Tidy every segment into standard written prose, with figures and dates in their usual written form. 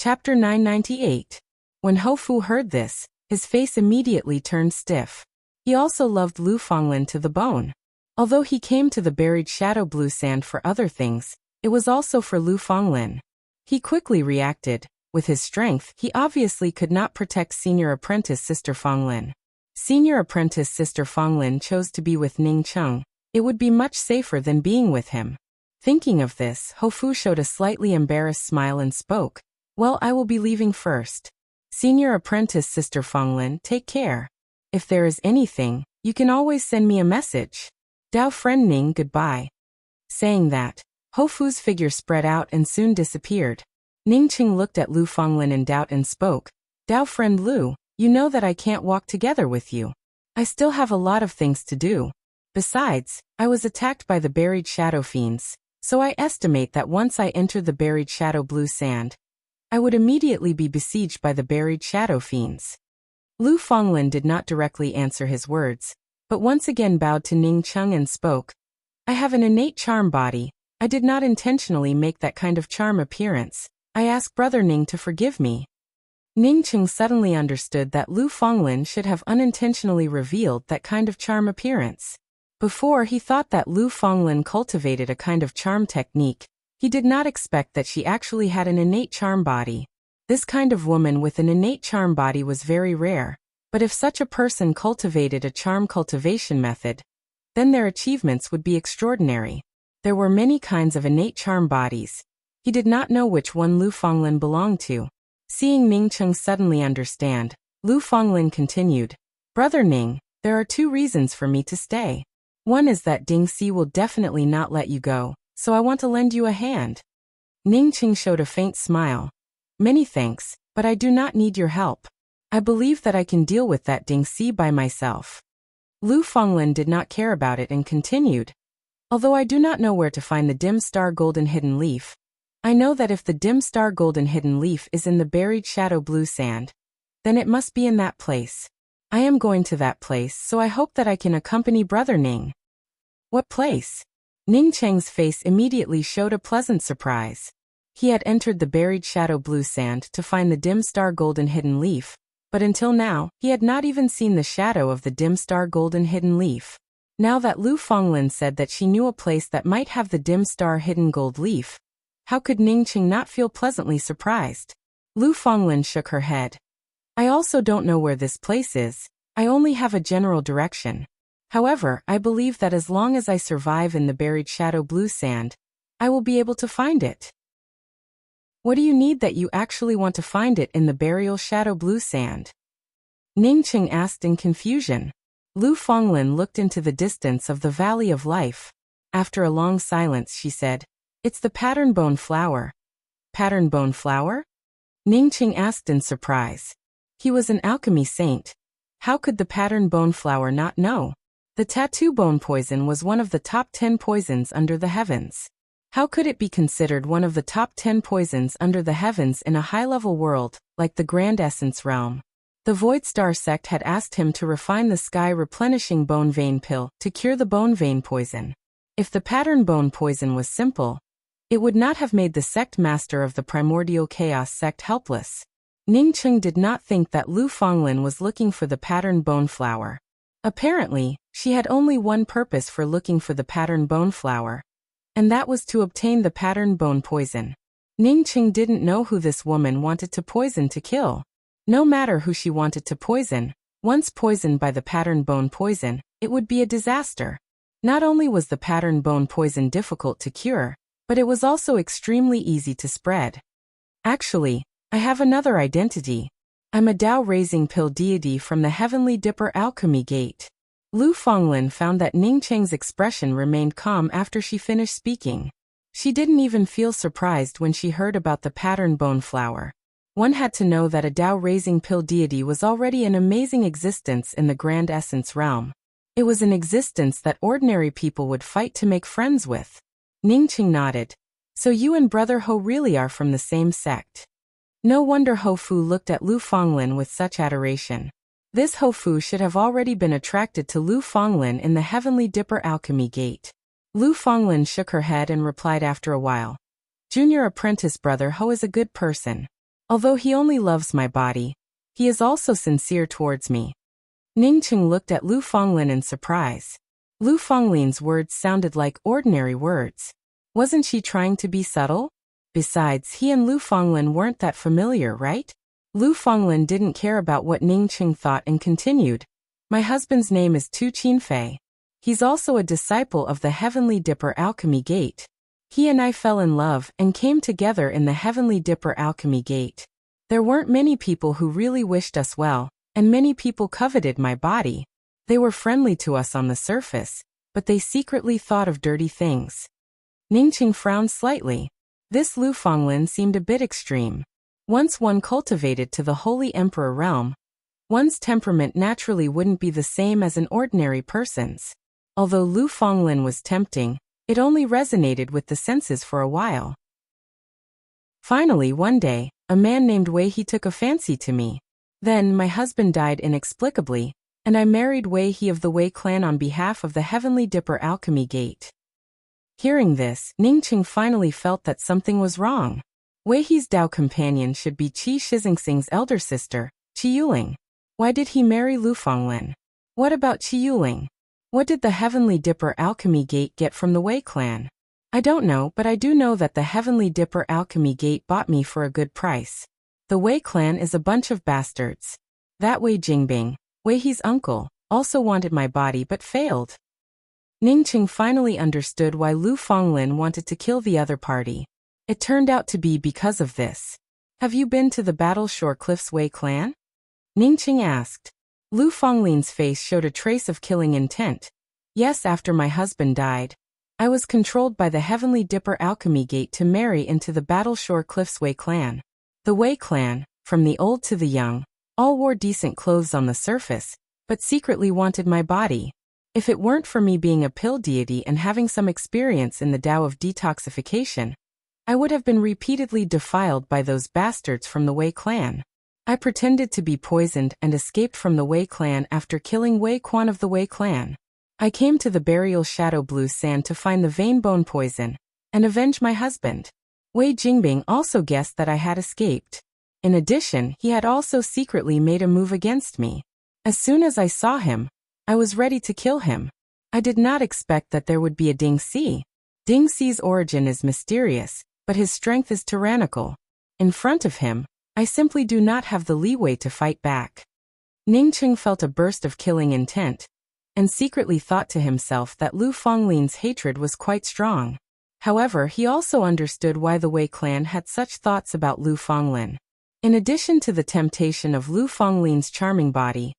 Chapter 998. When Hou Fu heard this, his face immediately turned stiff. He also loved Lu Fenglin to the bone. Although he came to the buried shadow blue sand for other things, it was also for Lu Fenglin. He quickly reacted. With his strength, he obviously could not protect senior apprentice Sister Fenglin. Senior apprentice Sister Fenglin chose to be with Ning Cheng. It would be much safer than being with him. Thinking of this, Hou Fu showed a slightly embarrassed smile and spoke. Well, I will be leaving first. Senior apprentice Sister Fenglin, take care. If there is anything, you can always send me a message. Dao friend Ning, goodbye. Saying that, Hou Fu's figure spread out and soon disappeared. Ning Cheng looked at Lu Fenglin in doubt and spoke. Dao friend Lu, you know that I can't walk together with you. I still have a lot of things to do. Besides, I was attacked by the buried shadow fiends, so I estimate that once I enter the buried shadow blue sand, I would immediately be besieged by the buried shadow fiends. Lu Fenglin did not directly answer his words, but once again bowed to Ning Cheng and spoke. I have an innate charm body. I did not intentionally make that kind of charm appearance. I ask Brother Ning to forgive me. Ning Cheng suddenly understood that Lu Fenglin should have unintentionally revealed that kind of charm appearance. Before, he thought that Lu Fenglin cultivated a kind of charm technique. He did not expect that she actually had an innate charm body. This kind of woman with an innate charm body was very rare, but if such a person cultivated a charm cultivation method, then their achievements would be extraordinary. There were many kinds of innate charm bodies. He did not know which one Lu Fenglin belonged to. Seeing Ning Cheng suddenly understand, Lu Fenglin continued, Brother Ning, there are 2 reasons for me to stay. One is that Ding Si will definitely not let you go, so I want to lend you a hand. Ning Cheng showed a faint smile. Many thanks, but I do not need your help. I believe that I can deal with that Ding Si by myself. Lu Fenglin did not care about it and continued. Although I do not know where to find the dim star golden hidden leaf, I know that if the dim star golden hidden leaf is in the buried shadow blue sand, then it must be in that place. I am going to that place, so I hope that I can accompany Brother Ning. What place? Ning Cheng's face immediately showed a pleasant surprise. He had entered the buried shadow blue sand to find the dim star golden hidden leaf, but until now, he had not even seen the shadow of the dim star golden hidden leaf. Now that Lu Fenglin said that she knew a place that might have the dim star hidden gold leaf, how could Ning Cheng not feel pleasantly surprised? Lu Fenglin shook her head. I also don't know where this place is. I only have a general direction. However, I believe that as long as I survive in the buried shadow blue sand, I will be able to find it. What do you need that you actually want to find it in the burial shadow blue sand? Ning Cheng asked in confusion. Lu Fenglin looked into the distance of the Valley of Life. After a long silence, she said, It's the pattern bone flower. Pattern bone flower? Ning Cheng asked in surprise. He was an alchemy saint. How could the pattern bone flower not know? The tattoo bone poison was one of the top 10 poisons under the heavens. How could it be considered one of the top 10 poisons under the heavens in a high-level world, like the Grand Essence realm? The Void Star sect had asked him to refine the sky-replenishing bone vein pill to cure the bone vein poison. If the pattern bone poison was simple, it would not have made the sect master of the primordial chaos sect helpless. Ning Cheng did not think that Lu Fenglin was looking for the pattern bone flower. Apparently, she had only one purpose for looking for the pattern bone flower, and that was to obtain the pattern bone poison. Ning Cheng didn't know who this woman wanted to poison to kill. No matter who she wanted to poison, once poisoned by the pattern bone poison, it would be a disaster. Not only was the pattern bone poison difficult to cure, but it was also extremely easy to spread. Actually, I have another identity. I'm a Tao-raising pill deity from the Heavenly Dipper Alchemy Gate. Lu Fenglin found that Ning Cheng's expression remained calm after she finished speaking. She didn't even feel surprised when she heard about the pattern bone flower. One had to know that a Tao-raising pill deity was already an amazing existence in the Grand Essence realm. It was an existence that ordinary people would fight to make friends with. Ning Cheng nodded. So you and Brother Hou really are from the same sect. No wonder Hou Fu looked at Lu Fenglin with such adoration. This Hou Fu should have already been attracted to Lu Fenglin in the Heavenly Dipper Alchemy Gate. Lu Fenglin shook her head and replied after a while. Junior apprentice Brother Hou is a good person. Although he only loves my body, he is also sincere towards me. Ningqing looked at Lu Fonglin in surprise. Lu Fonglin's words sounded like ordinary words. Wasn't she trying to be subtle? Besides, he and Lu Fonglin weren't that familiar, right? Lu Fonglin didn't care about what Ningqing thought and continued. My husband's name is Tu Qinfei. He's also a disciple of the Heavenly Dipper Alchemy Gate. He and I fell in love and came together in the Heavenly Dipper Alchemy Gate. There weren't many people who really wished us well, and many people coveted my body. They were friendly to us on the surface, but they secretly thought of dirty things. Ningqing frowned slightly. This Lu Fonglin seemed a bit extreme. Once one cultivated to the Holy Emperor realm, one's temperament naturally wouldn't be the same as an ordinary person's. Although Lu Fonglin was tempting, it only resonated with the senses for a while. Finally, one day, a man named Wei He took a fancy to me. Then, my husband died inexplicably, and I married Wei He of the Wei clan on behalf of the Heavenly Dipper Alchemy Gate. Hearing this, Ningqing finally felt that something was wrong. Wei He's Dao companion should be Qi Shizingxing's elder sister, Qi Yuling. Why did he marry Lu Fonglin? What about Qi Yuling? What did the Heavenly Dipper Alchemy Gate get from the Wei clan? I don't know, but I do know that the Heavenly Dipper Alchemy Gate bought me for a good price. The Wei clan is a bunch of bastards. That Wei Jingbing, Wei He's uncle, also wanted my body but failed. Ningqing finally understood why Lu Fonglin wanted to kill the other party. It turned out to be because of this. Have you been to the Battle Shore Cliffs Wei clan? Ningqing asked. Lu Fonglin's face showed a trace of killing intent. Yes, after my husband died, I was controlled by the Heavenly Dipper Alchemy Gate to marry into the Battle Shore Cliffs Wei clan. The Wei clan, from the old to the young, all wore decent clothes on the surface, but secretly wanted my body. If it weren't for me being a pill deity and having some experience in the Tao of detoxification, I would have been repeatedly defiled by those bastards from the Wei clan. I pretended to be poisoned and escaped from the Wei clan after killing Wei Quan of the Wei clan. I came to the burial Shadow Blue Sand to find the vein bone poison and avenge my husband. Wei Jingbing also guessed that I had escaped. In addition, he had also secretly made a move against me. As soon as I saw him, I was ready to kill him. I did not expect that there would be a Ding Si. Ding Si's origin is mysterious, but his strength is tyrannical. In front of him, I simply do not have the leeway to fight back. Ningqing felt a burst of killing intent, and secretly thought to himself that Lu Fonglin's hatred was quite strong. However, he also understood why the Wei clan had such thoughts about Lu Fonglin. In addition to the temptation of Lu Fonglin's charming body,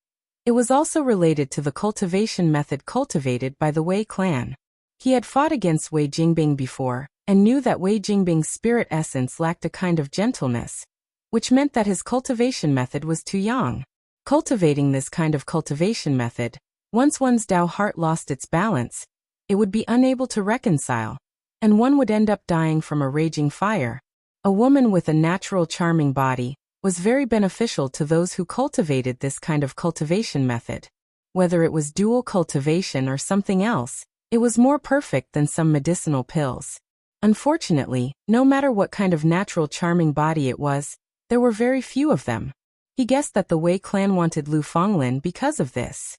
it was also related to the cultivation method cultivated by the Wei clan. He had fought against Wei Jingbing before, and knew that Wei Jingbing's spirit essence lacked a kind of gentleness, which meant that his cultivation method was too young. Cultivating this kind of cultivation method, once one's Tao heart lost its balance, it would be unable to reconcile, and one would end up dying from a raging fire. A woman with a natural charming body was very beneficial to those who cultivated this kind of cultivation method. Whether it was dual cultivation or something else, it was more perfect than some medicinal pills. Unfortunately, no matter what kind of natural charming body it was, there were very few of them. He guessed that the Wei clan wanted Lu Fonglin because of this.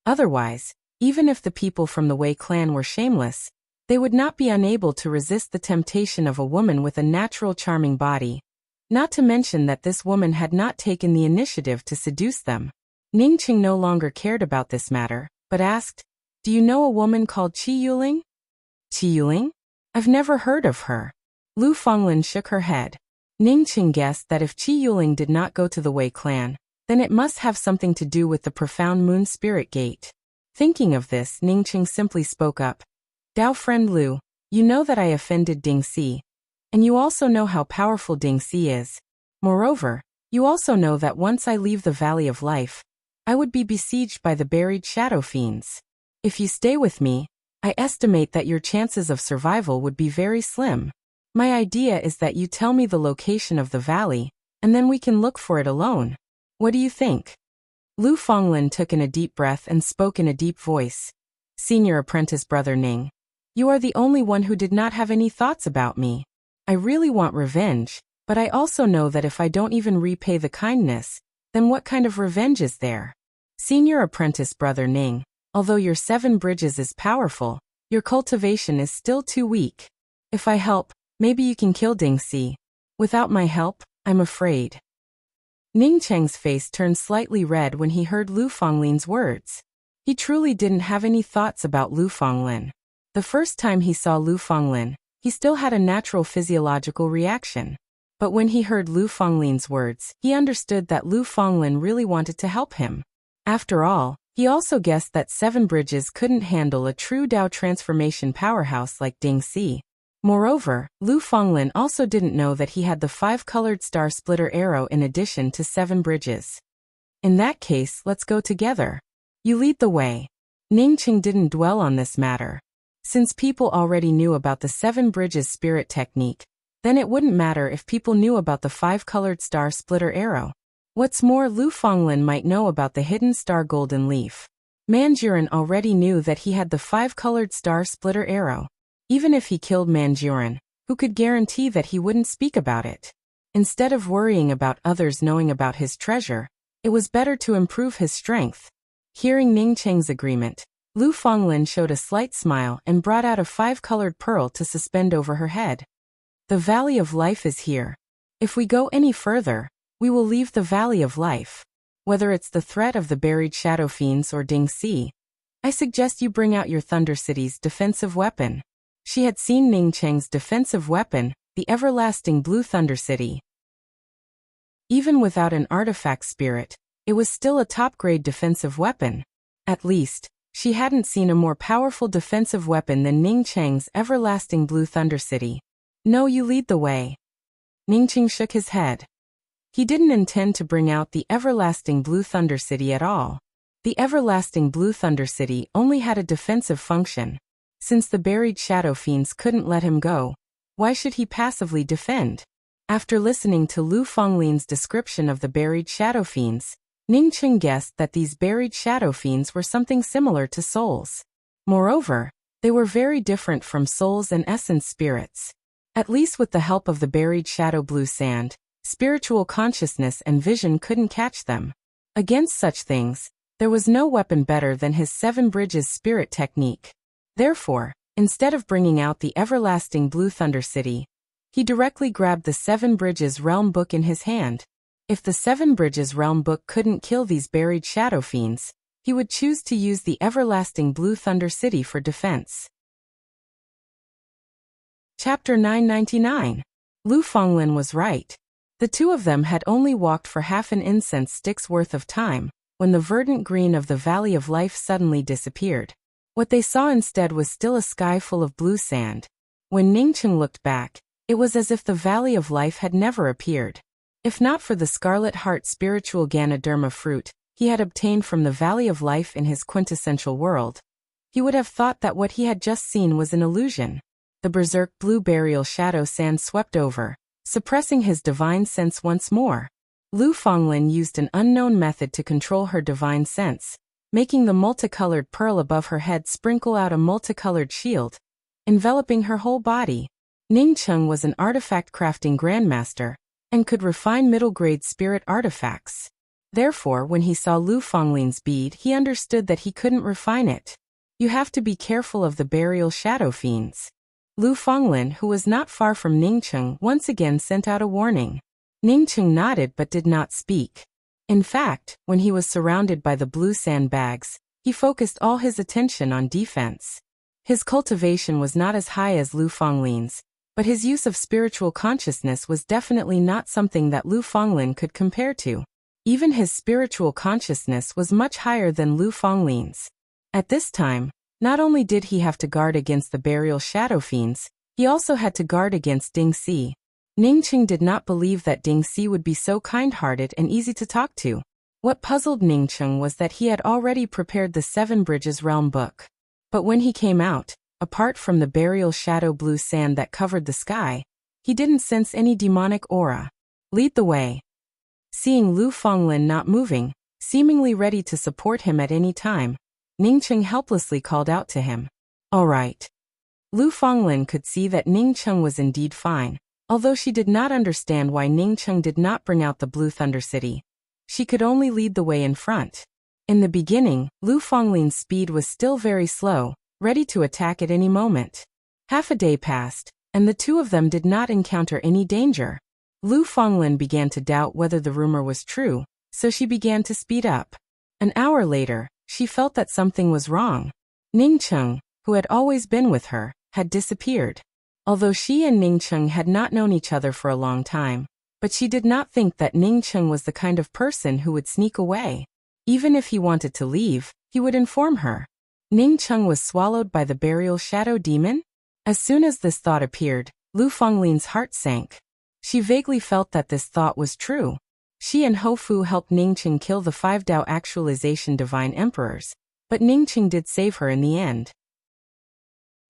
Otherwise, even if the people from the Wei clan were shameless, they would not be unable to resist the temptation of a woman with a natural charming body. Not to mention that this woman had not taken the initiative to seduce them. Ningqing no longer cared about this matter, but asked, "Do you know a woman called Qi Yuling?" Qi Yuling? I've never heard of her. Lu Fonglin shook her head. Ningqing guessed that if Qi Yuling did not go to the Wei clan, then it must have something to do with the profound moon spirit gate. Thinking of this, Ningqing simply spoke up. "Dao friend Lu, you know that I offended Ding Si, and you also know how powerful Ding Si is. Moreover, you also know that once I leave the Valley of Life, I would be besieged by the buried shadow fiends. If you stay with me, I estimate that your chances of survival would be very slim. My idea is that you tell me the location of the valley, and then we can look for it alone. What do you think?" Lu Fonglin took in a deep breath and spoke in a deep voice. "Senior apprentice brother Ning, you are the only one who did not have any thoughts about me. I really want revenge, But I also know that if I don't even repay the kindness, then what kind of revenge is there? Senior apprentice brother Ning, although your 7 bridges is powerful, your cultivation is still too weak. If I help, maybe you can kill Ding Si. Without my help, I'm afraid. Ning Cheng's face turned slightly red when he heard Lu Fanglin's words. He truly didn't have any thoughts about Lu Fanglin. The first time he saw Lu Fanglin, he still had a natural physiological reaction. But when he heard Lu Fanglin's words, he understood that Lu Fanglin really wanted to help him. After all, he also guessed that 7 bridges couldn't handle a true Dao transformation powerhouse like Ding Si. Moreover, Lu Fanglin also didn't know that he had the 5-colored star splitter arrow in addition to 7 bridges. In that case, let's go together. You lead the way. Ning Qing didn't dwell on this matter. Since people already knew about the 7 bridges spirit technique, then it wouldn't matter if people knew about the 5-colored star splitter arrow. What's more, Lu Fanglin might know about the hidden star golden leaf. Manjurin already knew that he had the 5-colored star splitter arrow. Even if he killed Manjurin, who could guarantee that he wouldn't speak about it? Instead of worrying about others knowing about his treasure, it was better to improve his strength. Hearing Ning Cheng's agreement, Lu Fanglin showed a slight smile and brought out a 5-colored pearl to suspend over her head. The Valley of Life is here. If we go any further, we will leave the Valley of Life. Whether it's the threat of the buried shadow fiends or Ding Si, I suggest you bring out your Thunder City's defensive weapon. She had seen Ning Cheng's defensive weapon, the everlasting Blue Thunder City. Even without an artifact spirit, it was still a top-grade defensive weapon. At least, she hadn't seen a more powerful defensive weapon than Ning Cheng's everlasting Blue Thunder City. No, you lead the way. Ning Cheng shook his head. He didn't intend to bring out the everlasting Blue Thunder City at all. The everlasting Blue Thunder City only had a defensive function. Since the buried shadow fiends couldn't let him go, why should he passively defend? After listening to Lu Fanglin's description of the buried shadow fiends, Ning Cheng guessed that these buried shadow fiends were something similar to souls. Moreover, they were very different from souls and essence spirits. At least with the help of the buried shadow blue sand, spiritual consciousness and vision couldn't catch them. Against such things, there was no weapon better than his 7 bridges spirit technique. Therefore, instead of bringing out the everlasting Blue Thunder City, he directly grabbed the 7 Bridges Realm Book in his hand. If the 7 Bridges Realm Book couldn't kill these buried shadow fiends, he would choose to use the everlasting Blue Thunder City for defense. Chapter 999. Lu Fanglin was right. The two of them had only walked for half an incense stick's worth of time, when the verdant green of the Valley of Life suddenly disappeared. What they saw instead was still a sky full of blue sand. When Ning Cheng looked back, it was as if the Valley of Life had never appeared. If not for the Scarlet Heart spiritual Ganoderma fruit he had obtained from the Valley of Life in his quintessential world, he would have thought that what he had just seen was an illusion. The berserk blue burial shadow sand swept over, suppressing his divine sense once more. Lu Fanglin used an unknown method to control her divine sense, making the multicolored pearl above her head sprinkle out a multicolored shield, enveloping her whole body. Ning Cheng was an artifact crafting grandmaster, and could refine middle-grade spirit artifacts. Therefore, when he saw Lu Fanglin's bead, he understood that he couldn't refine it. You have to be careful of the burial shadow fiends. Lu Fanglin, who was not far from Ning Cheng, once again sent out a warning. Ning Cheng nodded but did not speak. In fact, when he was surrounded by the blue sandbags, he focused all his attention on defense. His cultivation was not as high as Lu Fanglin's, but his use of spiritual consciousness was definitely not something that Lu Fanglin could compare to. Even his spiritual consciousness was much higher than Lu Fanglin's. At this time, not only did he have to guard against the burial shadow fiends, he also had to guard against Ding Si. Ning Cheng did not believe that Ding Si would be so kind-hearted and easy to talk to. What puzzled Ning Cheng was that he had already prepared the 7 Bridges Realm Book. But when he came out, apart from the burial shadow blue sand that covered the sky, he didn't sense any demonic aura. Lead the way. Seeing Lu Fanglin not moving, seemingly ready to support him at any time, Ning Cheng helplessly called out to him. All right. Lu Fanglin could see that Ning Cheng was indeed fine, Although she did not understand why Ningcheng did not bring out the Blue Thunder City, she could only lead the way in front. In the beginning, Lu Fanglin's speed was still very slow, ready to attack at any moment. Half a day passed, and the two of them did not encounter any danger. Lu Fanglin began to doubt whether the rumor was true, so she began to speed up. An hour later, she felt that something was wrong. Ningcheng, who had always been with her, had disappeared. Although she and Ningcheng had not known each other for a long time, but she did not think that Ningcheng was the kind of person who would sneak away. Even if he wanted to leave, he would inform her. Ningcheng was swallowed by the burial shadow demon? As soon as this thought appeared, Lu Fanglin's heart sank. She vaguely felt that this thought was true. She and Hofu helped Ningcheng kill the 5 Dao actualization divine emperors, but Ningcheng did save her in the end.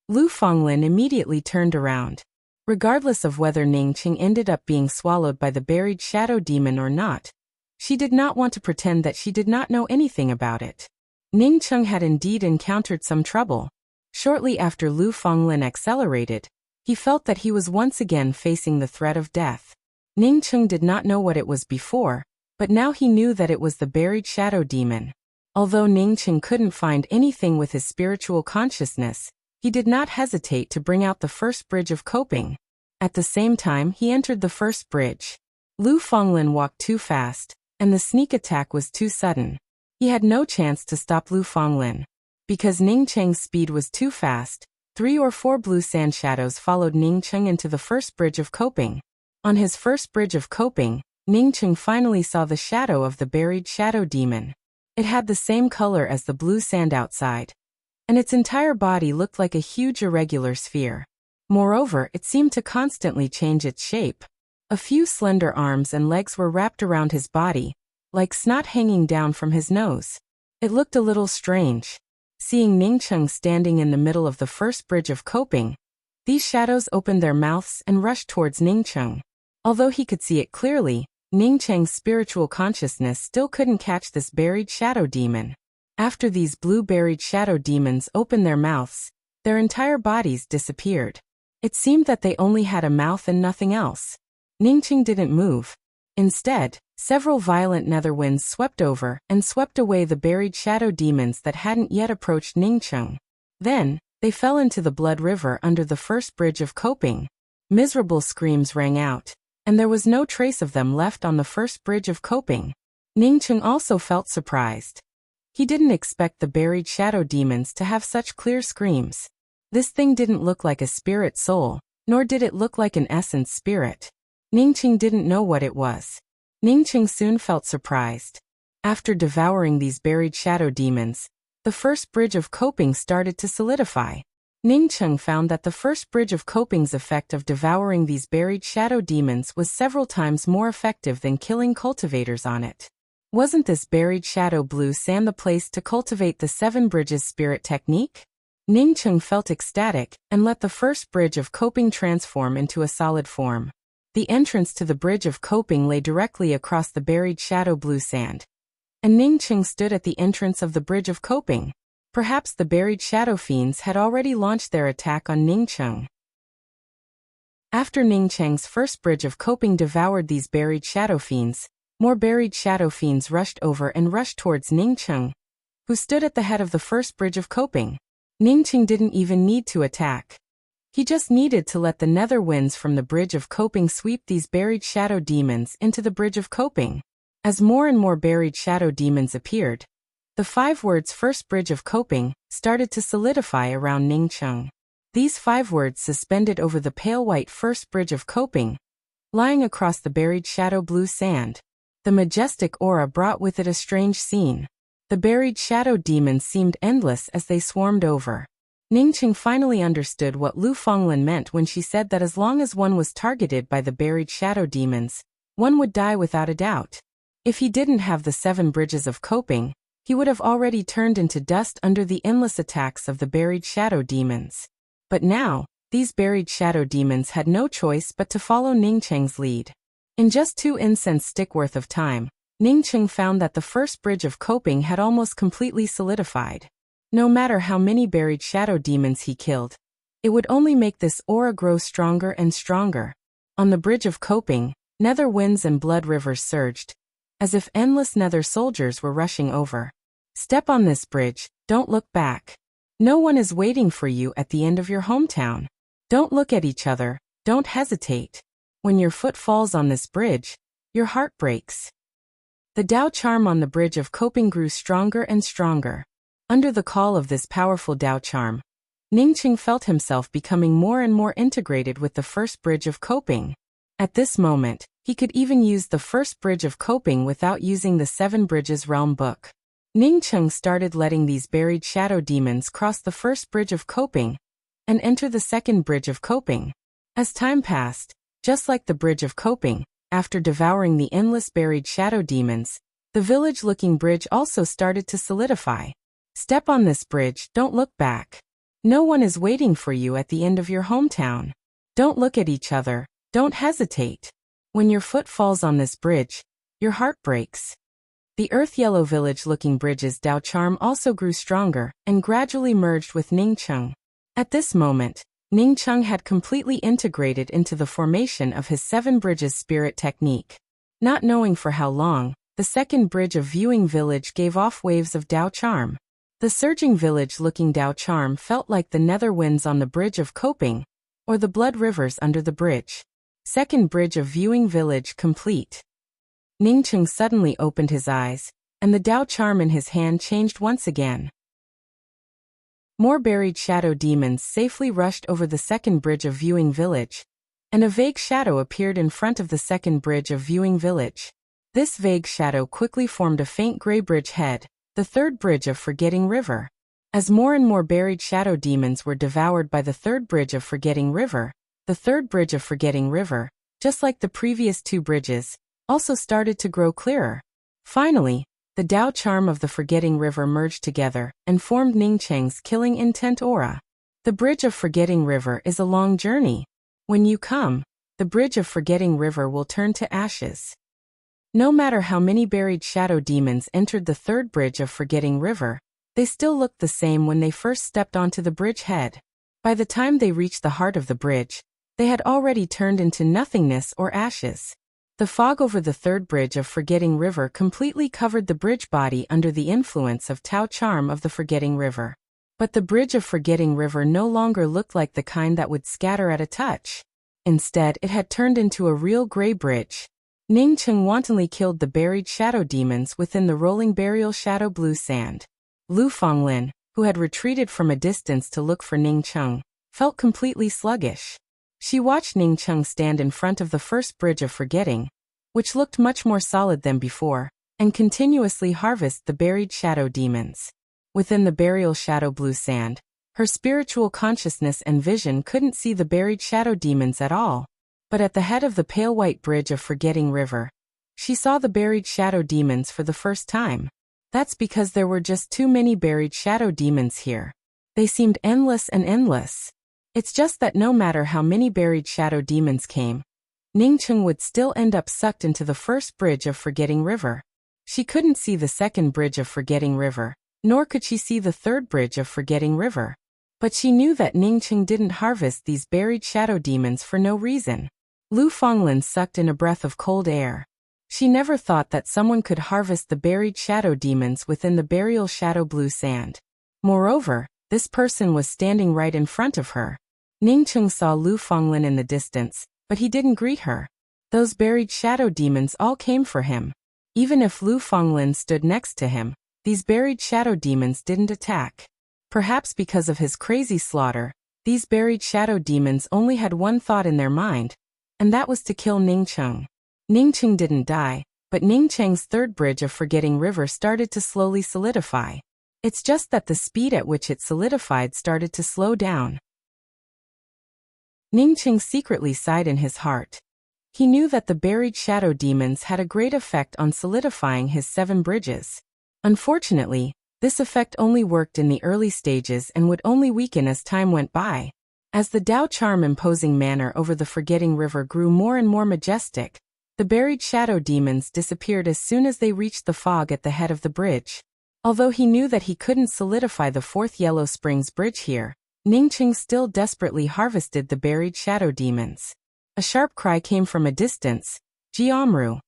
Lu Fanglin immediately turned around. Regardless of whether Ningcheng ended up being swallowed by the buried shadow demon or not, she did not want to pretend that she did not know anything about it. Ningcheng had indeed encountered some trouble. Shortly after Lu Fanglin accelerated, he felt that he was once again facing the threat of death. Ningcheng did not know what it was before, but now he knew that it was the buried shadow demon. Although Ningcheng couldn't find anything with his spiritual consciousness, he did not hesitate to bring out the first bridge of coping. At the same time, he entered the first bridge. Lu Fanglin walked too fast, and the sneak attack was too sudden. He had no chance to stop Lu Fanglin. Because Ningcheng's speed was too fast, 3 or 4 blue sand shadows followed Ningcheng into the first bridge of coping. On his first bridge of coping, Ningcheng finally saw the shadow of the buried shadow demon. It had the same color as the blue sand outside, and its entire body looked like a huge irregular sphere. Moreover, it seemed to constantly change its shape. A few slender arms and legs were wrapped around his body, like snot hanging down from his nose. It looked a little strange. Seeing Ningcheng standing in the middle of the first bridge of coping, these shadows opened their mouths and rushed towards Ningcheng. Although he could see it clearly, Ningcheng's spiritual consciousness still couldn't catch this buried shadow demon. After these blue buried shadow demons opened their mouths, their entire bodies disappeared. It seemed that they only had a mouth and nothing else. Ningcheng didn't move. Instead, several violent nether winds swept over and swept away the buried shadow demons that hadn't yet approached Ningcheng. Then, they fell into the blood river under the first bridge of coping. Miserable screams rang out, and there was no trace of them left on the first bridge of coping. Ningcheng also felt surprised. He didn't expect the buried shadow demons to have such clear screams. This thing didn't look like a spirit soul, nor did it look like an essence spirit. Ningcheng didn't know what it was. Ningcheng soon felt surprised. After devouring these buried shadow demons, the first bridge of coping started to solidify. Ningcheng found that the first bridge of coping's effect of devouring these buried shadow demons was several times more effective than killing cultivators on it. Wasn't this buried shadow blue sand the place to cultivate the 7 bridges spirit technique? Ningcheng felt ecstatic and let the first bridge of coping transform into a solid form. The entrance to the bridge of coping lay directly across the buried shadow blue sand, and Ningcheng stood at the entrance of the bridge of coping. Perhaps the buried shadow fiends had already launched their attack on Ningcheng. After Ningcheng's first bridge of coping devoured these buried shadow fiends, more buried shadow fiends rushed over and rushed towards Ningcheng, who stood at the head of the first bridge of coping. Ningcheng didn't even need to attack. He just needed to let the nether winds from the bridge of coping sweep these buried shadow demons into the bridge of coping. As more and more buried shadow demons appeared, the 5 words first bridge of coping started to solidify around Ningcheng. These 5 words suspended over the pale white first bridge of coping, lying across the buried shadow blue sand. The majestic aura brought with it a strange scene. The buried shadow demons seemed endless as they swarmed over. Ningcheng finally understood what Lu Fanglin meant when she said that as long as one was targeted by the buried shadow demons, one would die without a doubt. If he didn't have the 7 bridges of coping, he would have already turned into dust under the endless attacks of the buried shadow demons. But now, these buried shadow demons had no choice but to follow Ningcheng's lead. In just 2 incense stick worth of time, Ningcheng found that the first bridge of coping had almost completely solidified. No matter how many buried shadow demons he killed, it would only make this aura grow stronger and stronger. On the bridge of coping, nether winds and blood rivers surged, as if endless nether soldiers were rushing over. Step on this bridge, don't look back. No one is waiting for you at the end of your hometown. Don't look at each other, don't hesitate. When your foot falls on this bridge, your heart breaks. The Dao charm on the bridge of coping grew stronger and stronger. Under the call of this powerful Dao charm, Ningqing felt himself becoming more and more integrated with the first bridge of coping. At this moment, he could even use the first bridge of coping without using the Seven Bridges Realm book. Ningqing started letting these buried shadow demons cross the first bridge of coping and enter the second bridge of coping. As time passed, just like the bridge of coping, after devouring the endless buried shadow demons, the village-looking bridge also started to solidify. Step on this bridge, don't look back. No one is waiting for you at the end of your hometown. Don't look at each other, don't hesitate. When your foot falls on this bridge, your heart breaks. The earth-yellow village-looking bridge's Dao charm also grew stronger and gradually merged with Ningqing. At this moment, Ningqing had completely integrated into the formation of his Seven Bridges spirit technique. Not knowing for how long, the second bridge of viewing village gave off waves of Dao charm. The surging village-looking Dao charm felt like the nether winds on the bridge of coping, or the blood rivers under the bridge. Second bridge of viewing village complete. Ningqing suddenly opened his eyes, and the Dao charm in his hand changed once again. More buried shadow demons safely rushed over the second bridge of viewing village, and a vague shadow appeared in front of the second bridge of viewing village. This vague shadow quickly formed a faint gray bridge head, the third bridge of Forgetting River. As more and more buried shadow demons were devoured by the third bridge of Forgetting River, the third bridge of Forgetting River, just like the previous two bridges, also started to grow clearer. Finally, the Dao charm of the Forgetting River merged together and formed Ningqing's killing intent aura. The bridge of Forgetting River is a long journey. When you come, the bridge of Forgetting River will turn to ashes. No matter how many buried shadow demons entered the third bridge of Forgetting River, they still looked the same when they first stepped onto the bridge head. By the time they reached the heart of the bridge, they had already turned into nothingness or ashes. The fog over the third bridge of Forgetting River completely covered the bridge body under the influence of Tao charm of the Forgetting River. But the bridge of Forgetting River no longer looked like the kind that would scatter at a touch. Instead, it had turned into a real gray bridge. Ningqing wantonly killed the buried shadow demons within the rolling burial shadow blue sand. Lu Fonglin, who had retreated from a distance to look for Ningqing, felt completely sluggish. She watched Ningqing stand in front of the first bridge of Forgetting, which looked much more solid than before, and continuously harvest the buried shadow demons. Within the burial shadow blue sand, her spiritual consciousness and vision couldn't see the buried shadow demons at all. But at the head of the pale white bridge of Forgetting River, she saw the buried shadow demons for the first time. That's because there were just too many buried shadow demons here. They seemed endless and endless. It's just that no matter how many buried shadow demons came, Ningqing would still end up sucked into the first bridge of Forgetting River. She couldn't see the second bridge of Forgetting River, nor could she see the third bridge of Forgetting River. But she knew that Ningqing didn't harvest these buried shadow demons for no reason. Lu Fonglin sucked in a breath of cold air. She never thought that someone could harvest the buried shadow demons within the burial shadow blue sand. Moreover, this person was standing right in front of her. Ningqing saw Lu Fonglin in the distance, but he didn't greet her. Those buried shadow demons all came for him. Even if Lu Fonglin stood next to him, these buried shadow demons didn't attack. Perhaps because of his crazy slaughter, these buried shadow demons only had one thought in their mind, and that was to kill Ningqing. Ningqing didn't die, but Ningqing's third bridge of Forgetting River started to slowly solidify. It's just that the speed at which it solidified started to slow down. Ningqing secretly sighed in his heart. He knew that the buried shadow demons had a great effect on solidifying his seven bridges. Unfortunately, this effect only worked in the early stages and would only weaken as time went by. As the Dao charm imposing manner over the Forgetting River grew more and more majestic, the buried shadow demons disappeared as soon as they reached the fog at the head of the bridge. Although he knew that he couldn't solidify the fourth Yellow Springs bridge here, Ningqing still desperately harvested the buried shadow demons. A sharp cry came from a distance, Jiamru.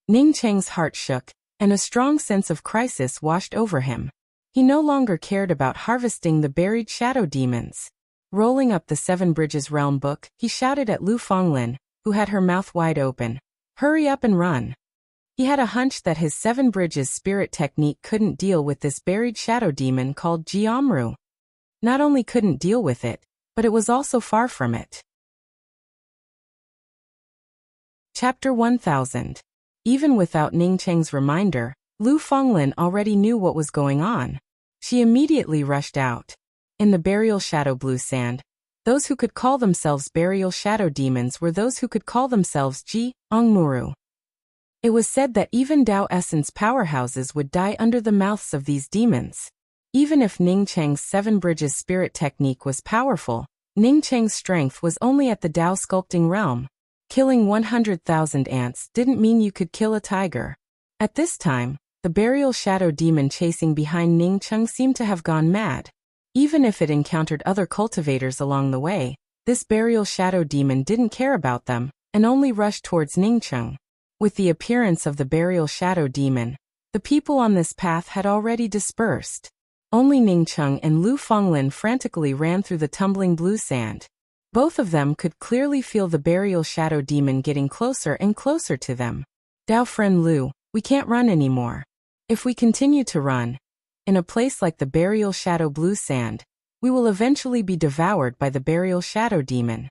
Ning Cheng's heart shook, and a strong sense of crisis washed over him. He no longer cared about harvesting the buried shadow demons. Rolling up the Seven Bridges Realm book, he shouted at Lu Fenglin, who had her mouth wide open. Hurry up and run. He had a hunch that his Seven Bridges spirit technique couldn't deal with this buried shadow demon called Jiamru. Not only couldn't deal with it, but it was also far from it. Chapter 1000. Even without Ning Cheng's reminder, Lu Fenglin already knew what was going on. She immediately rushed out. In the burial shadow blue sand, those who could call themselves burial shadow demons were those who could call themselves Ji Ongmuru. It was said that even Dao essence powerhouses would die under the mouths of these demons. Even if Ning Cheng's Seven Bridges spirit technique was powerful, Ning Cheng's strength was only at the Dao sculpting realm. Killing 100,000 ants didn't mean you could kill a tiger. At this time, the burial shadow demon chasing behind Ning Cheng seemed to have gone mad. Even if it encountered other cultivators along the way, this burial shadow demon didn't care about them, and only rushed towards Ning Cheng. With the appearance of the burial shadow demon, the people on this path had already dispersed. Only Ning Cheng and Lu Fenglin frantically ran through the tumbling blue sand. Both of them could clearly feel the burial shadow demon getting closer and closer to them. Dao friend Lu, we can't run anymore. If we continue to run, in a place like the burial shadow blue sand, we will eventually be devoured by the burial shadow demon.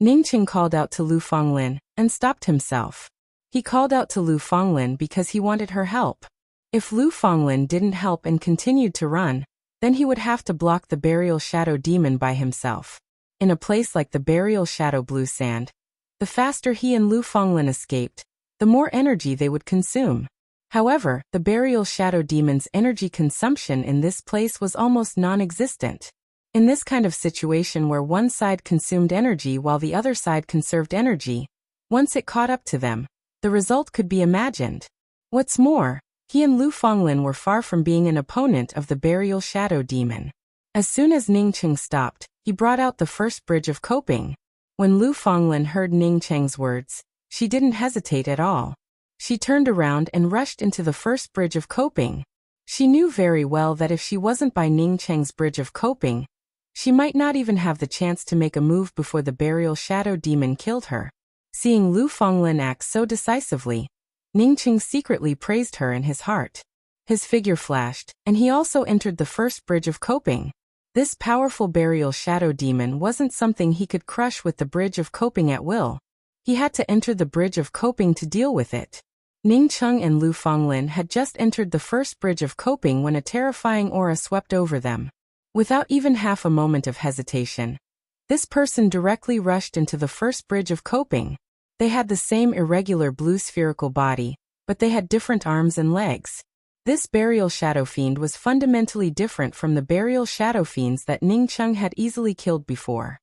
Ning Cheng called out to Lu Fenglin and stopped himself. He called out to Lu Fenglin because he wanted her help. If Lu Fenglin didn't help and continued to run, then he would have to block the burial shadow demon by himself. In a place like the burial shadow blue sand, the faster he and Lu Fenglin escaped, the more energy they would consume. However, the burial shadow demon's energy consumption in this place was almost non-existent. In this kind of situation where one side consumed energy while the other side conserved energy, once it caught up to them, the result could be imagined. What's more, he and Lu Fenglin were far from being an opponent of the burial shadow demon. As soon as Ning Cheng stopped, he brought out the first bridge of coping. When Lu Fenglin heard Ning Cheng's words, she didn't hesitate at all. She turned around and rushed into the first bridge of coping. She knew very well that if she wasn't by Ning Cheng's bridge of coping, she might not even have the chance to make a move before the burial shadow demon killed her. Seeing Lu Fenglin act so decisively, Ning Cheng secretly praised her in his heart. His figure flashed, and he also entered the first bridge of coping. This powerful burial shadow demon wasn't something he could crush with the bridge of coping at will. He had to enter the bridge of coping to deal with it. Ning Cheng and Lu Fenglin had just entered the first bridge of coping when a terrifying aura swept over them. Without even half a moment of hesitation, this person directly rushed into the first bridge of coping. They had the same irregular blue spherical body, but they had different arms and legs. This burial shadow fiend was fundamentally different from the burial shadow fiends that Ning Cheng had easily killed before.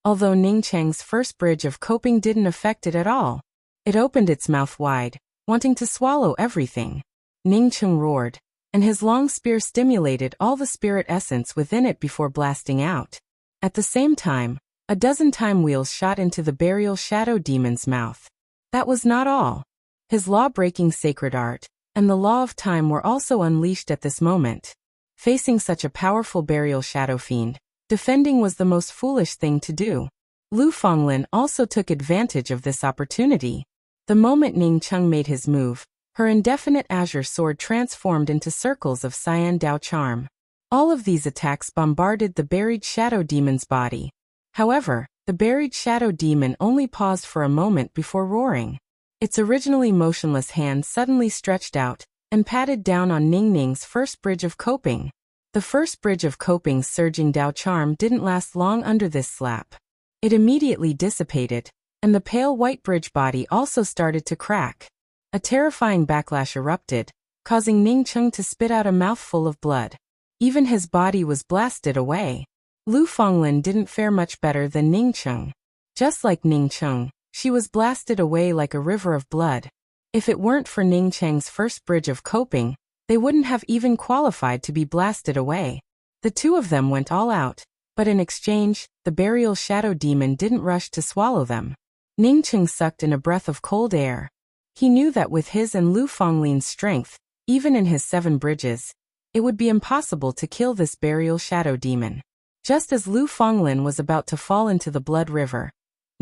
Although Ning Cheng's first bridge of coping didn't affect it at all, it opened its mouth wide, wanting to swallow everything. Ning Cheng roared, and his long spear stimulated all the spirit essence within it before blasting out. At the same time, a dozen time wheels shot into the burial shadow demon's mouth. That was not all. His law-breaking sacred art and the law of time were also unleashed at this moment. Facing such a powerful burial shadow fiend, defending was the most foolish thing to do. Lu Fenglin also took advantage of this opportunity. The moment Ning Cheng made his move, her indefinite azure sword transformed into circles of cyan Dao charm. All of these attacks bombarded the buried shadow demon's body. However, the buried shadow demon only paused for a moment before roaring. Its originally motionless hand suddenly stretched out and patted down on Ning Ning's first bridge of coping. The first bridge of coping's surging Dao charm didn't last long under this slap. It immediately dissipated, and the pale white bridge body also started to crack. A terrifying backlash erupted, causing Ning Cheng to spit out a mouthful of blood. Even his body was blasted away. Lu Fenglin didn't fare much better than Ning Cheng. Just like Ning Cheng, she was blasted away like a river of blood. If it weren't for Ning Cheng's first bridge of coping, they wouldn't have even qualified to be blasted away. The two of them went all out, But in exchange, the burial shadow demon didn't rush to swallow them. Ningcheng sucked in a breath of cold air. He knew that with his and Lu Fonglin's strength, even in his 7 bridges, it would be impossible to kill this burial shadow demon. Just as Lu Fonglin was about to fall into the blood river,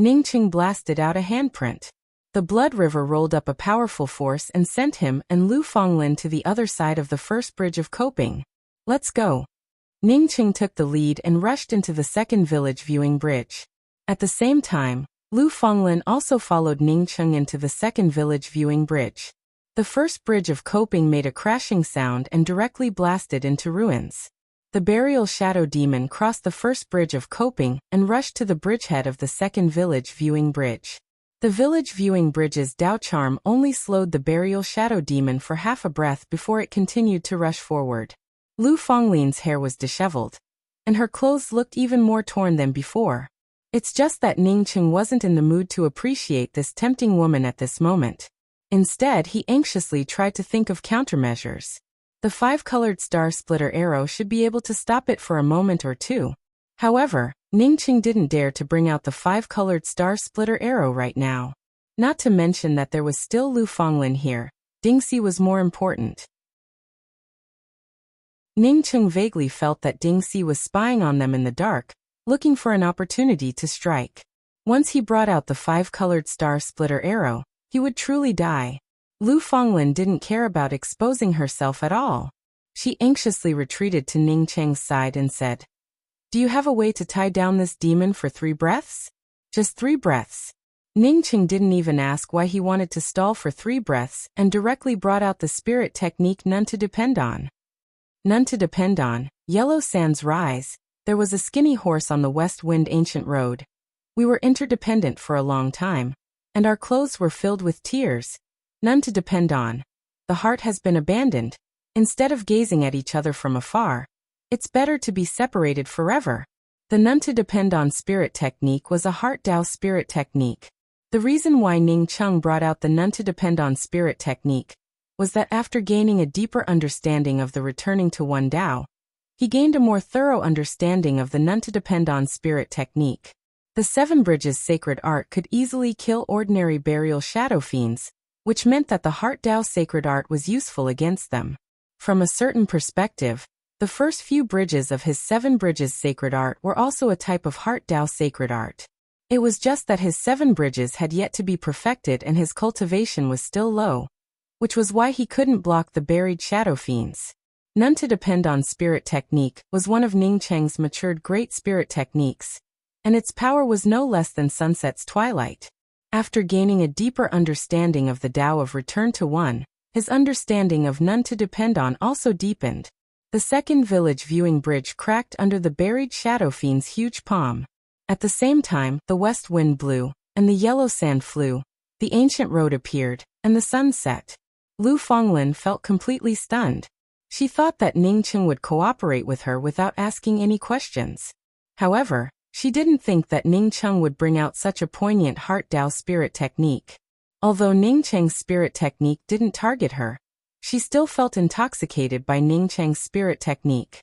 Ningcheng blasted out a handprint. The blood river rolled up a powerful force and sent him and Lu Fonglin to the other side of the first bridge of coping. Let's go. Ningcheng took the lead and rushed into the second village viewing bridge. At the same time, Lu Fonglin also followed Ningcheng into the second village viewing bridge. The first bridge of coping made a crashing sound and directly blasted into ruins. The burial shadow demon crossed the first bridge of coping and rushed to the bridgehead of the second village viewing bridge. The village viewing bridge's Dao charm only slowed the burial shadow demon for half a breath before it continued to rush forward. Lu Fonglin's hair was disheveled, and her clothes looked even more torn than before. It's just that Ningcheng wasn't in the mood to appreciate this tempting woman at this moment. Instead, he anxiously tried to think of countermeasures. The 5-colored star splitter arrow should be able to stop it for a moment or two. However, Ningcheng didn't dare to bring out the 5-colored star splitter arrow right now. Not to mention that there was still Lu Fonglin here. Dingxi was more important. Ningcheng vaguely felt that Dingxi was spying on them in the dark, looking for an opportunity to strike. Once he brought out the 5-colored star splitter arrow, he would truly die. Lu Fonglin didn't care about exposing herself at all. She anxiously retreated to Ningcheng's side and said, "Do you have a way to tie down this demon for 3 breaths? Just 3 breaths." Ningcheng didn't even ask why he wanted to stall for 3 breaths and directly brought out the spirit technique None to Depend On. None to Depend On, Yellow Sands Rise. There was a skinny horse on the West Wind Ancient Road. We were interdependent for a long time, and our clothes were filled with tears. None to depend on. The heart has been abandoned. Instead of gazing at each other from afar, it's better to be separated forever. The None to Depend On spirit technique was a Heart Dao spirit technique. The reason why Ningcheng brought out the None to Depend On spirit technique was that after gaining a deeper understanding of the returning to one Dao, he gained a more thorough understanding of the None to Depend On spirit technique. The 7 Bridges sacred art could easily kill ordinary burial shadow fiends, which meant that the Heart Dao sacred art was useful against them. From a certain perspective, the first few bridges of his 7 Bridges sacred art were also a type of Heart Dao sacred art. It was just that his 7 bridges had yet to be perfected and his cultivation was still low, which was why he couldn't block the buried shadow fiends. None to Depend On spirit technique was one of Ningcheng's matured great spirit techniques, and its power was no less than sunset's twilight. After gaining a deeper understanding of the Tao of Return to One, his understanding of None to Depend On also deepened. The second village viewing bridge cracked under the buried shadow fiend's huge palm. At the same time, the west wind blew, and the yellow sand flew. The ancient road appeared, and the sun set. Lu Fonglin felt completely stunned. She thought that Ningcheng would cooperate with her without asking any questions. However, she didn't think that Ningcheng would bring out such a poignant Heart Dao spirit technique. Although Ningcheng's spirit technique didn't target her, she still felt intoxicated by Ningcheng's spirit technique.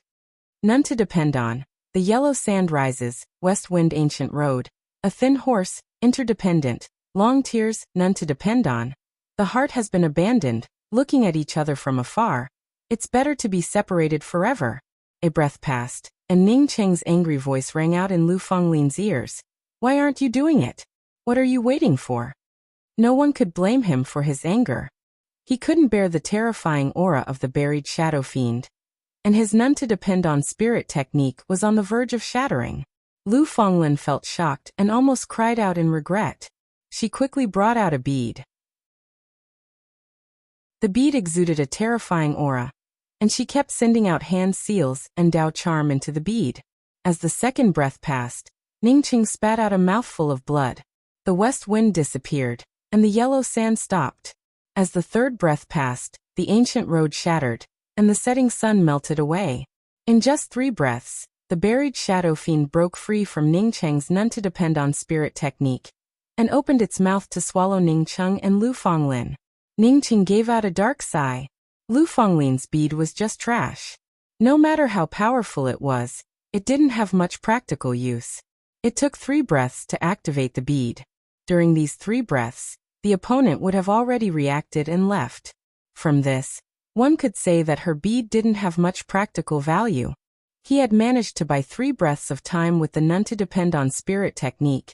None to Depend On. The yellow sand rises, west wind ancient road. A thin horse, interdependent. Long tears, none to depend on. The heart has been abandoned, looking at each other from afar. It's better to be separated forever. A breath passed, and Ningcheng's angry voice rang out in Lu Fonglin's ears. Why aren't you doing it? What are you waiting for? No one could blame him for his anger. He couldn't bear the terrifying aura of the buried shadow fiend, and his None to Depend On spirit technique was on the verge of shattering. Lu Fonglin felt shocked and almost cried out in regret. She quickly brought out a bead. The bead exuded a terrifying aura, and she kept sending out hand seals and Dao charm into the bead. As the second breath passed, Ningcheng spat out a mouthful of blood. The west wind disappeared, and the yellow sand stopped. As the third breath passed, the ancient road shattered, and the setting sun melted away. In just 3 breaths, the buried shadow fiend broke free from Ningcheng's None to Depend On spirit technique, and opened its mouth to swallow Ningcheng and Lu Fonglin. Ningcheng gave out a dark sigh. Lu Fonglin's bead was just trash. No matter how powerful it was, It didn't have much practical use. It took 3 breaths to activate the bead. During these 3 breaths, the opponent would have already reacted and left. From this, one could say that her bead didn't have much practical value. He had managed to buy 3 breaths of time with the none to depend on spirit technique.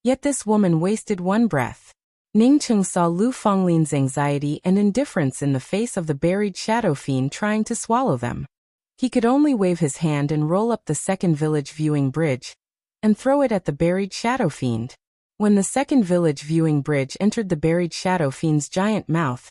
Yet this woman wasted 1 breath. Ning Cheng saw Lu Fenglin's anxiety and indifference in the face of the buried shadow fiend trying to swallow them. He could only wave his hand and roll up the second village viewing bridge and throw it at the buried shadow fiend. When the second village viewing bridge entered the buried shadow fiend's giant mouth,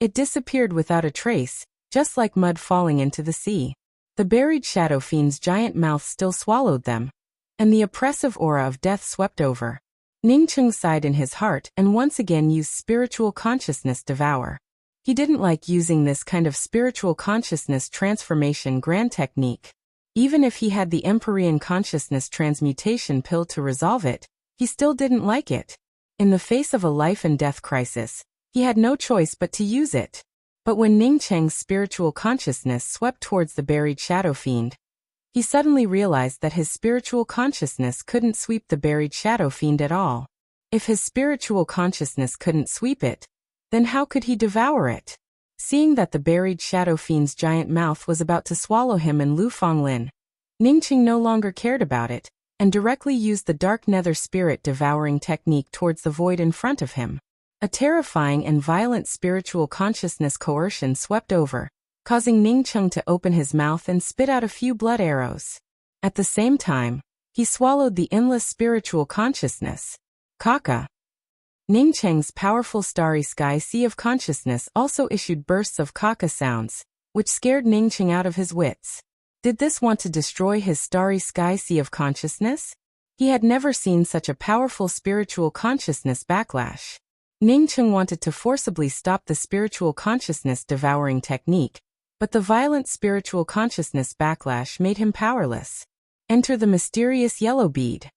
it disappeared without a trace, just like mud falling into the sea. The buried shadow fiend's giant mouth still swallowed them, and the oppressive aura of death swept over. Ning Cheng sighed in his heart and once again used spiritual consciousness devour. He didn't like using this kind of spiritual consciousness transformation grand technique. Even if he had the Empyrean consciousness transmutation pill to resolve it, he still didn't like it. In the face of a life and death crisis, he had no choice but to use it. But when Ning Cheng's spiritual consciousness swept towards the buried shadow fiend, he suddenly realized that his spiritual consciousness couldn't sweep the buried shadow fiend at all. If his spiritual consciousness couldn't sweep it, then how could he devour it? Seeing that the buried shadow fiend's giant mouth was about to swallow him and Lu Fenglin, Ning Cheng no longer cared about it, and directly used the dark nether spirit devouring technique towards the void in front of him. A terrifying and violent spiritual consciousness coercion swept over, causing Ning Cheng to open his mouth and spit out a few blood arrows. At the same time, he swallowed the endless spiritual consciousness. Kaka. Ning Cheng's powerful starry sky sea of consciousness also issued bursts of kaka sounds, which scared Ning Cheng out of his wits. Did this want to destroy his starry sky sea of consciousness? He had never seen such a powerful spiritual consciousness backlash. Ning Cheng wanted to forcibly stop the spiritual consciousness devouring technique, but the violent spiritual consciousness backlash made him powerless. Enter the mysterious yellow bead.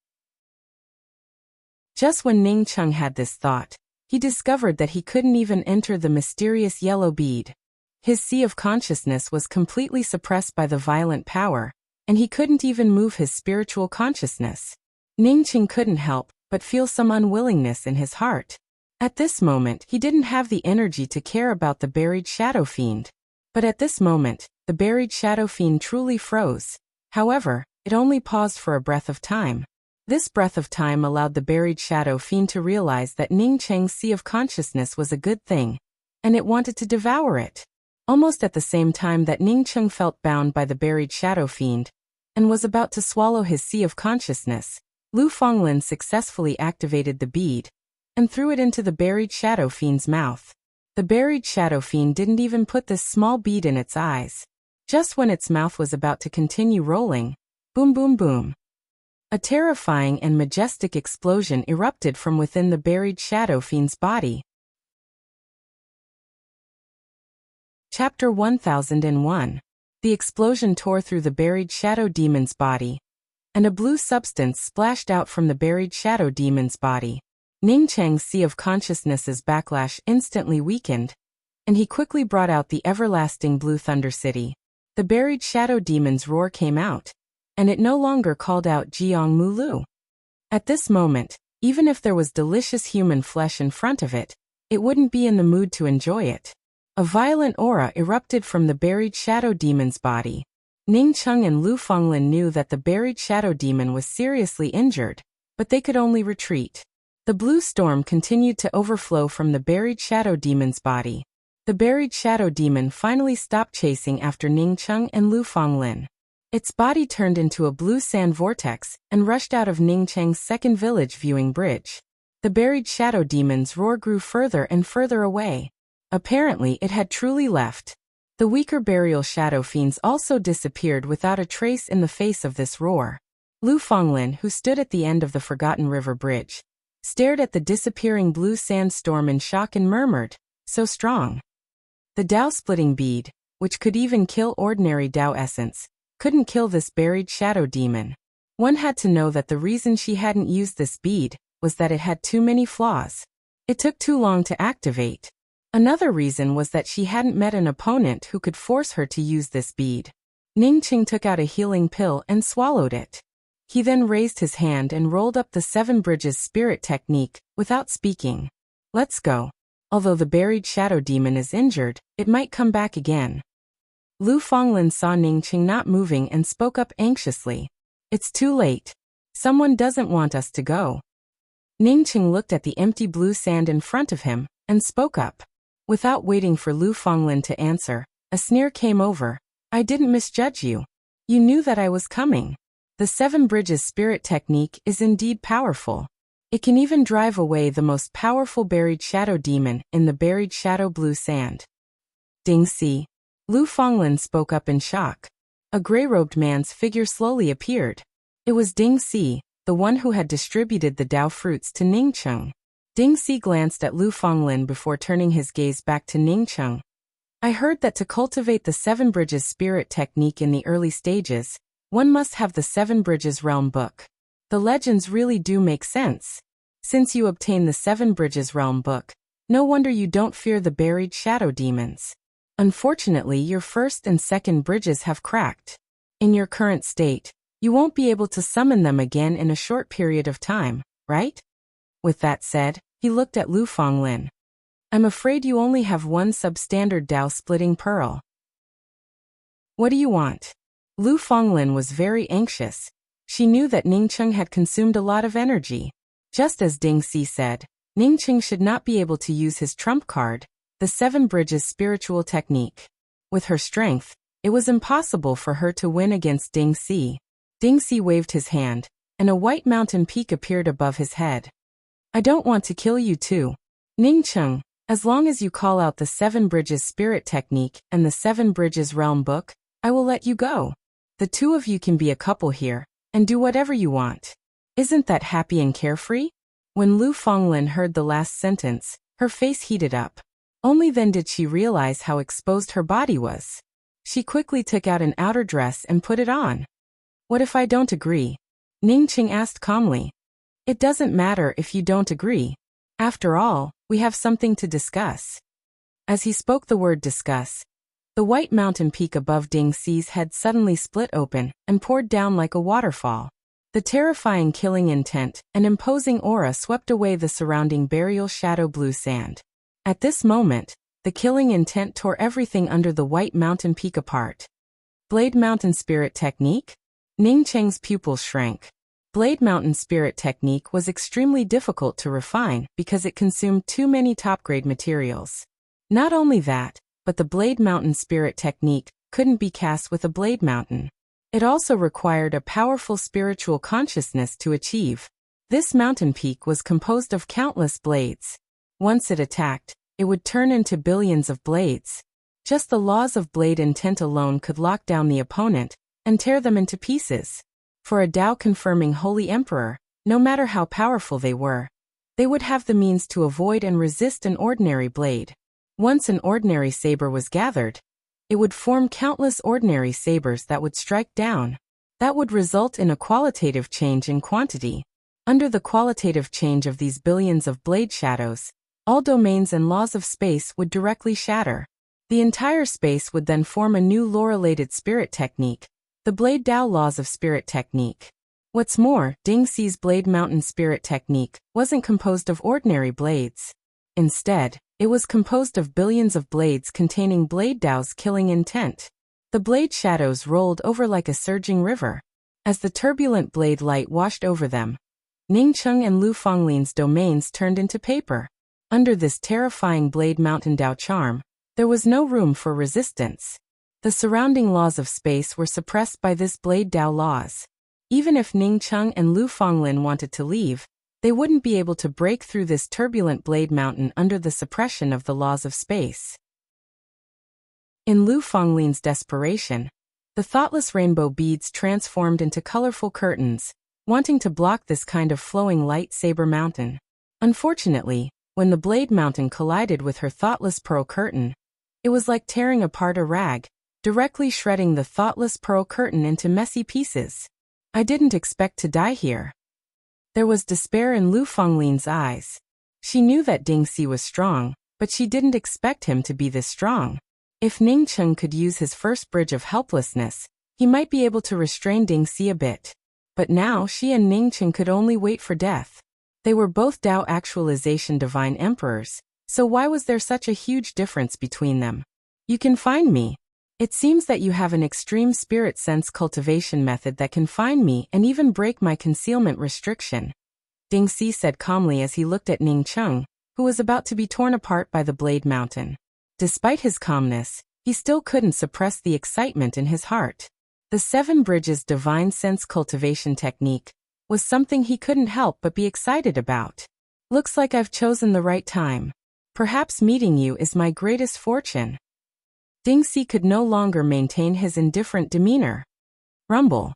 Just when Ning Cheng had this thought, he discovered that he couldn't even enter the mysterious yellow bead. His sea of consciousness was completely suppressed by the violent power, and he couldn't even move his spiritual consciousness. Ning Cheng couldn't help but feel some unwillingness in his heart. At this moment, he didn't have the energy to care about the buried shadow fiend. But at this moment, the buried shadow fiend truly froze. However, it only paused for a breath of time. This breath of time allowed the buried shadow fiend to realize that Ning Cheng's sea of consciousness was a good thing, and it wanted to devour it. Almost at the same time that Ning Cheng felt bound by the buried shadow fiend, and was about to swallow his sea of consciousness, Lu Fenglin successfully activated the bead, and threw it into the buried shadow fiend's mouth. The buried shadow fiend didn't even put this small bead in its eyes. Just when its mouth was about to continue rolling, boom boom boom. A terrifying and majestic explosion erupted from within the buried shadow fiend's body. Chapter 1001. The explosion tore through the buried shadow demon's body, and a blue substance splashed out from the buried shadow demon's body. Ning Cheng's sea of consciousness's backlash instantly weakened, and he quickly brought out the everlasting blue Thunder City. The buried shadow demon's roar came out, and it no longer called out Jiang Mulu. At this moment, even if there was delicious human flesh in front of it, it wouldn't be in the mood to enjoy it. A violent aura erupted from the buried shadow demon's body. Ning Cheng and Lu Fenglin knew that the buried shadow demon was seriously injured, but they could only retreat. The blue storm continued to overflow from the buried shadow demon's body. The buried shadow demon finally stopped chasing after Ning Cheng and Lu Fenglin. Its body turned into a blue sand vortex and rushed out of Ning Cheng's second village viewing bridge. The buried shadow demon's roar grew further and further away. Apparently it had truly left. The weaker burial shadow fiends also disappeared without a trace in the face of this roar. Lu Fenglin, who stood at the end of the Forgotten River Bridge, stared at the disappearing blue sandstorm in shock and murmured, "So strong." The Tao-splitting bead, which could even kill ordinary Tao essence, couldn't kill this buried shadow demon. One had to know that the reason she hadn't used this bead was that it had too many flaws. It took too long to activate. Another reason was that she hadn't met an opponent who could force her to use this bead. Ningqing took out a healing pill and swallowed it. He then raised his hand and rolled up the 7 bridges spirit technique, without speaking. Let's go. Although the buried shadow demon is injured, it might come back again. Lu Fenglin saw Ningqing not moving and spoke up anxiously. It's too late. Someone doesn't want us to go. Ningqing looked at the empty blue sand in front of him, and spoke up. Without waiting for Lu Fenglin to answer, a sneer came over. I didn't misjudge you. You knew that I was coming. The 7 bridges spirit technique is indeed powerful. It can even drive away the most powerful buried shadow demon in the buried shadow blue sand. Ding Si. Lu Fenglin spoke up in shock. A gray-robed man's figure slowly appeared. It was Ding Si, the one who had distributed the Dao fruits to Ningqing. Ding Si glanced at Lu Fenglin before turning his gaze back to Ningqing. I heard that to cultivate the 7 bridges spirit technique in the early stages, one must have the 7 bridges realm book. The legends really do make sense. Since you obtain the 7 bridges realm book, no wonder you don't fear the buried shadow demons. Unfortunately, your first and second bridges have cracked. In your current state, you won't be able to summon them again in a short period of time, right? With that said, he looked at Lu Fenglin. I'm afraid you only have one substandard Dao splitting pearl. What do you want? Lu Fenglin was very anxious. She knew that Ningqing had consumed a lot of energy. Just as Ding Si said, Ningqing should not be able to use his trump card, the 7 bridges spiritual technique. With her strength, it was impossible for her to win against Ding Si. Ding Si waved his hand, and a white mountain peak appeared above his head. I don't want to kill you too. Ningqing, as long as you call out the 7 bridges spirit technique and the 7 bridges realm book, I will let you go. The two of you can be a couple here, and do whatever you want. Isn't that happy and carefree? When Lu Fenglin heard the last sentence, her face heated up. Only then did she realize how exposed her body was. She quickly took out an outer dress and put it on. What if I don't agree? Ningqing asked calmly. It doesn't matter if you don't agree. After all, we have something to discuss. As he spoke the word discuss, the white mountain peak above Ding Si's head suddenly split open and poured down like a waterfall. The terrifying killing intent and imposing aura swept away the surrounding burial shadow blue sand. At this moment, the killing intent tore everything under the white mountain peak apart. Blade Mountain Spirit Technique? Ningqing's pupils shrank. Blade Mountain Spirit Technique was extremely difficult to refine because it consumed too many top-grade materials. Not only that, but the Blade Mountain Spirit Technique couldn't be cast with a Blade Mountain. It also required a powerful spiritual consciousness to achieve. This mountain peak was composed of countless blades. Once it attacked, it would turn into billions of blades. Just the laws of blade intent alone could lock down the opponent and tear them into pieces. For a Dao-confirming Holy Emperor, no matter how powerful they were, they would have the means to avoid and resist an ordinary blade. Once an ordinary saber was gathered, it would form countless ordinary sabers that would strike down. That would result in a qualitative change in quantity. Under the qualitative change of these billions of blade shadows, all domains and laws of space would directly shatter. The entire space would then form a new law-related spirit technique, the Blade Dao Laws of Spirit Technique. What's more, Ding Si's Blade Mountain Spirit Technique wasn't composed of ordinary blades. Instead, it was composed of billions of blades containing Blade Dao's killing intent. The blade shadows rolled over like a surging river. As the turbulent blade light washed over them, Ningqing and Lu Fenglin's domains turned into paper. Under this terrifying Blade Mountain Dao charm, there was no room for resistance. The surrounding laws of space were suppressed by this Blade Dao laws. Even if Ningqing and Lu Fenglin wanted to leave, they wouldn't be able to break through this turbulent Blade Mountain under the suppression of the laws of space. In Lu Fenglin's desperation, the thoughtless rainbow beads transformed into colorful curtains, wanting to block this kind of flowing lightsaber mountain. Unfortunately, when the Blade Mountain collided with her thoughtless pearl curtain, it was like tearing apart a rag, directly shredding the thoughtless pearl curtain into messy pieces. I didn't expect to die here. There was despair in Lu Fenglin's eyes. She knew that Ding Si was strong, but she didn't expect him to be this strong. If Ningqing could use his first bridge of helplessness, he might be able to restrain Dingxi a bit. But now she and Ningqing could only wait for death. They were both Tao actualization divine emperors, so why was there such a huge difference between them? You can find me. It seems that you have an extreme spirit sense cultivation method that can find me and even break my concealment restriction. Dingxi said calmly as he looked at Ningcheng, who was about to be torn apart by the Blade Mountain. Despite his calmness, he still couldn't suppress the excitement in his heart. The Seven Bridges divine sense cultivation technique was something he couldn't help but be excited about. Looks like I've chosen the right time. Perhaps meeting you is my greatest fortune. Dingxi could no longer maintain his indifferent demeanor. Rumble.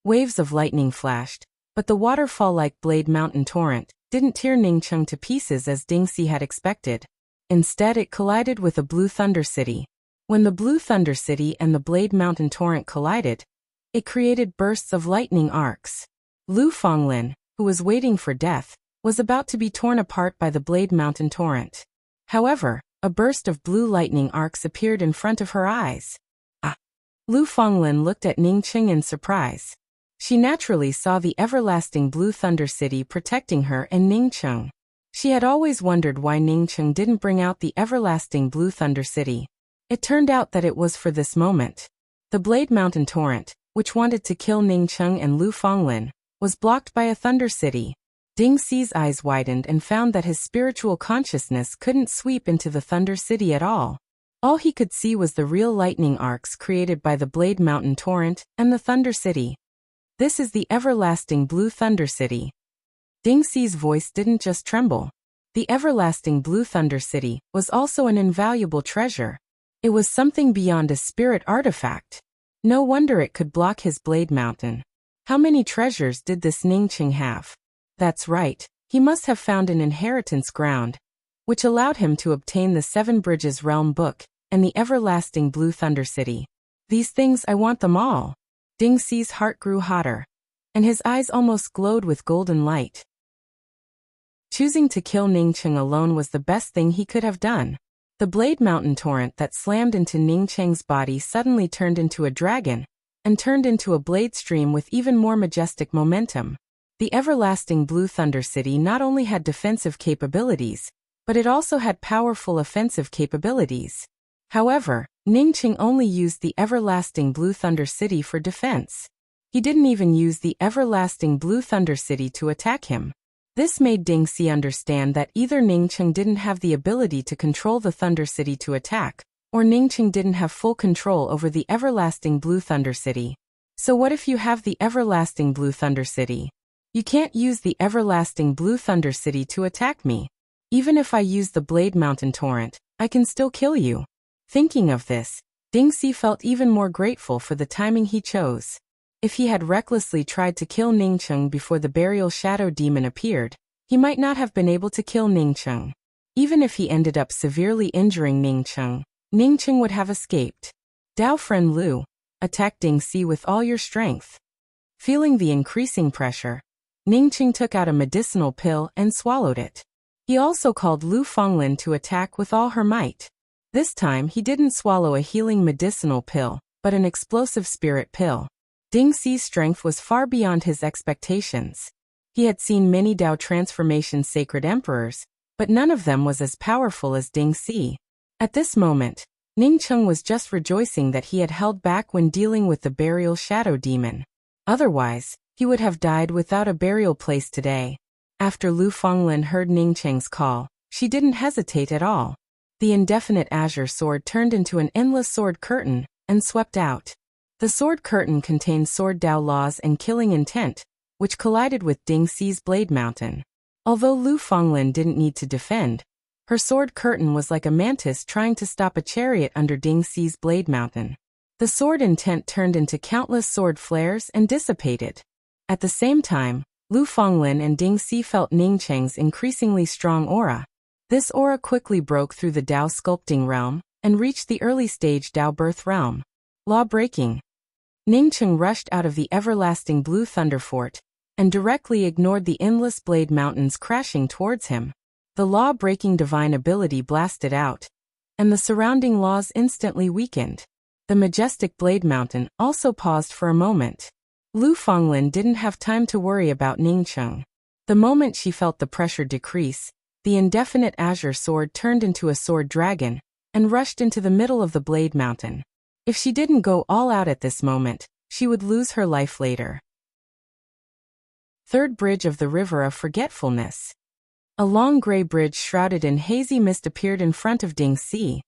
Waves of lightning flashed, but the waterfall-like Blade Mountain torrent didn't tear Ningcheng to pieces as Dingxi had expected. Instead, it collided with a Blue Thunder City. When the Blue Thunder City and the Blade Mountain torrent collided, it created bursts of lightning arcs. Lu Fonglin, who was waiting for death, was about to be torn apart by the Blade Mountain torrent. However, a burst of blue lightning arcs appeared in front of her eyes. Ah! Lu Fonglin looked at Ningqing in surprise. She naturally saw the everlasting Blue Thunder City protecting her and Ningcheng. She had always wondered why Ningcheng didn't bring out the everlasting Blue Thunder City. It turned out that it was for this moment. The Blade Mountain torrent, which wanted to kill Ningcheng and Lu Fonglin, was blocked by a Thunder City. Dingxi's eyes widened and found that his spiritual consciousness couldn't sweep into the Thunder City at all. All he could see was the real lightning arcs created by the Blade Mountain torrent and the Thunder City. This is the everlasting Blue Thunder City. Dingxi's voice didn't just tremble. The everlasting Blue Thunder City was also an invaluable treasure. It was something beyond a spirit artifact. No wonder it could block his Blade Mountain. How many treasures did this Ningqing have? That's right, he must have found an inheritance ground, which allowed him to obtain the Seven Bridges Realm Book and the everlasting Blue Thunder City. These things, I want them all. Dingxi's heart grew hotter, and his eyes almost glowed with golden light. Choosing to kill Ningqing alone was the best thing he could have done. The Blade Mountain torrent that slammed into Ningcheng's body suddenly turned into a dragon, and turned into a blade stream with even more majestic momentum. The everlasting Blue Thunder City not only had defensive capabilities, but it also had powerful offensive capabilities. However, Ningqing only used the everlasting Blue Thunder City for defense. He didn't even use the everlasting Blue Thunder City to attack him. This made Dingxi understand that either Ningqing didn't have the ability to control the Thunder City to attack, or Ningqing didn't have full control over the everlasting Blue Thunder City. So what if you have the everlasting Blue Thunder City? You can't use the everlasting Blue Thunder City to attack me. Even if I use the Blade Mountain torrent, I can still kill you. Thinking of this, Dingxi felt even more grateful for the timing he chose. If he had recklessly tried to kill Ningcheng before the burial shadow demon appeared, he might not have been able to kill Ningcheng. Even if he ended up severely injuring Ningcheng, Ningcheng would have escaped. Dao friend Lu, attack Dingxi with all your strength. Feeling the increasing pressure, Ningcheng took out a medicinal pill and swallowed it. He also called Lu Fonglin to attack with all her might. This time he didn't swallow a healing medicinal pill, but an explosive spirit pill. Dingxi's strength was far beyond his expectations. He had seen many Dao transformation sacred emperors, but none of them was as powerful as Dingxi. At this moment, Ningcheng was just rejoicing that he had held back when dealing with the burial shadow demon. Otherwise, he would have died without a burial place today. After Lu Fonglin heard Ningcheng's call, she didn't hesitate at all. The indefinite azure sword turned into an endless sword curtain and swept out. The sword curtain contained sword Dao laws and killing intent, which collided with Dingxi's Blade Mountain. Although Lu Fonglin didn't need to defend, her sword curtain was like a mantis trying to stop a chariot under Dingxi's Blade Mountain. The sword intent turned into countless sword flares and dissipated. At the same time, Lu Fonglin and Dingxi felt Ningcheng's increasingly strong aura. This aura quickly broke through the Dao sculpting realm and reached the early stage Dao birth realm. Law-breaking. Ningcheng rushed out of the everlasting Blue Thunder Fort and directly ignored the endless Blade Mountains crashing towards him. The law-breaking divine ability blasted out, and the surrounding laws instantly weakened. The majestic Blade Mountain also paused for a moment. Lu Fanglin didn't have time to worry about Ningcheng. The moment she felt the pressure decrease, the indefinite azure sword turned into a sword dragon and rushed into the middle of the Blade Mountain. If she didn't go all out at this moment, she would lose her life later. Third bridge of the River of Forgetfulness. A long gray bridge shrouded in hazy mist appeared in front of Dingxi.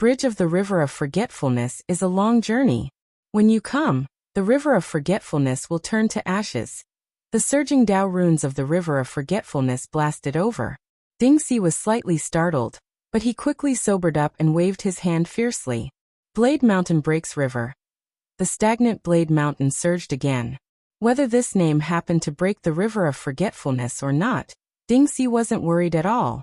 Bridge of the River of Forgetfulness is a long journey. When you come, the River of Forgetfulness will turn to ashes. The surging Dao runes of the River of Forgetfulness blasted over. Dingxi was slightly startled, but he quickly sobered up and waved his hand fiercely. Blade Mountain breaks river. The stagnant Blade Mountain surged again. Whether this name happened to break the River of Forgetfulness or not, Dingxi wasn't worried at all.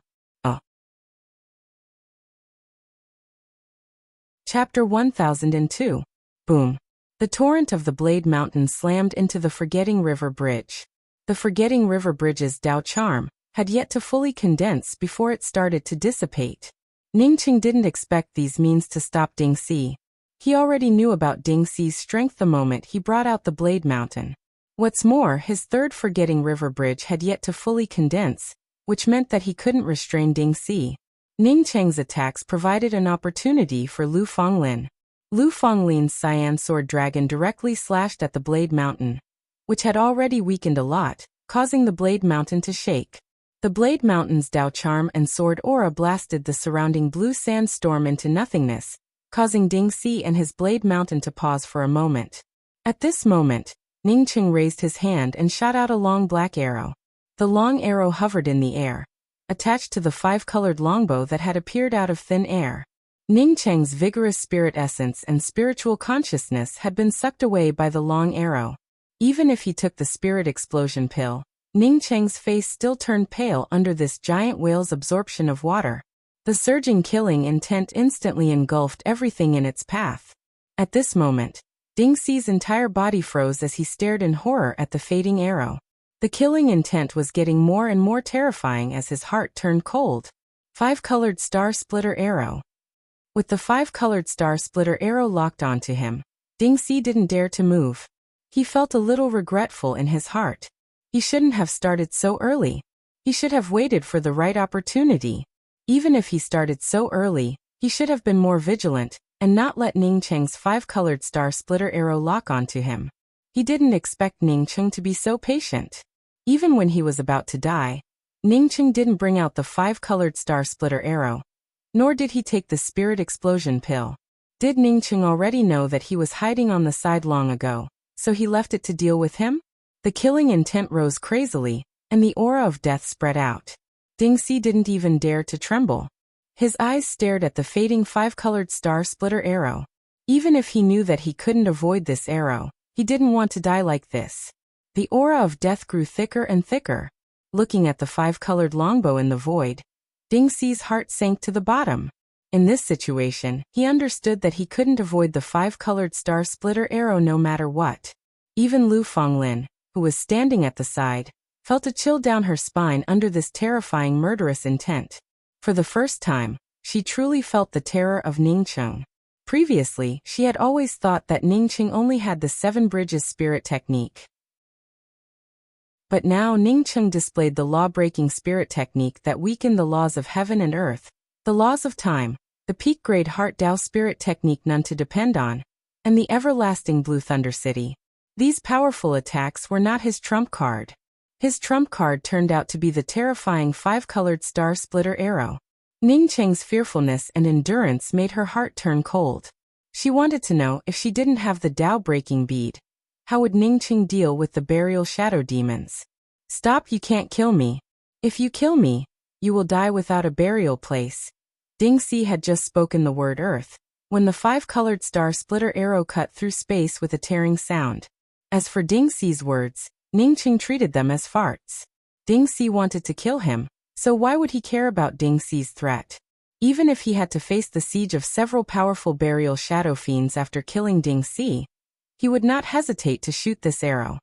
Chapter 1002. Boom. The torrent of the Blade Mountain slammed into the Forgetting River Bridge. The Forgetting River Bridge's Dao charm had yet to fully condense before it started to dissipate. Ningqing didn't expect these means to stop Dingxi. He already knew about Dingxi's strength the moment he brought out the Blade Mountain. What's more, his third Forgetting River Bridge had yet to fully condense, which meant that he couldn't restrain Dingxi. Ningcheng's attacks provided an opportunity for Lu Fanglin. Lu Fanglin's Cyan Sword Dragon directly slashed at the Blade Mountain, which had already weakened a lot, causing the Blade Mountain to shake. The Blade Mountain's Dao charm and sword aura blasted the surrounding blue sandstorm into nothingness, causing Dingxi and his Blade Mountain to pause for a moment. At this moment, Ningqing raised his hand and shot out a long black arrow. The long arrow hovered in the air, attached to the five-colored longbow that had appeared out of thin air. Ningcheng's vigorous spirit essence and spiritual consciousness had been sucked away by the long arrow. Even if he took the spirit explosion pill, Ningcheng's face still turned pale under this giant whale's absorption of water. The surging killing intent instantly engulfed everything in its path. At this moment, Dingxi's entire body froze as he stared in horror at the fading arrow. The killing intent was getting more and more terrifying as his heart turned cold. Five-colored star splitter arrow. With the five-colored star splitter arrow locked onto him, Dingxi didn't dare to move. He felt a little regretful in his heart. He shouldn't have started so early. He should have waited for the right opportunity. Even if he started so early, he should have been more vigilant and not let Ningcheng's five-colored star splitter arrow lock onto him. He didn't expect Ningcheng to be so patient. Even when he was about to die, Ningcheng didn't bring out the five-colored star splitter arrow, nor did he take the spirit explosion pill. Did Ningcheng already know that he was hiding on the side long ago, so he left it to deal with him? The killing intent rose crazily, and the aura of death spread out. Dingxi didn't even dare to tremble. His eyes stared at the fading five-colored star splitter arrow. Even if he knew that he couldn't avoid this arrow, he didn't want to die like this. The aura of death grew thicker and thicker. Looking at the five-colored longbow in the void, Dingxi's heart sank to the bottom. In this situation, he understood that he couldn't avoid the five-colored star splitter arrow no matter what. Even Lu Fanglin, who was standing at the side, felt a chill down her spine under this terrifying murderous intent. For the first time, she truly felt the terror of Ningcheng. Previously, she had always thought that Ningcheng only had the Seven Bridges spirit technique. But now Ningcheng displayed the law-breaking spirit technique that weakened the laws of heaven and earth, the laws of time, the peak-grade Heart Dao spirit technique none to depend on, and the everlasting Blue Thunder City. These powerful attacks were not his trump card. His trump card turned out to be the terrifying five-colored star splitter arrow. Ningcheng's fearfulness and endurance made her heart turn cold. She wanted to know if she didn't have the Dao-breaking bead, how would Ningcheng deal with the burial shadow demons? Stop, you can't kill me. If you kill me, you will die without a burial place. Dingxi had just spoken the word earth, when the five-colored star splitter arrow cut through space with a tearing sound. As for Dingxi's words, Ningcheng treated them as farts. Dingxi wanted to kill him, so why would he care about Dingxi's threat? Even if he had to face the siege of several powerful burial shadow fiends after killing Dingxi, he would not hesitate to shoot this arrow.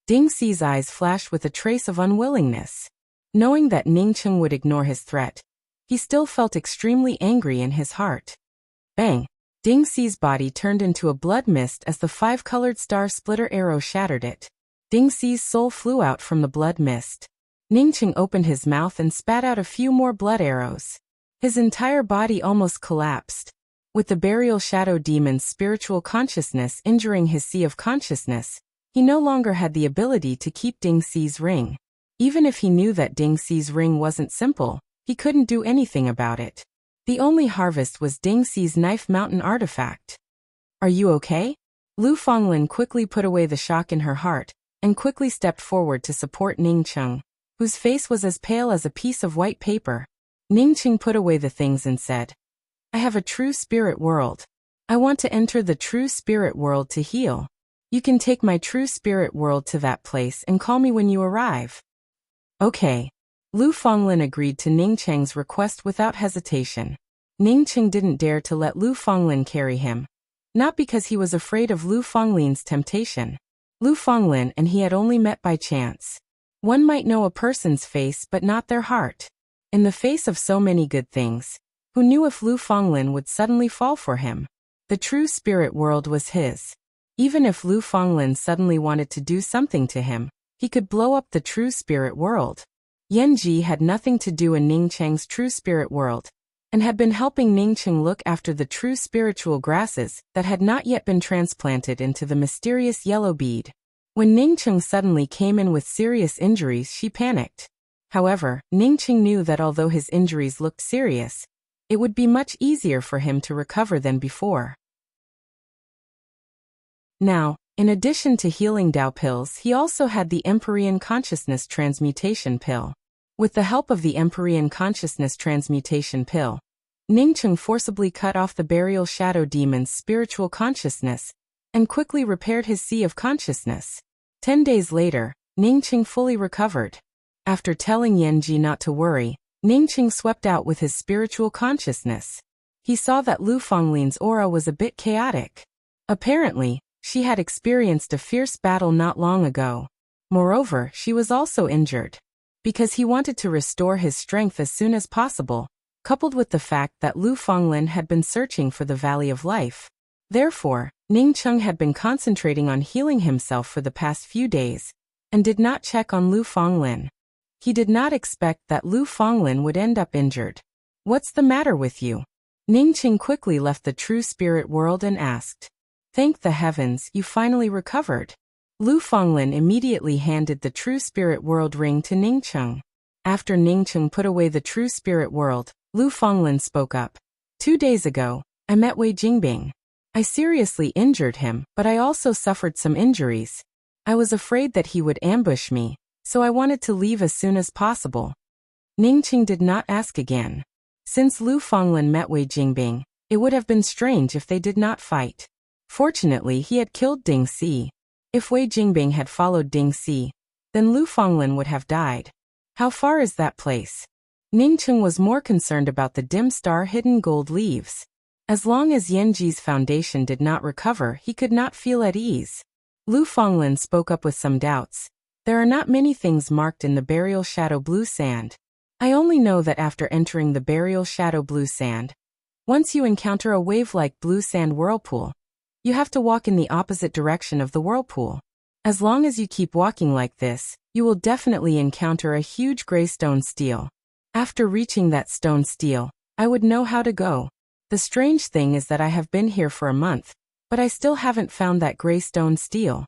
Dingxi's eyes flashed with a trace of unwillingness. Knowing that Ningcheng would ignore his threat, he still felt extremely angry in his heart. Bang! Ding Xi's body turned into a blood mist as the 5-colored star splitter arrow shattered it. Ding Xi's soul flew out from the blood mist. Ningqing opened his mouth and spat out a few more blood arrows. His entire body almost collapsed. With the burial shadow demon's spiritual consciousness injuring his sea of consciousness, he no longer had the ability to keep Ding Xi's ring. Even if he knew that Ding Xi's ring wasn't simple, he couldn't do anything about it. The only harvest was Ding Xi's knife mountain artifact. Are you okay? Lu Fenglin quickly put away the shock in her heart, and quickly stepped forward to support Ningqing, whose face was as pale as a piece of white paper. Ningqing put away the things and said, I have a true spirit world. I want to enter the true spirit world to heal. You can take my true spirit world to that place and call me when you arrive. Okay. Lu Fenglin agreed to Ningqing's request without hesitation. Ningqing didn't dare to let Lu Fenglin carry him. Not because he was afraid of Lu Fenglin's temptation. Lu Fenglin and he had only met by chance. One might know a person's face but not their heart. In the face of so many good things, who knew if Lu Fenglin would suddenly fall for him? The true spirit world was his. Even if Lu Fenglin suddenly wanted to do something to him, he could blow up the true spirit world. Yan Ji had nothing to do in Ningqing's true spirit world, and had been helping Ningqing look after the true spiritual grasses that had not yet been transplanted into the mysterious yellow bead. When Ningqing suddenly came in with serious injuries, she panicked. However, Ningqing knew that although his injuries looked serious, it would be much easier for him to recover than before. Now, in addition to healing Dao pills, he also had the Empyrean Consciousness Transmutation Pill. With the help of the Empyrean Consciousness Transmutation Pill, Ningqing forcibly cut off the burial shadow demon's spiritual consciousness, and quickly repaired his sea of consciousness. 10 days later, Ningqing fully recovered. After telling Yanji not to worry, Ningqing swept out with his spiritual consciousness. He saw that Lu Fenglin's aura was a bit chaotic. Apparently, she had experienced a fierce battle not long ago. Moreover, she was also injured. Because he wanted to restore his strength as soon as possible, coupled with the fact that Lu Fenglin had been searching for the Valley of Life. Therefore, Ningqing had been concentrating on healing himself for the past few days, and did not check on Lu Fenglin. He did not expect that Lu Fenglin would end up injured. What's the matter with you? Ningqing quickly left the true spirit world and asked. Thank the heavens, you finally recovered. Lu Fenglin immediately handed the true spirit world ring to Ningqing. After Ningqing put away the true spirit world, Lu Fenglin spoke up. 2 days ago, I met Wei Jingbing. I seriously injured him, but I also suffered some injuries. I was afraid that he would ambush me, so I wanted to leave as soon as possible. Ningqing did not ask again. Since Lu Fenglin met Wei Jingbing, it would have been strange if they did not fight. Fortunately, he had killed Ding Xi. If Wei Jingbing had followed Ding Xi, then Lu Fenglin would have died. How far is that place? Ningqing was more concerned about the dim star hidden gold leaves. As long as Yanji's foundation did not recover, he could not feel at ease. Lu Fenglin spoke up with some doubts. There are not many things marked in the burial shadow blue sand. I only know that after entering the burial shadow blue sand, once you encounter a wave-like blue sand whirlpool, you have to walk in the opposite direction of the whirlpool. As long as you keep walking like this, you will definitely encounter a huge gray stone stele. After reaching that stone stele, I would know how to go. The strange thing is that I have been here for a month, but I still haven't found that gray stone stele.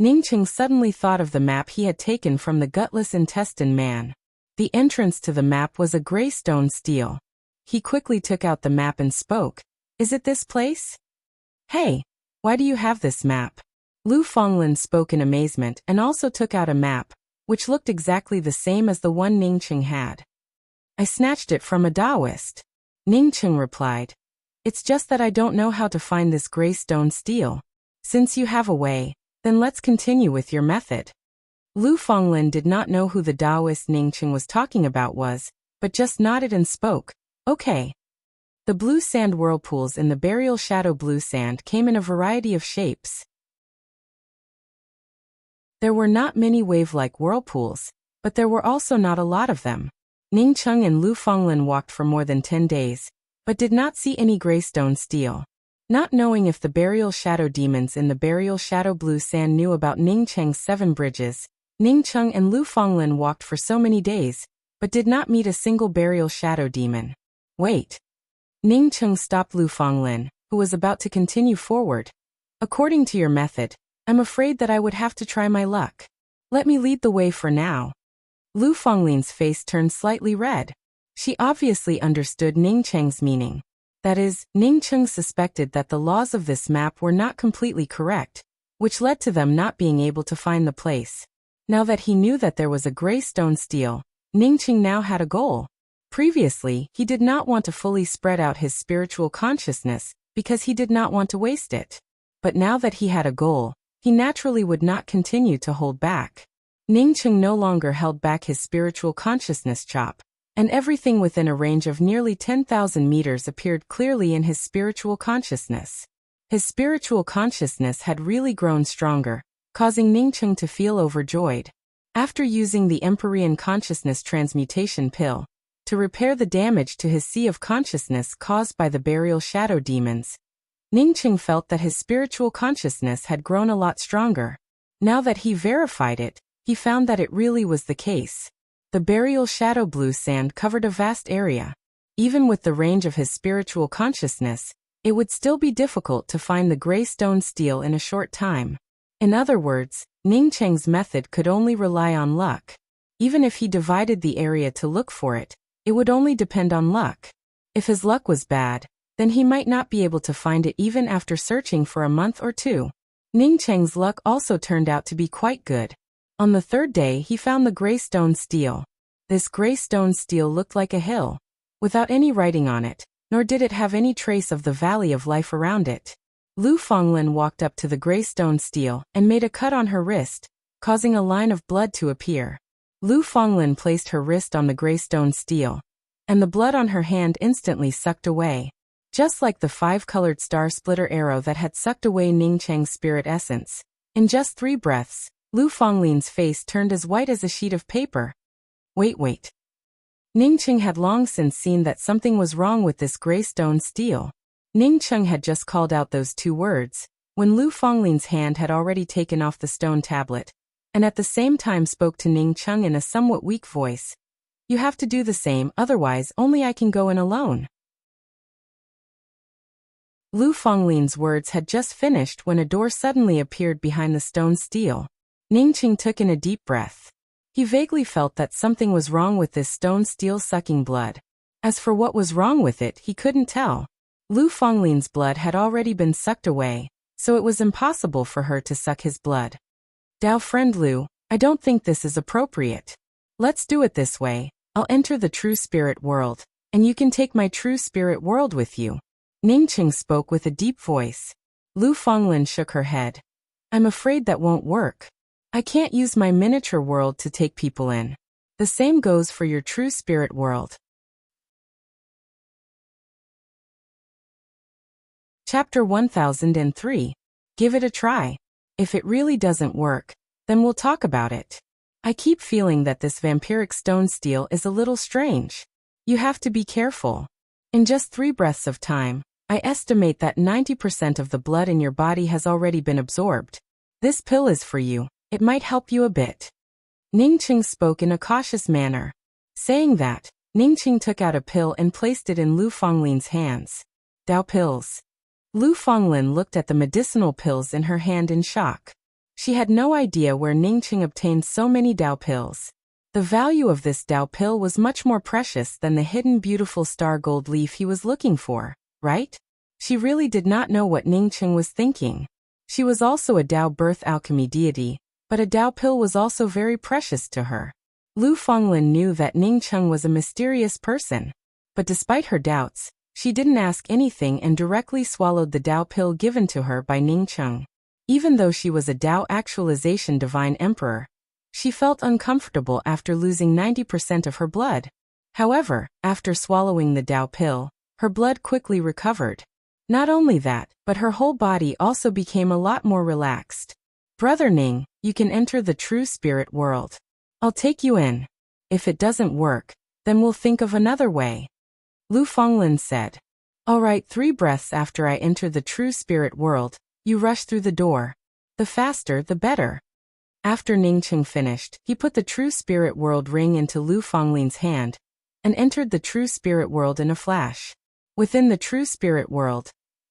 Ningqing suddenly thought of the map he had taken from the gutless intestine man. The entrance to the map was a gray stone stele. He quickly took out the map and spoke. Is it this place? Hey, why do you have this map? Lu Fenglin spoke in amazement and also took out a map, which looked exactly the same as the one Ningqing had. I snatched it from a Taoist. Ningqing replied. It's just that I don't know how to find this gray stone stele. Since you have a way, then let's continue with your method. Lu Fenglin did not know who the Taoist Ningqing was talking about was, but just nodded and spoke. Okay. The blue sand whirlpools in the burial shadow blue sand came in a variety of shapes. There were not many wave-like whirlpools, but there were also not a lot of them. Ningqing and Lu Fenglin walked for more than 10 days, but did not see any gray stone stele. Not knowing if the burial shadow demons in the burial shadow blue sand knew about Ning Cheng's 7 bridges, Ning Cheng and Lu Fonglin walked for so many days, but did not meet a single burial shadow demon. Wait. Ning Cheng stopped Lu Fonglin, who was about to continue forward. According to your method, I'm afraid that I would have to try my luck. Let me lead the way for now. Lu Fonglin's face turned slightly red. She obviously understood Ning Cheng's meaning. That is, Ning Cheng suspected that the laws of this map were not completely correct, which led to them not being able to find the place. Now that he knew that there was a gray stone stele, Ning Cheng now had a goal. Previously, he did not want to fully spread out his spiritual consciousness because he did not want to waste it. But now that he had a goal, he naturally would not continue to hold back. Ning Cheng no longer held back his spiritual consciousness chop, and everything within a range of nearly 10,000 meters appeared clearly in his spiritual consciousness. His spiritual consciousness had really grown stronger, causing Ning Cheng to feel overjoyed. After using the Empyrean Consciousness Transmutation Pill to repair the damage to his sea of consciousness caused by the burial shadow demons, Ning Cheng felt that his spiritual consciousness had grown a lot stronger. Now that he verified it, he found that it really was the case. The burial shadow blue sand covered a vast area. Even with the range of his spiritual consciousness, it would still be difficult to find the gray stone stele in a short time. In other words, Ning Cheng's method could only rely on luck. Even if he divided the area to look for it, it would only depend on luck. If his luck was bad, then he might not be able to find it even after searching for a month or two. Ning Cheng's luck also turned out to be quite good. On the 3rd day he found the gray stone stele. This gray stone stele looked like a hill, without any writing on it, nor did it have any trace of the valley of life around it. Lu Fonglin walked up to the gray stone stele and made a cut on her wrist, causing a line of blood to appear. Lu Fonglin placed her wrist on the gray stone stele, and the blood on her hand instantly sucked away. Just like the 5-colored star splitter arrow that had sucked away Ning Cheng's spirit essence. In just 3 breaths, Lu Fonglin's face turned as white as a sheet of paper. Wait. Ning Cheng had long since seen that something was wrong with this gray stone stele. Ning Cheng had just called out those 2 words, when Lu Fonglin's hand had already taken off the stone tablet, and at the same time spoke to Ning Cheng in a somewhat weak voice. You have to do the same, otherwise only I can go in alone. Lu Fonglin's words had just finished when a door suddenly appeared behind the stone stele. Ning Cheng took in a deep breath. He vaguely felt that something was wrong with this stone stele sucking blood. As for what was wrong with it, he couldn't tell. Lu Fonglin's blood had already been sucked away, so it was impossible for her to suck his blood. Dao friend Lu, I don't think this is appropriate. Let's do it this way. I'll enter the true spirit world, and you can take my true spirit world with you. Ning Cheng spoke with a deep voice. Lu Fonglin shook her head. I'm afraid that won't work. I can't use my miniature world to take people in. The same goes for your true spirit world. Chapter 1003. Give it a try. If it really doesn't work, then we'll talk about it. I keep feeling that this vampiric stone stele is a little strange. You have to be careful. In just 3 breaths of time, I estimate that 90% of the blood in your body has already been absorbed. This pill is for you. It might help you a bit. Ning Cheng spoke in a cautious manner. Saying that, Ning Cheng took out a pill and placed it in Lu Fonglin's hands. Dao pills. Lu Fonglin looked at the medicinal pills in her hand in shock. She had no idea where Ning Cheng obtained so many Dao pills. The value of this Dao pill was much more precious than the hidden beautiful star gold leaf he was looking for, right? She really did not know what Ning Cheng was thinking. She was also a Dao birth alchemy deity, but a Dao pill was also very precious to her. Lu Fonglin knew that Ning Cheng was a mysterious person, but despite her doubts, she didn't ask anything and directly swallowed the Dao pill given to her by Ning Cheng. Even though she was a Dao actualization divine emperor, she felt uncomfortable after losing 90% of her blood. However, after swallowing the Dao pill, her blood quickly recovered. Not only that, but her whole body also became a lot more relaxed. Brother Ning, you can enter the true spirit world. I'll take you in. If it doesn't work, then we'll think of another way. Lu Fonglin said. All right, 3 breaths after I enter the true spirit world, you rush through the door. The faster, the better. After Ningcheng finished, he put the true spirit world ring into Lu Fanglin's hand and entered the true spirit world in a flash. Within the true spirit world,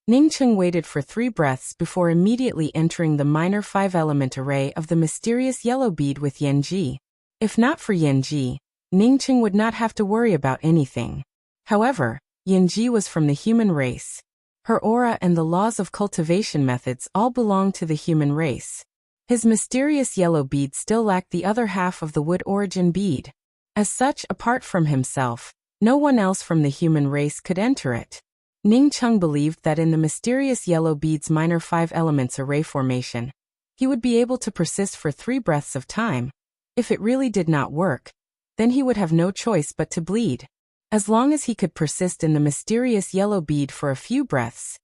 Ningcheng waited for 3 breaths before immediately entering the minor 5-element array of the mysterious yellow bead with Yanji. If not for Yanji, Ningcheng would not have to worry about anything. However, Yanji was from the human race. Her aura and the laws of cultivation methods all belong to the human race. His mysterious yellow bead still lacked the other half of the wood origin bead. As such, apart from himself, no one else from the human race could enter it. Ningcheng believed that in the mysterious yellow bead's minor 5 elements array formation, he would be able to persist for 3 breaths of time. If it really did not work, then he would have no choice but to bleed. As long as he could persist in the mysterious yellow bead for a few breaths,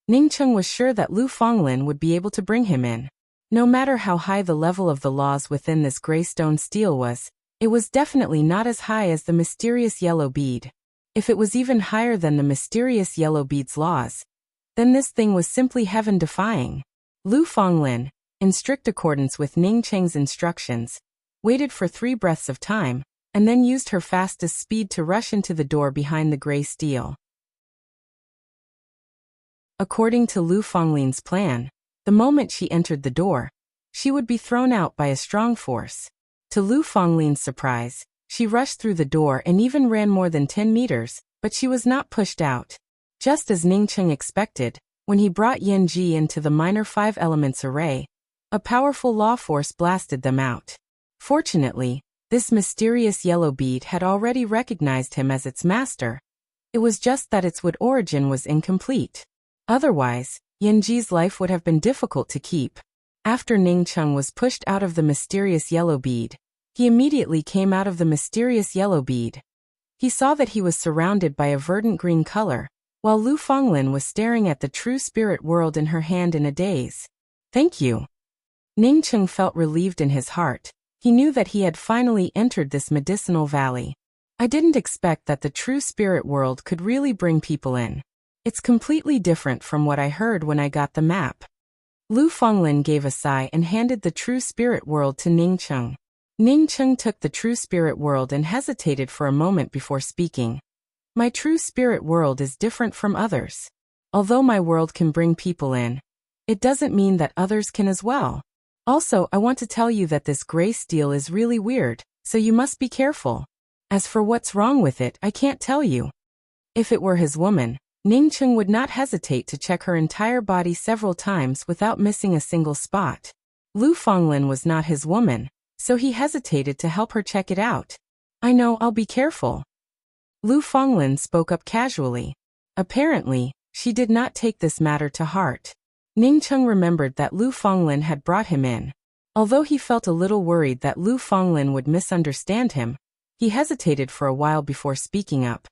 Ningcheng was sure that Lu Fanglin would be able to bring him in. No matter how high the level of the laws within this gray stone steel was, it was definitely not as high as the mysterious yellow bead. If it was even higher than the mysterious yellow bead's laws, then this thing was simply heaven-defying. Lu Fanglin, in strict accordance with Ningcheng's instructions, waited for 3 breaths of time, and then used her fastest speed to rush into the door behind the gray steel. According to Lu Fanglin's plan, the moment she entered the door, she would be thrown out by a strong force. To Lu Fanglin's surprise, she rushed through the door and even ran more than 10 meters, but she was not pushed out. Just as Ningcheng expected, when he brought Yanji into the minor 5 elements array, a powerful law force blasted them out. Fortunately, this mysterious yellow bead had already recognized him as its master. It was just that its wood origin was incomplete. Otherwise, Yanji's life would have been difficult to keep. After Ningcheng was pushed out of the mysterious yellow bead, he immediately came out of the mysterious yellow bead. He saw that he was surrounded by a verdant green color, while Lu Fanglin was staring at the true spirit world in her hand in a daze. Thank you. Ningcheng felt relieved in his heart. He knew that he had finally entered this medicinal valley. I didn't expect that the true spirit world could really bring people in. It's completely different from what I heard when I got the map. Lu Fanglin gave a sigh and handed the true spirit world to Ningcheng. Ningcheng took the true spirit world and hesitated for a moment before speaking. My true spirit world is different from others. Although my world can bring people in, it doesn't mean that others can as well. Also, I want to tell you that this gray steel is really weird, so you must be careful. As for what's wrong with it, I can't tell you. If it were his woman, Ningcheng would not hesitate to check her entire body several times without missing a single spot. Lu Fanglin was not his woman, so he hesitated to help her check it out. I know, I'll be careful. Lu Fanglin spoke up casually. Apparently, she did not take this matter to heart. Ningcheng remembered that Lu Fanglin had brought him in. Although he felt a little worried that Lu Fanglin would misunderstand him, he hesitated for a while before speaking up.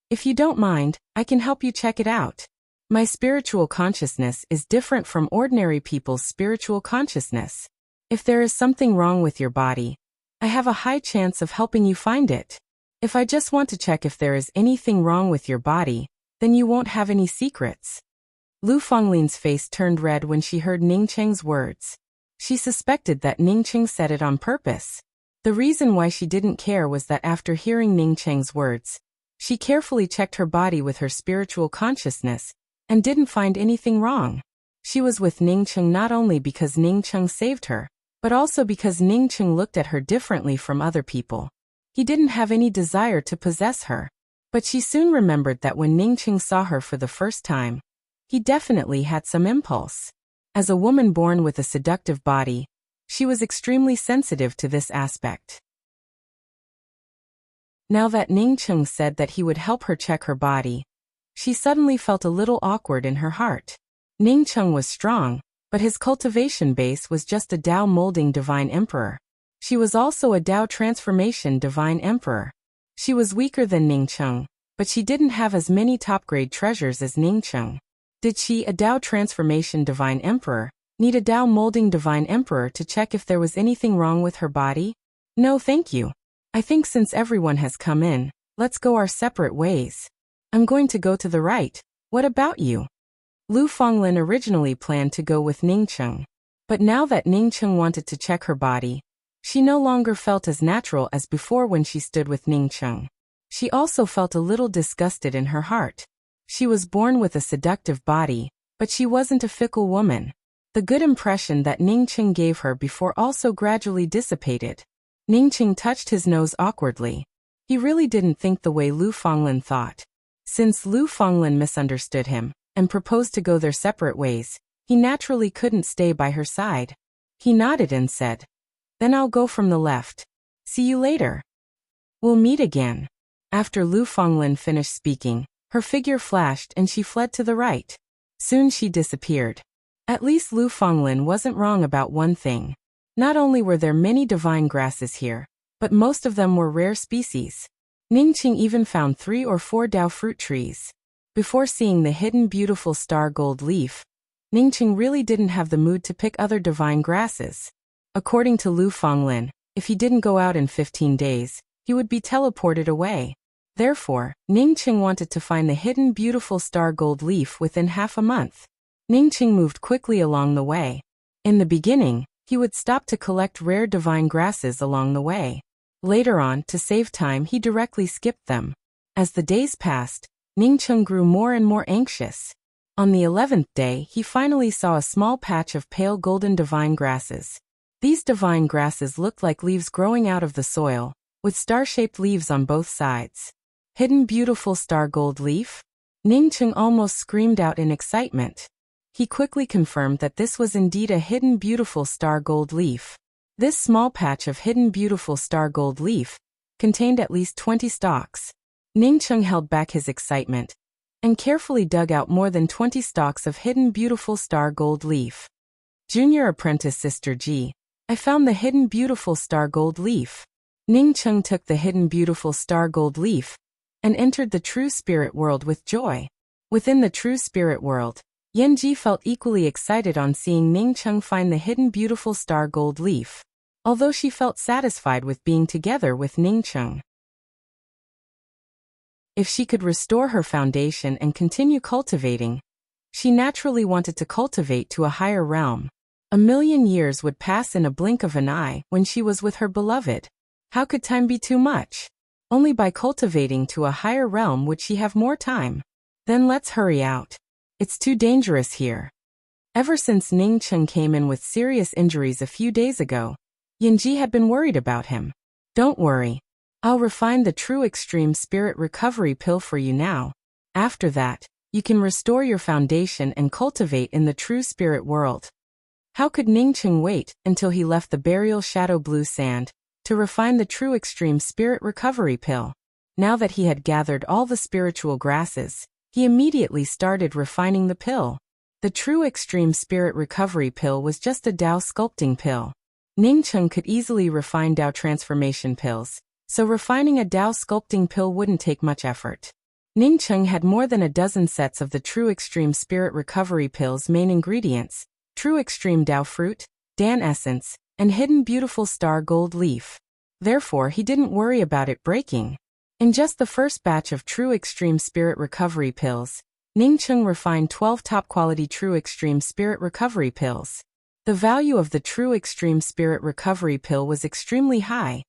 If you don't mind, I can help you check it out. My spiritual consciousness is different from ordinary people's spiritual consciousness. If there is something wrong with your body, I have a high chance of helping you find it. If I just want to check if there is anything wrong with your body, then you won't have any secrets. Lu Fanglin's face turned red when she heard Ningcheng's words. She suspected that Ningcheng said it on purpose. The reason why she didn't care was that after hearing Ningcheng's words, she carefully checked her body with her spiritual consciousness and didn't find anything wrong. She was with Ningcheng not only because Ningcheng saved her, but also because Ningcheng looked at her differently from other people. He didn't have any desire to possess her. But she soon remembered that when Ningcheng saw her for the first time, he definitely had some impulse. As a woman born with a seductive body, she was extremely sensitive to this aspect. Now that Ningcheng said that he would help her check her body, she suddenly felt a little awkward in her heart. Ningcheng was strong, but his cultivation base was just a Tao molding divine emperor. She was also a Tao transformation divine emperor. She was weaker than Ningcheng, but she didn't have as many top-grade treasures as Ningcheng. Did she, a Tao transformation divine emperor, need a Tao molding divine emperor to check if there was anything wrong with her body? No, thank you. I think since everyone has come in, let's go our separate ways. I'm going to go to the right. What about you? Lu Fonglin originally planned to go with Ningcheng. But now that Ningcheng wanted to check her body, she no longer felt as natural as before when she stood with Ningcheng. She also felt a little disgusted in her heart. She was born with a seductive body, but she wasn't a fickle woman. The good impression that Ningcheng gave her before also gradually dissipated. Ningcheng touched his nose awkwardly. He really didn't think the way Lu Fonglin thought. Since Lu Fonglin misunderstood him and proposed to go their separate ways, he naturally couldn't stay by her side. He nodded and said, "Then I'll go from the left. See you later. We'll meet again." After Lu Fonglin finished speaking, her figure flashed and she fled to the right. Soon she disappeared. At least Lu Fonglin wasn't wrong about one thing. Not only were there many divine grasses here, but most of them were rare species. Ningcheng even found 3 or 4 Dao fruit trees. Before seeing the hidden beautiful star gold leaf, Ningcheng really didn't have the mood to pick other divine grasses. According to Lu Fonglin, if he didn't go out in 15 days, he would be teleported away. Therefore, Ningcheng wanted to find the hidden beautiful star gold leaf within half a month. Ningcheng moved quickly along the way. In the beginning, he would stop to collect rare divine grasses along the way. Later on, to save time, he directly skipped them. As the days passed, Ningcheng grew more and more anxious. On the 11th day, he finally saw a small patch of pale golden divine grasses. These divine grasses looked like leaves growing out of the soil, with star-shaped leaves on both sides. Hidden beautiful star gold leaf? Ningcheng almost screamed out in excitement. He quickly confirmed that this was indeed a hidden beautiful star gold leaf. This small patch of hidden beautiful star gold leaf contained at least 20 stalks. Ningcheng held back his excitement and carefully dug out more than 20 stalks of hidden beautiful star gold leaf. Junior apprentice Sister Ji, I found the hidden beautiful star gold leaf. Ningcheng took the hidden beautiful star gold leaf and entered the true spirit world with joy. Within the true spirit world, Yanji felt equally excited on seeing Ningcheng find the hidden beautiful star gold leaf, although she felt satisfied with being together with Ningcheng. If she could restore her foundation and continue cultivating, she naturally wanted to cultivate to a higher realm. 1,000,000 years would pass in a blink of an eye when she was with her beloved. How could time be too much? Only by cultivating to a higher realm would she have more time. Then let's hurry out. It's too dangerous here. Ever since Ningcheng came in with serious injuries a few days ago, Yanji had been worried about him. Don't worry. I'll refine the true extreme spirit recovery pill for you now. After that, you can restore your foundation and cultivate in the true spirit world. How could Ningcheng wait until he left the burial shadow blue sand to refine the true extreme spirit recovery pill? Now that he had gathered all the spiritual grasses, he immediately started refining the pill. The true extreme spirit recovery pill was just a Dao sculpting pill. Ningcheng could easily refine Dao transformation pills, so refining a Dao sculpting pill wouldn't take much effort. Ningcheng had more than a dozen sets of the true extreme spirit recovery pill's main ingredients: true extreme Dao fruit, Dan essence, and hidden beautiful star gold leaf. Therefore, he didn't worry about it breaking. In just the first batch of true extreme spirit recovery pills, Ningcheng refined 12 top-quality true extreme spirit recovery pills. The value of the true extreme spirit recovery pill was extremely high,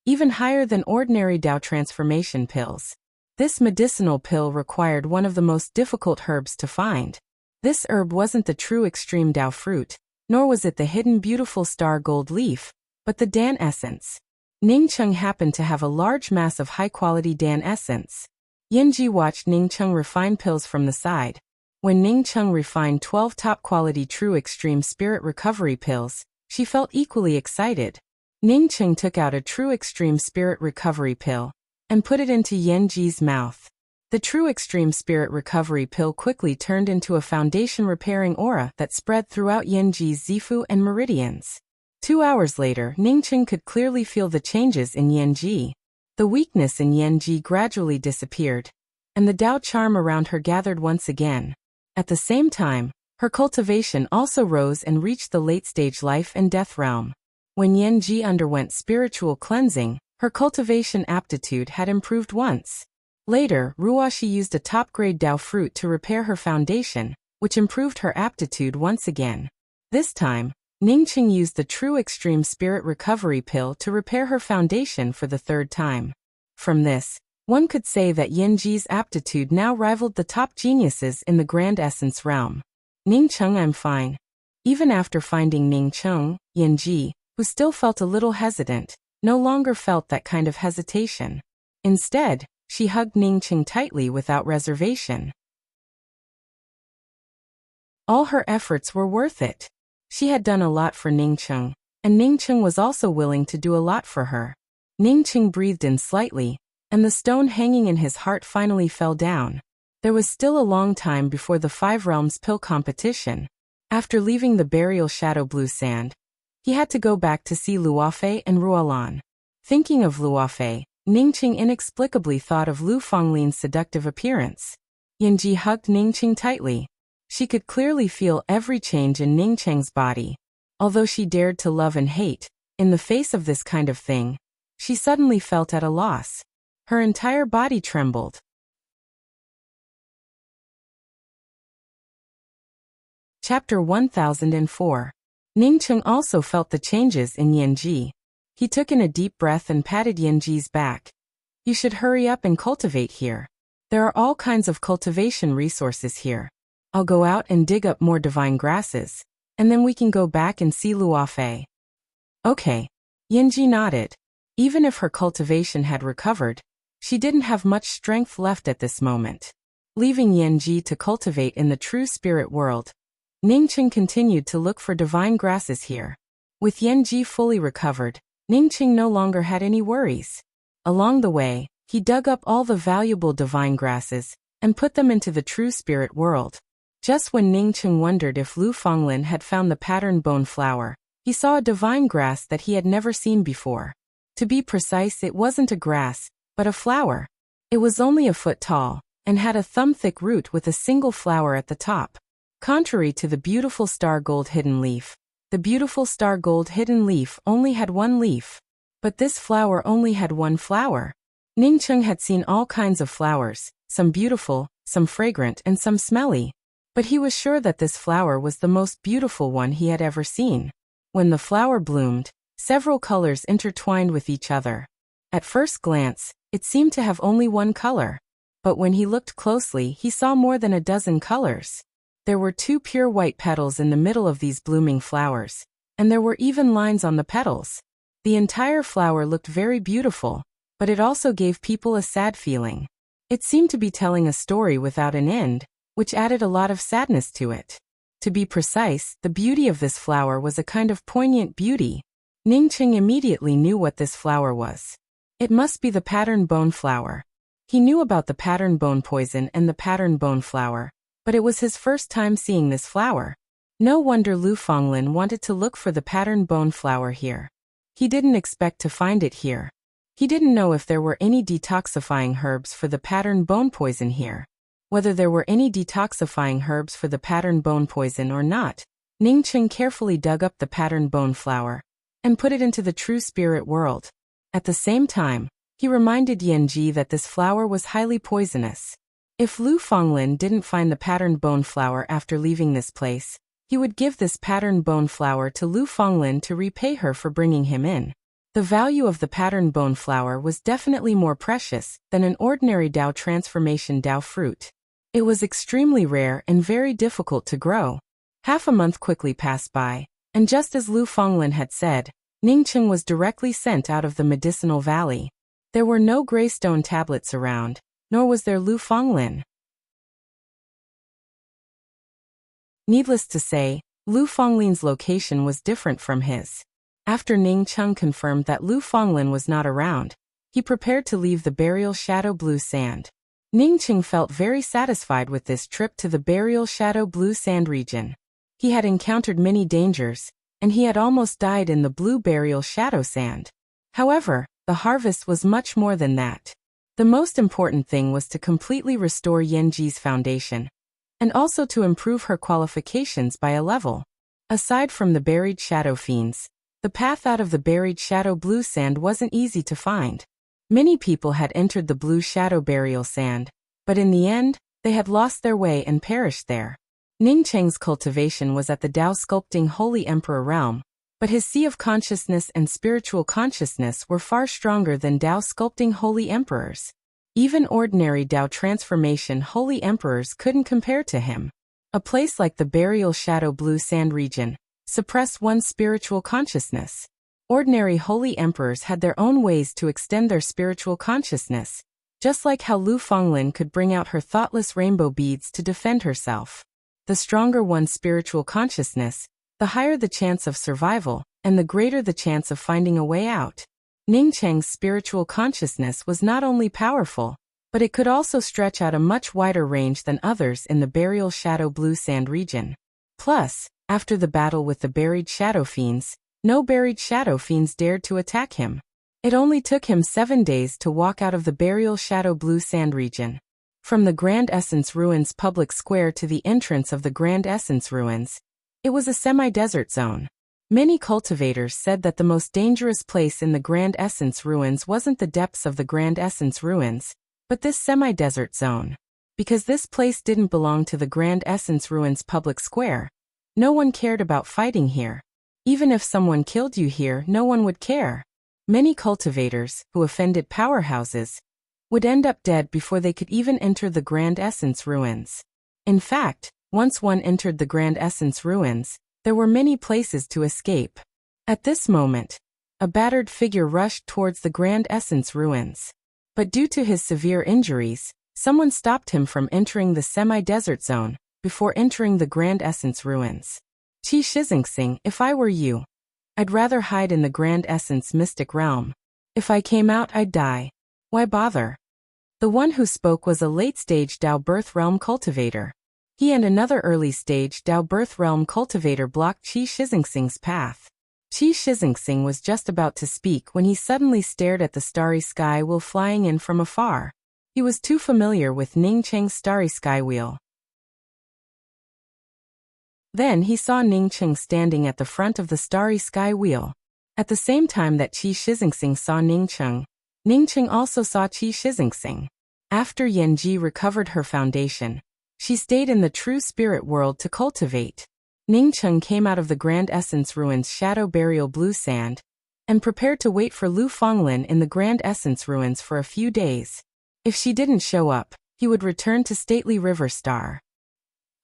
even higher than ordinary Dao transformation pills. This medicinal pill required one of the most difficult herbs to find. This herb wasn't the true extreme Dao fruit, nor was it the hidden beautiful star gold leaf, but the Dan essence. Ningcheng happened to have a large mass of high-quality Dan essence. Yanji watched Ningcheng refine pills from the side. When Ningcheng refined 12 top-quality true extreme spirit recovery pills, she felt equally excited. Ningcheng took out a true extreme spirit recovery pill and put it into Yanji's mouth. The true extreme spirit recovery pill quickly turned into a foundation-repairing aura that spread throughout Yanji's Zifu and meridians. 2 hours later, Ningcheng could clearly feel the changes in Yanji. The weakness in Yanji gradually disappeared, and the Dao charm around her gathered once again. At the same time, her cultivation also rose and reached the late-stage life and death realm. When Yanji underwent spiritual cleansing, her cultivation aptitude had improved once. Later, Ruoxi used a top-grade Dao fruit to repair her foundation, which improved her aptitude once again. This time, Ningqing used the true extreme spirit recovery pill to repair her foundation for the third time. From this, one could say that Yanji's aptitude now rivaled the top geniuses in the Grand Essence realm. Ningcheng, I'm fine. Even after finding Ningcheng, Yanji, who still felt a little hesitant, no longer felt that kind of hesitation. Instead, she hugged Ningcheng tightly without reservation. All her efforts were worth it. She had done a lot for Ningcheng, and Ningcheng was also willing to do a lot for her. Ningcheng breathed in slightly, and the stone hanging in his heart finally fell down. There was still a long time before the Five Realms pill competition. After leaving the burial Shadow Blue Sand, he had to go back to see Luofei and Ruolan. Thinking of Luofei, Ningqing inexplicably thought of Lu Fenglin's seductive appearance. Yanji hugged Ningqing tightly. She could clearly feel every change in Ningcheng's body. Although she dared to love and hate, in the face of this kind of thing, she suddenly felt at a loss. Her entire body trembled. Chapter 1004. Ningcheng also felt the changes in Yanji. He took in a deep breath and patted Yanji's back. You should hurry up and cultivate here. There are all kinds of cultivation resources here. I'll go out and dig up more divine grasses, and then we can go back and see Luofei. Okay. Yanji nodded. Even if her cultivation had recovered, she didn't have much strength left at this moment. Leaving Yanji to cultivate in the true spirit world, Ningcheng continued to look for divine grasses here. With Yanji fully recovered, Ningcheng no longer had any worries. Along the way, he dug up all the valuable divine grasses and put them into the true spirit world. Just when Ningcheng wondered if Lu Fenglin had found the pattern bone flower, he saw a divine grass that he had never seen before. To be precise, it wasn't a grass, but a flower. It was only a foot tall, and had a thumb-thick root with a single flower at the top. Contrary to the beautiful star gold hidden leaf, the beautiful star gold hidden leaf only had one leaf. But this flower only had one flower. Ningcheng had seen all kinds of flowers, some beautiful, some fragrant, and some smelly. But he was sure that this flower was the most beautiful one he had ever seen. When the flower bloomed, several colors intertwined with each other. At first glance, it seemed to have only one color. But when he looked closely, he saw more than a dozen colors. There were 2 pure white petals in the middle of these blooming flowers, and there were even lines on the petals. The entire flower looked very beautiful, but it also gave people a sad feeling. It seemed to be telling a story without an end, which added a lot of sadness to it. To be precise, the beauty of this flower was a kind of poignant beauty. Ningcheng immediately knew what this flower was. It must be the pattern bone flower. He knew about the pattern bone poison and the pattern bone flower, but it was his first time seeing this flower. No wonder Lu Fenglin wanted to look for the pattern bone flower here. He didn't expect to find it here. He didn't know if there were any detoxifying herbs for the pattern bone poison here. Whether there were any detoxifying herbs for the pattern bone poison or not, Ningcheng carefully dug up the pattern bone flower and put it into the true spirit world. At the same time, he reminded Yanji that this flower was highly poisonous. If Lu Fenglin didn't find the patterned bone flower after leaving this place, he would give this patterned bone flower to Lu Fenglin to repay her for bringing him in. The value of the patterned bone flower was definitely more precious than an ordinary Dao transformation Dao fruit. It was extremely rare and very difficult to grow. Half a month quickly passed by, and just as Lu Fenglin had said, Ningcheng was directly sent out of the medicinal valley. There were no gray stone tablets around, nor was there Lu Fenglin. Needless to say, Lu Fenglin's location was different from his. After Ningcheng confirmed that Lu Fenglin was not around, he prepared to leave the burial Shadow Blue Sand. Ningcheng felt very satisfied with this trip to the burial Shadow Blue Sand region. He had encountered many dangers, and he had almost died in the blue burial Shadow Sand. However, the harvest was much more than that. The most important thing was to completely restore Yanji's foundation, and also to improve her qualifications by a level. Aside from the buried shadow fiends, the path out of the buried Shadow Blue Sand wasn't easy to find. Many people had entered the blue shadow burial sand, but in the end, they had lost their way and perished there. Ningcheng's cultivation was at the Tao sculpting Holy Emperor realm, but his sea of consciousness and spiritual consciousness were far stronger than Tao sculpting Holy Emperors. Even ordinary Tao transformation Holy Emperors couldn't compare to him. A place like the burial shadow blue sand region suppressed one's spiritual consciousness. Ordinary Holy Emperors had their own ways to extend their spiritual consciousness, just like how Lu Fonglin could bring out her thoughtless rainbow beads to defend herself. The stronger one's spiritual consciousness, the higher the chance of survival, and the greater the chance of finding a way out. Ningcheng's spiritual consciousness was not only powerful, but it could also stretch out a much wider range than others in the burial shadow blue sand region. Plus, after the battle with the buried shadow fiends, no buried shadow fiends dared to attack him. It only took him 7 days to walk out of the burial shadow blue sand region. From the Grand Essence Ruins public square to the entrance of the Grand Essence Ruins, it was a semi-desert zone. Many cultivators said that the most dangerous place in the Grand Essence Ruins wasn't the depths of the Grand Essence Ruins, but this semi-desert zone. Because this place didn't belong to the Grand Essence Ruins public square, no one cared about fighting here. Even if someone killed you here, no one would care. Many cultivators, who offended powerhouses, would end up dead before they could even enter the Grand Essence Ruins. In fact, once one entered the Grand Essence Ruins, there were many places to escape. At this moment, a battered figure rushed towards the Grand Essence Ruins. But due to his severe injuries, someone stopped him from entering the semi-desert zone before entering the Grand Essence Ruins. Qi Shixingsing, if I were you, I'd rather hide in the Grand Essence Mystic Realm. If I came out, I'd die. Why bother? The one who spoke was a late-stage Tao Birth Realm cultivator. He and another early-stage Tao Birth Realm cultivator blocked Qi Shixingsing's path. Qi Shixingsing was just about to speak when he suddenly stared at the starry sky wheel flying in from afar. He was too familiar with Ningcheng's starry sky wheel. Then he saw Ningcheng standing at the front of the starry sky wheel. At the same time that Qi Shixingsing saw Ningcheng, Ningcheng also saw Qi Shixingsing. After Yanji recovered her foundation, she stayed in the true spirit world to cultivate. Ningcheng came out of the Grand Essence Ruins Shadow Burial Blue Sand, and prepared to wait for Lu Fonglin in the Grand Essence Ruins for a few days. If she didn't show up, he would return to stately River Star.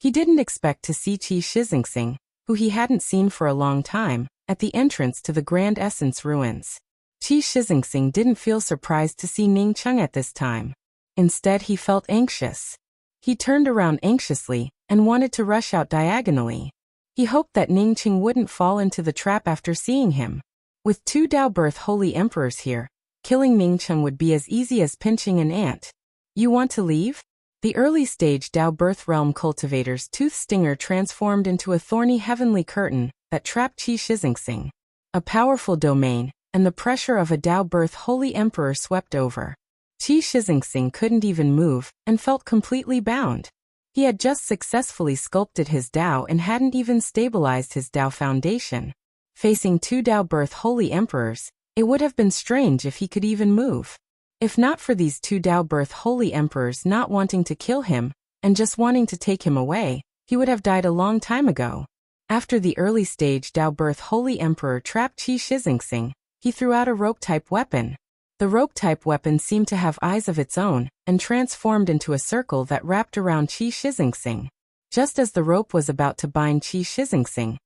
He didn't expect to see Qi Shixingsing, who he hadn't seen for a long time, at the entrance to the Grand Essence Ruins. Qi Shixingsing didn't feel surprised to see Ningcheng at this time. Instead, he felt anxious. He turned around anxiously and wanted to rush out diagonally. He hoped that Ningcheng wouldn't fall into the trap after seeing him. With 2 Tao Birth Holy Emperors here, killing Ningcheng would be as easy as pinching an ant. You want to leave? The early-stage Tao Birth Realm cultivator's tooth stinger transformed into a thorny heavenly curtain that trapped Qi Shixingsing. A powerful domain, and the pressure of a Tao Birth Holy Emperor swept over. Qi Shixingsing couldn't even move and felt completely bound. He had just successfully sculpted his Tao and hadn't even stabilized his Tao foundation. Facing 2 Tao Birth Holy Emperors, it would have been strange if he could even move. If not for these 2 Tao Birth Holy Emperors not wanting to kill him, and just wanting to take him away, he would have died a long time ago. After the early-stage Tao Birth Holy Emperor trapped Qi Shixingsing, he threw out a rope-type weapon. The rope-type weapon seemed to have eyes of its own, and transformed into a circle that wrapped around Qi Shixingsing. Just as the rope was about to bind Qi Shixingsing,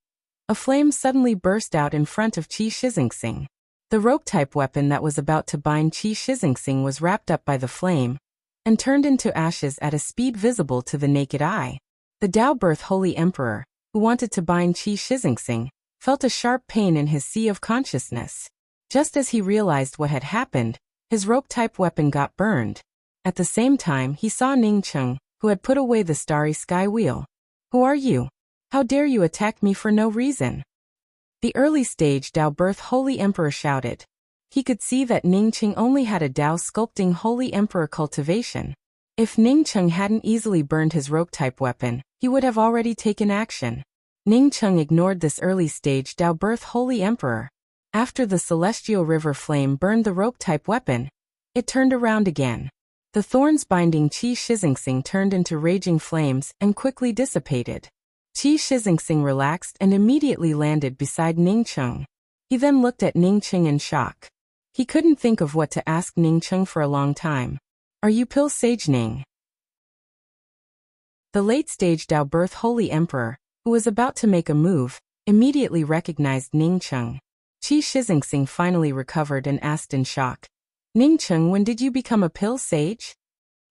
a flame suddenly burst out in front of Qi Shixingsing. The rope-type weapon that was about to bind Qi Shixingsing was wrapped up by the flame, and turned into ashes at a speed visible to the naked eye. The Tao Birth Holy Emperor, who wanted to bind Qi Shixingsing, felt a sharp pain in his sea of consciousness. Just as he realized what had happened, his rope-type weapon got burned. At the same time, he saw Ningcheng, who had put away the starry sky wheel. Who are you? How dare you attack me for no reason? The early-stage Tao Birth Holy Emperor shouted. He could see that Ningcheng only had a Tao sculpting Holy Emperor cultivation. If Ningcheng hadn't easily burned his rope-type weapon, he would have already taken action. Ningcheng ignored this early-stage Tao Birth Holy Emperor. After the celestial river flame burned the rope-type weapon, It turned around again. The thorns binding Qi Shixingsing turned into raging flames and quickly dissipated. Qi Shixingsing relaxed and immediately landed beside Ningcheng. He then looked at Ningcheng in shock. He couldn't think of what to ask Ningcheng for a long time. Are you Pill Sage Ning? The late-stage Dao Birth Holy Emperor, who was about to make a move, immediately recognized Ningcheng. Qi Shixingsing finally recovered and asked in shock, Ningcheng, when did you become a Pill Sage?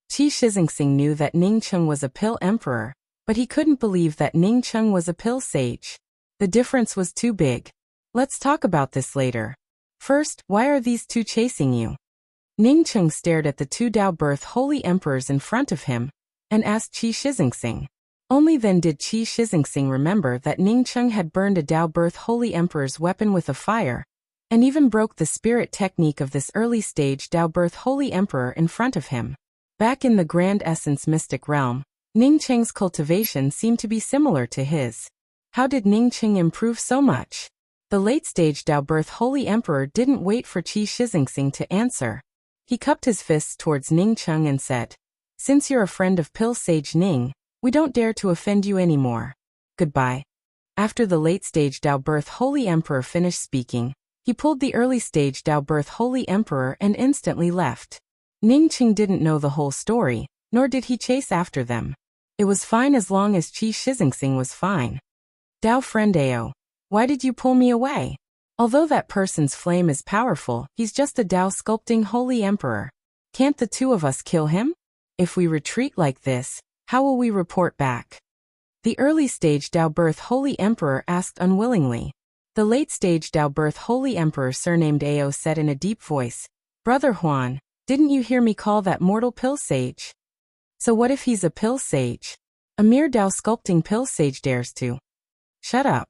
Qi Shixingsing knew that Ningcheng was a Pill Emperor, but he couldn't believe that Ningcheng was a Pill Sage. The difference was too big. Let's talk about this later. First, why are these two chasing you? Ningcheng stared at the two Dao Birth Holy Emperors in front of him and asked Qi Shixingsing. Only then did Qi Shixingsing remember that Ningcheng had burned a Dao Birth Holy Emperor's weapon with a fire, and even broke the spirit technique of this early-stage Dao Birth Holy Emperor in front of him. Back in the Grand Essence Mystic Realm, Ningcheng's cultivation seemed to be similar to his. How did Ningcheng improve so much? The late-stage Dao Birth Holy Emperor didn't wait for Qi Shixingsing to answer. He cupped his fists towards Ningcheng and said, Since you're a friend of Pill Sage Ning, we don't dare to offend you anymore. Goodbye. After the late-stage Dao Birth Holy Emperor finished speaking, he pulled the early-stage Dao Birth Holy Emperor and instantly left. Ningcheng didn't know the whole story, nor did he chase after them. It was fine as long as Qi Shixingsing was fine. Dao friend Ao, why did you pull me away? Although that person's flame is powerful, he's just a Dao sculpting Holy Emperor. Can't the two of us kill him? If we retreat like this, how will we report back? The early-stage Dao Birth Holy Emperor asked unwillingly. The late-stage Dao Birth Holy Emperor surnamed Ao said in a deep voice, Brother Huan, didn't you hear me call that mortal Pill Sage? So what if he's a Pill Sage? A mere Dao sculpting Pill Sage dares to. Shut up.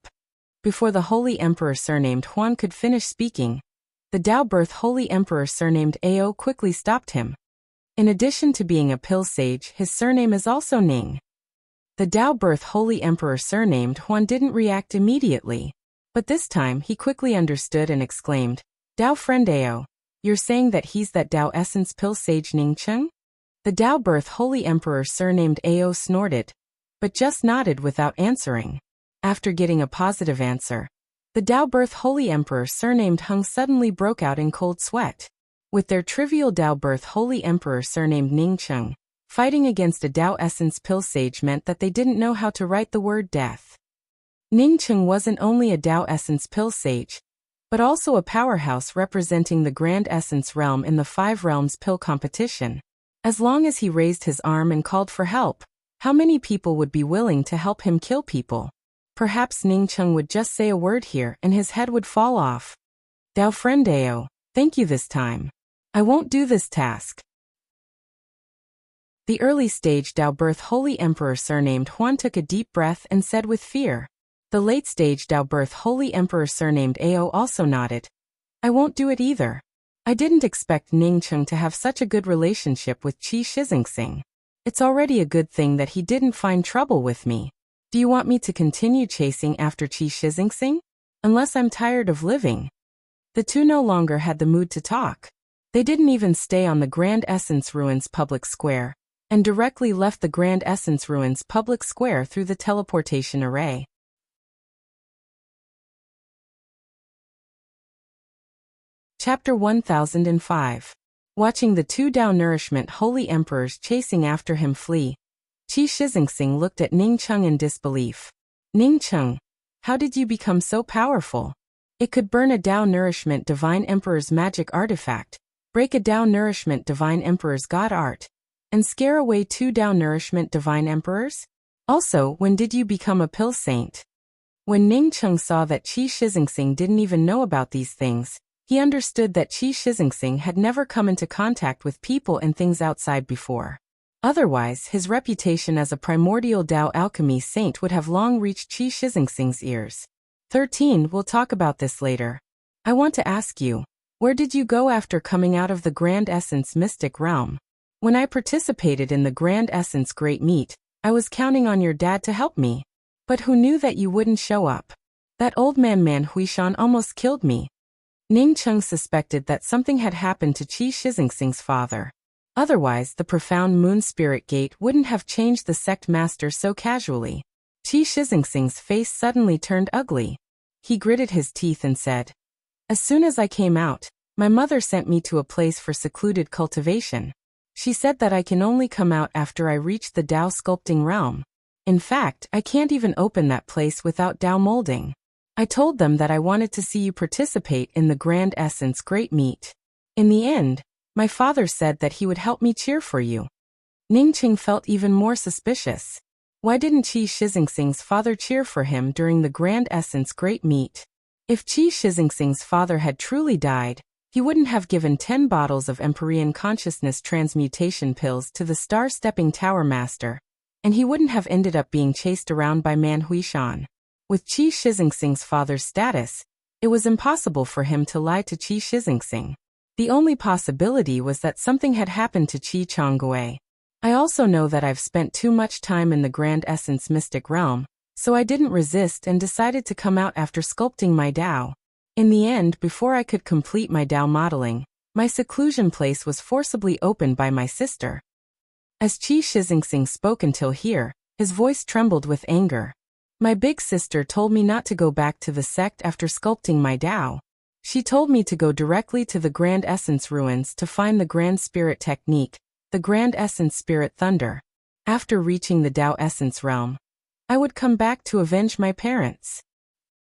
Before the Holy Emperor surnamed Huan could finish speaking, the Dao Birth Holy Emperor surnamed Ao quickly stopped him. In addition to being a Pill Sage, his surname is also Ning. The Dao Birth Holy Emperor surnamed Huan didn't react immediately. But this time he quickly understood and exclaimed, Dao friend Ao, you're saying that he's that Dao Essence Pill Sage Ningcheng? The Dao Birth Holy Emperor surnamed Ao snorted, but just nodded without answering. After getting a positive answer, the Dao Birth Holy Emperor surnamed Hung suddenly broke out in cold sweat. With their trivial Dao Birth Holy Emperor surnamed Ningcheng, fighting against a Dao Essence Pill Sage meant that they didn't know how to write the word death. Ningcheng wasn't only a Dao Essence Pill Sage, but also a powerhouse representing the Grand Essence Realm in the Five Realms Pill competition. As long as he raised his arm and called for help, how many people would be willing to help him kill people? Perhaps Ningcheng would just say a word here and his head would fall off. Dao friend Ao, thank you this time. I won't do this task. The early-stage Dao Birth Holy Emperor surnamed Huan took a deep breath and said with fear. The late-stage Dao Birth Holy Emperor surnamed Ao also nodded. I won't do it either. I didn't expect Ningcheng to have such a good relationship with Qi Shixingsing. It's already a good thing that he didn't find trouble with me. Do you want me to continue chasing after Qi Shixingsing? Unless I'm tired of living. The two no longer had the mood to talk. They didn't even stay on the Grand Essence Ruins public square, and directly left the Grand Essence Ruins public square through the teleportation array. Chapter 1005. Watching the two Dao Nourishment Holy Emperors chasing after him flee, Qi Shixingsing looked at Ningcheng in disbelief. Ningcheng, how did you become so powerful? It could burn a Dao Nourishment Divine Emperor's magic artifact, break a Dao Nourishment Divine Emperor's God art, and scare away two Dao Nourishment Divine Emperors? Also, when did you become a Pill Saint? When Ningcheng saw that Qi Shixingsing didn't even know about these things, he understood that Qi Shixingsing had never come into contact with people and things outside before. Otherwise, his reputation as a primordial Dao alchemy saint would have long reached Qi Shixingsing's ears. 13. We'll talk about this later. I want to ask you, where did you go after coming out of the Grand Essence Mystic Realm? When I participated in the Grand Essence Great Meet, I was counting on your dad to help me. But who knew that you wouldn't show up? That old man Huishan almost killed me. Ning Cheng suspected that something had happened to Qi Shixingsing's father. Otherwise, the profound moon spirit gate wouldn't have changed the sect master so casually. Qi Shixingsing's face suddenly turned ugly. He gritted his teeth and said, "As soon as I came out, my mother sent me to a place for secluded cultivation. She said that I can only come out after I reach the Dao sculpting realm. In fact, I can't even open that place without Dao molding. I told them that I wanted to see you participate in the Grand Essence Great Meet. In the end, my father said that he would help me cheer for you." Ningqing felt even more suspicious. Why didn't Qi Shixingsing's father cheer for him during the Grand Essence Great Meet? If Qi Shixingsing's father had truly died, he wouldn't have given 10 bottles of Empyrean consciousness transmutation pills to the star-stepping Tower Master, and he wouldn't have ended up being chased around by Man Huishan. With Qi Shixingsing's father's status, it was impossible for him to lie to Qi Shixingsing. The only possibility was that something had happened to Qi Chonggui. I also know that I've spent too much time in the Grand Essence Mystic Realm, so I didn't resist and decided to come out after sculpting my Dao. In the end, before I could complete my Dao modeling, my seclusion place was forcibly opened by my sister. As Qi Shixingsing spoke until here, his voice trembled with anger. My big sister told me not to go back to the sect after sculpting my Dao. She told me to go directly to the Grand Essence Ruins to find the Grand Spirit Technique, the Grand Essence Spirit Thunder. After reaching the Dao Essence Realm, I would come back to avenge my parents.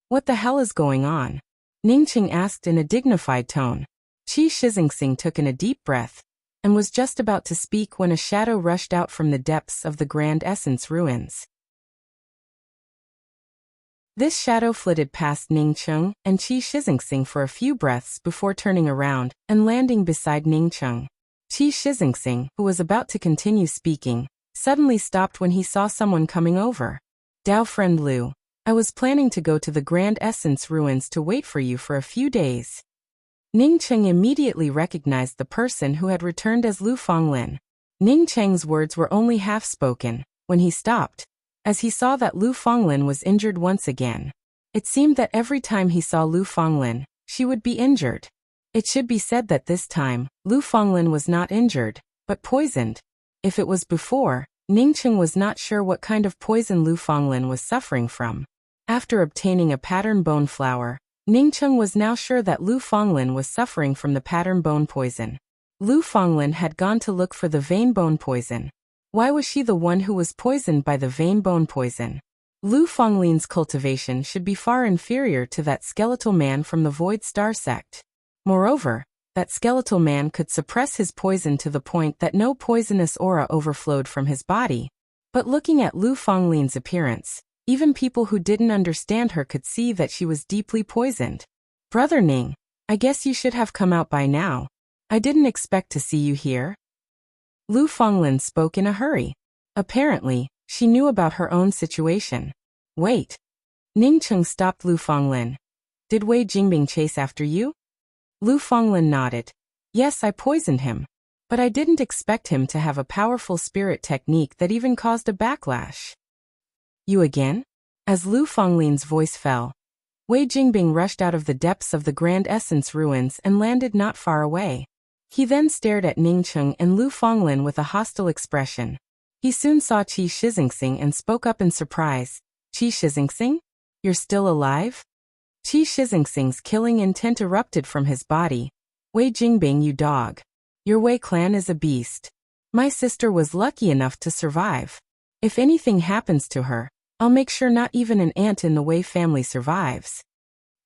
What the hell is going on? Ningqing asked in a dignified tone. Qi Shixingsing took in a deep breath, and was just about to speak when a shadow rushed out from the depths of the Grand Essence Ruins. This shadow flitted past Ningqing and Qi Shixingsing for a few breaths before turning around and landing beside Ningqing. Qi Shixingsing, who was about to continue speaking, suddenly stopped when he saw someone coming over. "Dao friend Liu, I was planning to go to the Grand Essence Ruins to wait for you for a few days." Ningqing immediately recognized the person who had returned as Lu Fonglin. Ningqing's words were only half spoken when he stopped, as he saw that Lu Fonglin was injured once again. It seemed that every time he saw Lu Fonglin, she would be injured. It should be said that this time, Lu Fonglin was not injured, but poisoned. If it was before, Ningqing was not sure what kind of poison Lu Fonglin was suffering from. After obtaining a pattern bone flower, Ningqing was now sure that Lu Fonglin was suffering from the pattern bone poison. Lu Fonglin had gone to look for the vein bone poison. Why was she the one who was poisoned by the vein bone poison? Lu Fonglin's cultivation should be far inferior to that skeletal man from the Void Star sect. Moreover, that skeletal man could suppress his poison to the point that no poisonous aura overflowed from his body. But looking at Lu Fonglin's appearance, even people who didn't understand her could see that she was deeply poisoned. "Brother Ning, I guess you should have come out by now. I didn't expect to see you here." Lu Fonglin spoke in a hurry. Apparently, she knew about her own situation. "Wait." Ningqing stopped Lu Fonglin. "Did Wei Jingbing chase after you?" Lu Fonglin nodded. "Yes, I poisoned him. But I didn't expect him to have a powerful spirit technique that even caused a backlash." "You again?" As Lu Fonglin's voice fell, Wei Jingbing rushed out of the depths of the Grand Essence Ruins and landed not far away. He then stared at Ningqing and Lu Fonglin with a hostile expression. He soon saw Qi Shixingsing and spoke up in surprise. "Qi Shixingsing? You're still alive?" Qi Shixingsing's killing intent erupted from his body. "Wei Jingbing, you dog. Your Wei clan is a beast. My sister was lucky enough to survive. If anything happens to her, I'll make sure not even an ant in the Wei family survives."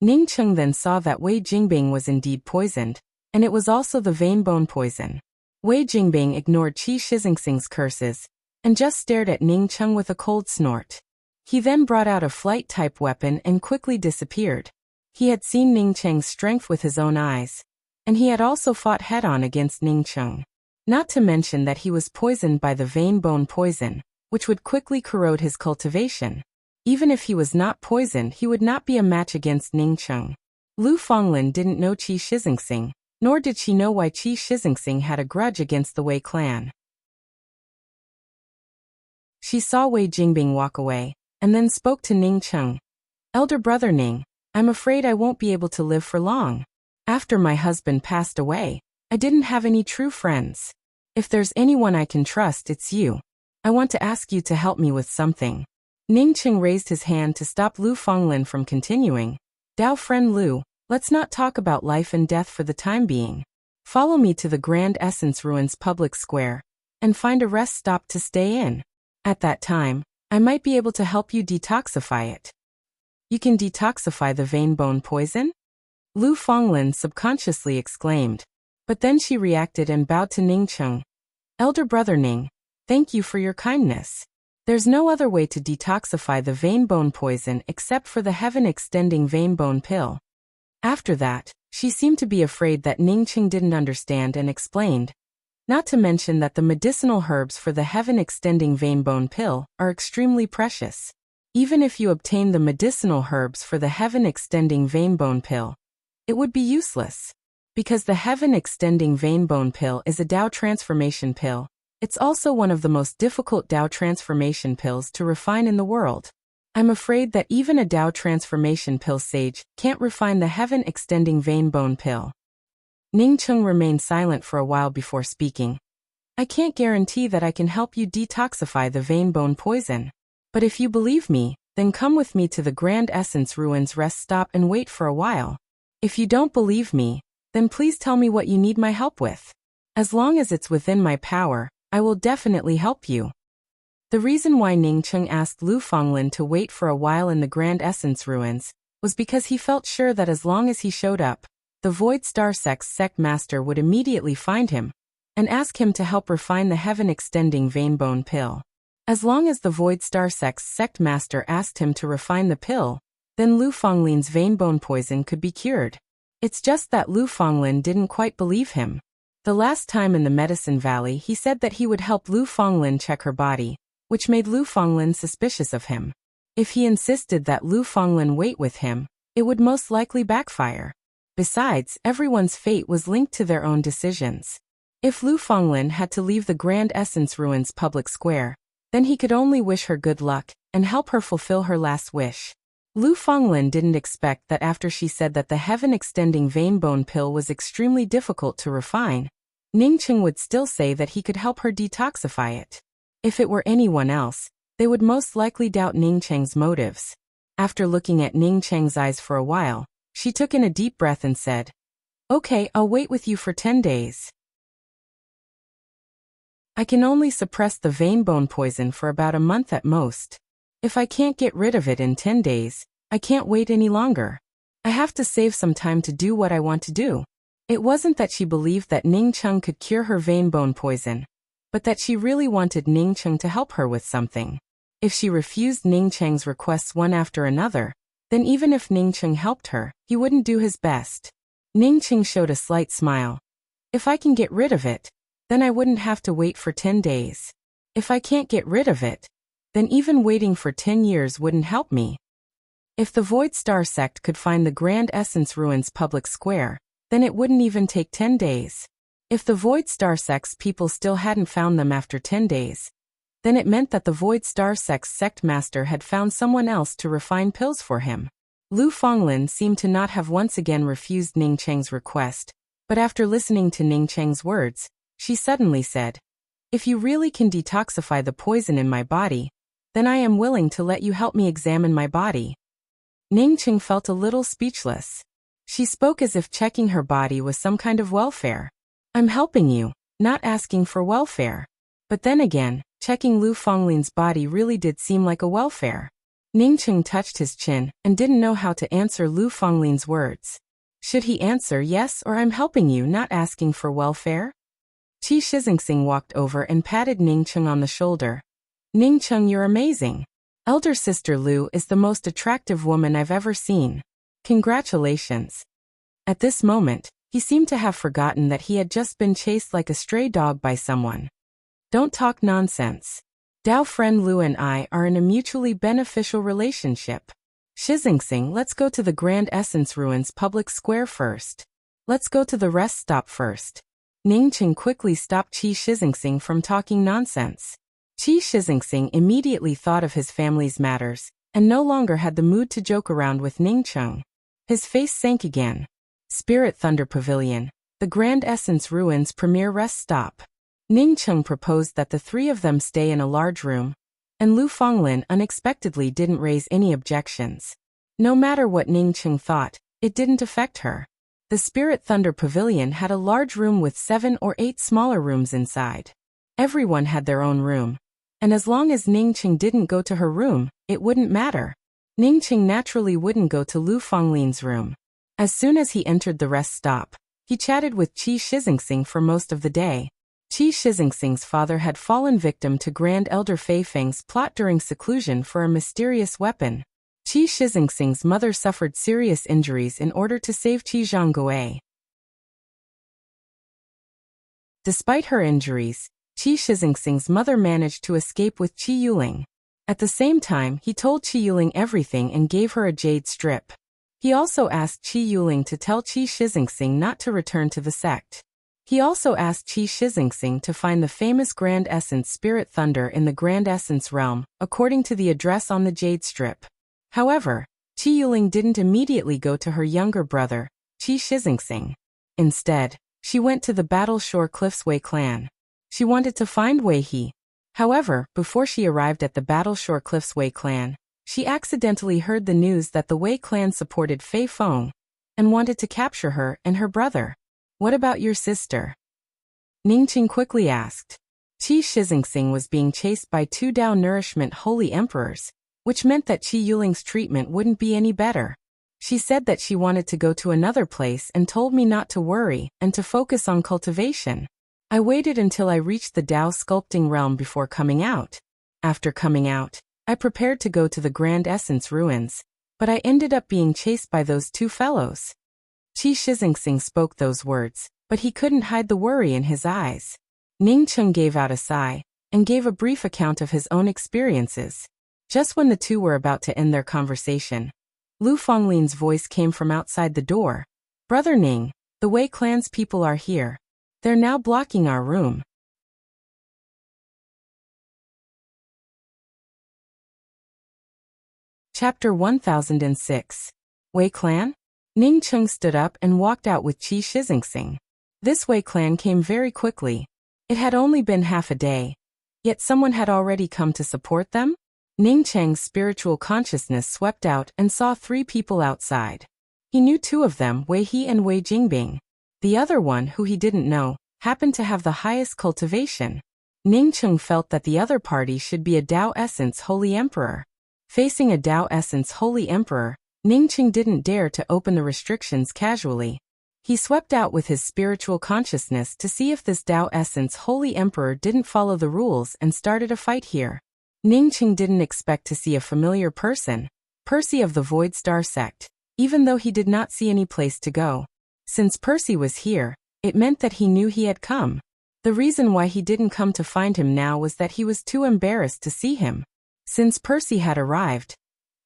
Ningqing then saw that Wei Jingbing was indeed poisoned, and it was also the vein bone poison. Wei Jingbing ignored Qi Shixingsing's curses, and just stared at Ningqing with a cold snort. He then brought out a flight-type weapon and quickly disappeared. He had seen Ningqing's strength with his own eyes, and he had also fought head-on against Ningqing. Not to mention that he was poisoned by the vein bone poison, which would quickly corrode his cultivation. Even if he was not poisoned, he would not be a match against Ningqing. Lu Fonglin didn't know Qi Shixingsing, nor did she know why Qi Shixingsing had a grudge against the Wei clan. She saw Wei Jingbing walk away, and then spoke to Ningqing. "Elder brother Ning, I'm afraid I won't be able to live for long. After my husband passed away, I didn't have any true friends. If there's anyone I can trust, it's you. I want to ask you to help me with something. Ningqing raised his hand to stop Lu Fonglin from continuing. Dao friend Lu, let's not talk about life and death for the time being. Follow me to the Grand Essence Ruins public square and find a rest stop to stay in. At that time, I might be able to help you detoxify it. You can detoxify the vein bone poison? Lu Fonglin subconsciously exclaimed. But then she reacted and bowed to Ningqing. Elder brother Ning, thank you for your kindness. There's no other way to detoxify the vein bone poison except for the heaven-extending vein bone pill. After that, she seemed to be afraid that Ningqing didn't understand and explained. Not to mention that the medicinal herbs for the heaven-extending vein bone pill are extremely precious. Even if you obtain the medicinal herbs for the heaven-extending vein bone pill, it would be useless. Because the heaven-extending vein bone pill is a Dao transformation pill, it's also one of the most difficult Dao transformation pills to refine in the world. I'm afraid that even a Dao transformation pill sage can't refine the heaven-extending vein bone pill. Ningqing remained silent for a while before speaking. I can't guarantee that I can help you detoxify the vein bone poison. But if you believe me, then come with me to the Grand Essence Ruins rest stop and wait for a while. If you don't believe me, then please tell me what you need my help with. As long as it's within my power, I will definitely help you. The reason why Ningqing asked Lu Fonglin to wait for a while in the Grand Essence Ruins was because he felt sure that as long as he showed up, the Void Star sect master would immediately find him and ask him to help refine the heaven-extending vein bone pill. As long as the Void Star sect master asked him to refine the pill, then Lu Fonglin's vein bone poison could be cured. It's just that Lu Fonglin didn't quite believe him. The last time in the Medicine Valley he said that he would help Lu Fonglin check her body, which made Lu Fonglin suspicious of him. If he insisted that Lu Fonglin wait with him, it would most likely backfire. Besides, everyone's fate was linked to their own decisions. If Lu Fonglin had to leave the Grand Essence Ruins public square, then he could only wish her good luck and help her fulfill her last wish. Lu Fonglin didn't expect that after she said that the heaven-extending vein bone pill was extremely difficult to refine, Ningqing would still say that he could help her detoxify it. If it were anyone else, they would most likely doubt Ningqing's motives. After looking at Ningqing's eyes for a while, she took in a deep breath and said, "Okay, I'll wait with you for 10 days. I can only suppress the vein bone poison for about a month at most. If I can't get rid of it in 10 days, I can't wait any longer. I have to save some time to do what I want to do." It wasn't that she believed that Ningqing could cure her vein bone poison, but that she really wanted Ningqing to help her with something. If she refused Ningqing's requests one after another, then even if Ningqing helped her, he wouldn't do his best. Ningqing showed a slight smile. If I can get rid of it, then I wouldn't have to wait for 10 days. If I can't get rid of it, then even waiting for 10 years wouldn't help me. If the Void Star sect could find the Grand Essence Ruins public square, then it wouldn't even take 10 days. If the Void Star sect's people still hadn't found them after 10 days, then it meant that the Void Star sect's sect master had found someone else to refine pills for him. Lu Fonglin seemed to not have once again refused Ningqing's request, but after listening to Ningqing's words, she suddenly said, "If you really can detoxify the poison in my body, then I am willing to let you help me examine my body." Ningqing felt a little speechless. She spoke as if checking her body was some kind of welfare. "I'm helping you, not asking for welfare." But then again, checking Lu Fonglin's body really did seem like a welfare. Ningqing touched his chin and didn't know how to answer Lu Fonglin's words. Should he answer yes or "I'm helping you, not asking for welfare"? Qi Shixingsing walked over and patted Ningqing on the shoulder. "Ningqing, you're amazing. Elder sister Lu is the most attractive woman I've ever seen. Congratulations." At this moment, he seemed to have forgotten that he had just been chased like a stray dog by someone. "Don't talk nonsense. Dao friend Lu and I are in a mutually beneficial relationship. Shixingsing, let's go to the Grand Essence Ruins public square first. Let's go to the rest stop first." Ningqing quickly stopped Qi Shixingsing from talking nonsense. Qi Shixingsing immediately thought of his family's matters, and no longer had the mood to joke around with Ningqing. His face sank again. Spirit Thunder Pavilion, the Grand Essence Ruins premier rest stop. Ning Cheng proposed that the three of them stay in a large room, and Lu Fonglin unexpectedly didn't raise any objections. No matter what Ning Cheng thought, it didn't affect her. The Spirit Thunder Pavilion had a large room with 7 or 8 smaller rooms inside. Everyone had their own room, and as long as Ning Cheng didn't go to her room, it wouldn't matter. Ning Cheng naturally wouldn't go to Lu Fonglin's room. As soon as he entered the rest stop, he chatted with Qi Shixingsing for most of the day. Qi Shixingsing's father had fallen victim to Grand Elder Fei Feng's plot during seclusion for a mysterious weapon. Qi Shixingsing's mother suffered serious injuries in order to save Qi Zhangguo. Despite her injuries, Qi Shixingsing's mother managed to escape with Qi Yuling. At the same time, he told Qi Yuling everything and gave her a jade strip. He also asked Qi Yuling to tell Qi Shixingsing not to return to the sect. He also asked Qi Shixingsing to find the famous Grand Essence Spirit Thunder in the Grand Essence realm, according to the address on the jade strip. However, Qi Yuling didn't immediately go to her younger brother, Qi Shixingsing. Instead, she went to the Battle Shore Cliffs Wei clan. She wanted to find Wei He. However, before she arrived at the Battle Shore Cliffs Wei clan, she accidentally heard the news that the Wei clan supported Fei Feng and wanted to capture her and her brother. What about your sister? Ning Cheng quickly asked. Qi Shixingsing was being chased by 2 Dao Nourishment Holy Emperors, which meant that Qi Yuling's treatment wouldn't be any better. She said that she wanted to go to another place and told me not to worry and to focus on cultivation. I waited until I reached the Dao sculpting realm before coming out. After coming out, I prepared to go to the Grand Essence Ruins, but I ended up being chased by those 2 fellows. Qi Shixingsing spoke those words, but he couldn't hide the worry in his eyes. Ning Cheng gave out a sigh and gave a brief account of his own experiences. Just when the two were about to end their conversation, Lu Fonglin's voice came from outside the door. Brother Ning, the Wei clan's people are here. They're now blocking our room. Chapter 1006. Wei clan? Ning Cheng stood up and walked out with Qi Shixingsing. This Wei clan came very quickly. It had only been half a day, yet someone had already come to support them? Ning Cheng's spiritual consciousness swept out and saw 3 people outside. He knew 2 of them, Wei He and Wei Jingbing. The other one, who he didn't know, happened to have the highest cultivation. Ning Cheng felt that the other party should be a Dao Essence Holy Emperor. Facing a Dao Essence Holy Emperor, Ning Cheng didn't dare to open the restrictions casually. He swept out with his spiritual consciousness to see if this Dao Essence Holy Emperor didn't follow the rules and started a fight here. Ning Cheng didn't expect to see a familiar person, Percy of the Void Star sect, even though he did not see any place to go. Since Percy was here, it meant that he knew he had come. The reason why he didn't come to find him now was that he was too embarrassed to see him. Since Percy had arrived,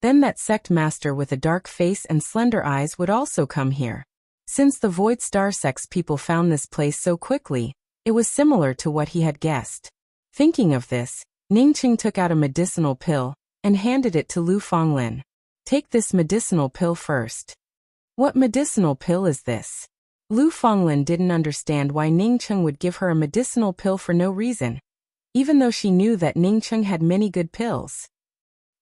then that sect master with a dark face and slender eyes would also come here. Since the Void Star sect's people found this place so quickly, it was similar to what he had guessed. Thinking of this, Ning Cheng took out a medicinal pill and handed it to Lu Fonglin. Take this medicinal pill first. What medicinal pill is this? Lu Fonglin didn't understand why Ning Cheng would give her a medicinal pill for no reason, even though she knew that Ning Cheng had many good pills.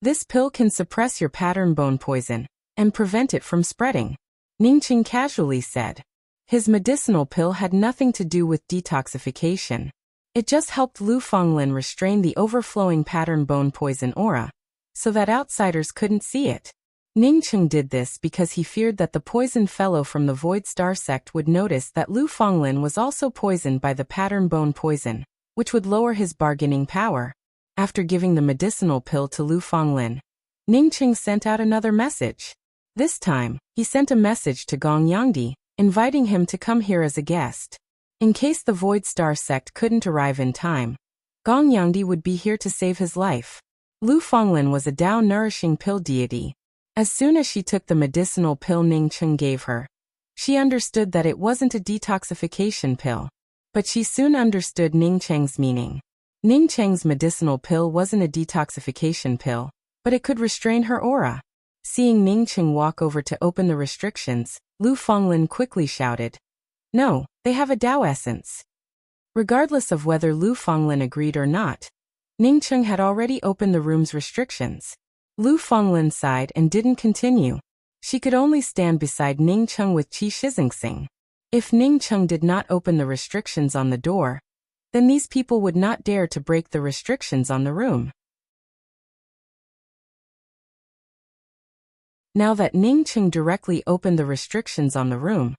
This pill can suppress your pattern bone poison and prevent it from spreading, Ning Cheng casually said. His medicinal pill had nothing to do with detoxification. It just helped Lu Fonglin restrain the overflowing pattern bone poison aura, so that outsiders couldn't see it. Ning Cheng did this because he feared that the poisoned fellow from the Void Star sect would notice that Lu Fonglin was also poisoned by the pattern bone poison, which would lower his bargaining power. After giving the medicinal pill to Lu Fonglin, Ning Cheng sent out another message. This time, he sent a message to Gong Yangdi, inviting him to come here as a guest. In case the Void Star sect couldn't arrive in time, Gong Yangdi would be here to save his life. Lu Fonglin was a Dao nourishing pill deity. As soon as she took the medicinal pill Ning Cheng gave her, she understood that it wasn't a detoxification pill. But she soon understood Ning Cheng's meaning. Ning Cheng's medicinal pill wasn't a detoxification pill, but it could restrain her aura. Seeing Ning Cheng walk over to open the restrictions, Lu Fenglin quickly shouted. No, they have a Tao essence. Regardless of whether Lu Fenglin agreed or not, Ning Cheng had already opened the room's restrictions. Lu Fenglin sighed and didn't continue. She could only stand beside Ning Cheng with Qi Shixingsing. If Ning Cheng did not open the restrictions on the door, then these people would not dare to break the restrictions on the room. Now that Ning Cheng directly opened the restrictions on the room,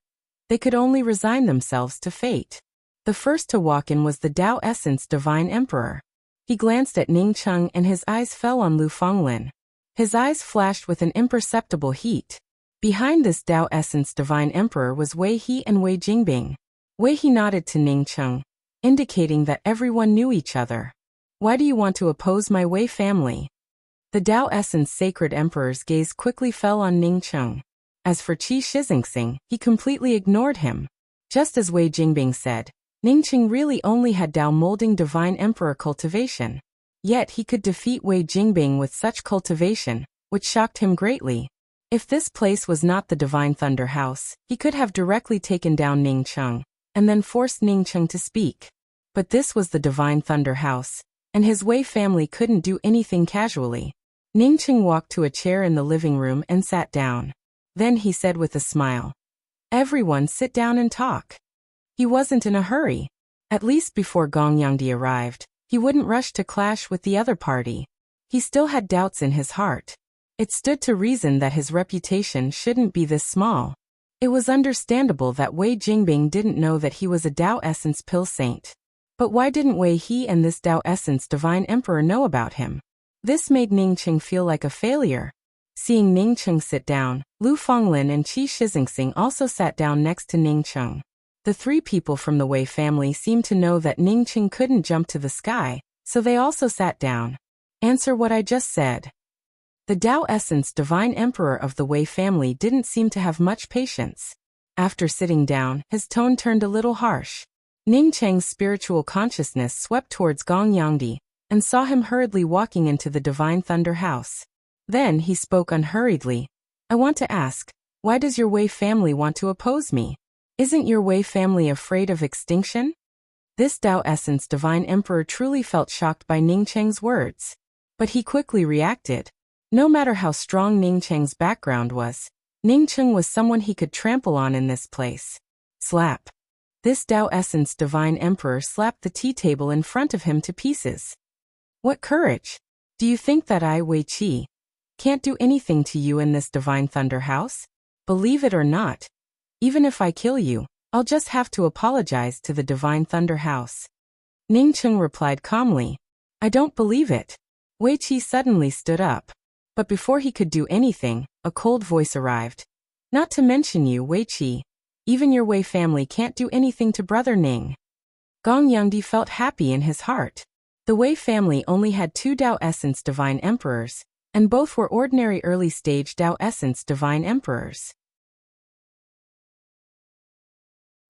they could only resign themselves to fate. The first to walk in was the Tao Essence Divine Emperor. He glanced at Ning Cheng and his eyes fell on Lu Fenglin. His eyes flashed with an imperceptible heat. Behind this Tao Essence Divine Emperor was Wei He and Wei Jingbing. Wei He nodded to Ning Cheng, indicating that everyone knew each other. Why do you want to oppose my Wei family? The Tao Essence Sacred Emperor's gaze quickly fell on Ning Cheng. As for Qi Shixingsing, he completely ignored him. Just as Wei Jingbing said, Ning Cheng really only had Tao Molding Divine Emperor cultivation. Yet he could defeat Wei Jingbing with such cultivation, which shocked him greatly. If this place was not the Divine Thunder House, he could have directly taken down Ning Cheng, and then forced Ning Cheng to speak. But this was the Divine Thunder House, and his Wei family couldn't do anything casually. Ning Cheng walked to a chair in the living room and sat down. Then he said with a smile, "Everyone sit down and talk." He wasn't in a hurry. At least before Gong Yangdi arrived, he wouldn't rush to clash with the other party. He still had doubts in his heart. It stood to reason that his reputation shouldn't be this small. It was understandable that Wei Jingbing didn't know that he was a Tao Essence Pill Saint. But why didn't Wei He and this Tao Essence Divine Emperor know about him? This made Ning Cheng feel like a failure. Seeing Ning Cheng sit down, Lu Fenglin and Qi Shixingsing also sat down next to Ning Cheng. The three people from the Wei family seemed to know that Ning Cheng couldn't jump to the sky, so they also sat down. Answer what I just said. The Tao Essence Divine Emperor of the Wei family didn't seem to have much patience. After sitting down, his tone turned a little harsh. Ning Cheng's spiritual consciousness swept towards Gong Yangdi, and saw him hurriedly walking into the Divine Thunder House. Then he spoke unhurriedly. I want to ask, why does your Wei family want to oppose me? Isn't your Wei family afraid of extinction? This Tao Essence Divine Emperor truly felt shocked by Ning Cheng's words. But he quickly reacted. No matter how strong Ning Cheng's background was, Ning Cheng was someone he could trample on in this place. Slap. This Tao Essence Divine Emperor slapped the tea table in front of him to pieces. What courage! Do you think that I, Wei Qi, can't do anything to you in this Divine Thunder House? Believe it or not, even if I kill you, I'll just have to apologize to the Divine Thunder House. Ning Cheng replied calmly. I don't believe it. Wei Qi suddenly stood up. But before he could do anything, a cold voice arrived. Not to mention you, Wei Qi. Even your Wei family can't do anything to Brother Ning. Gong Yangdi felt happy in his heart. The Wei family only had 2 Tao Essence Divine Emperors, and both were ordinary early-stage Tao Essence Divine Emperors.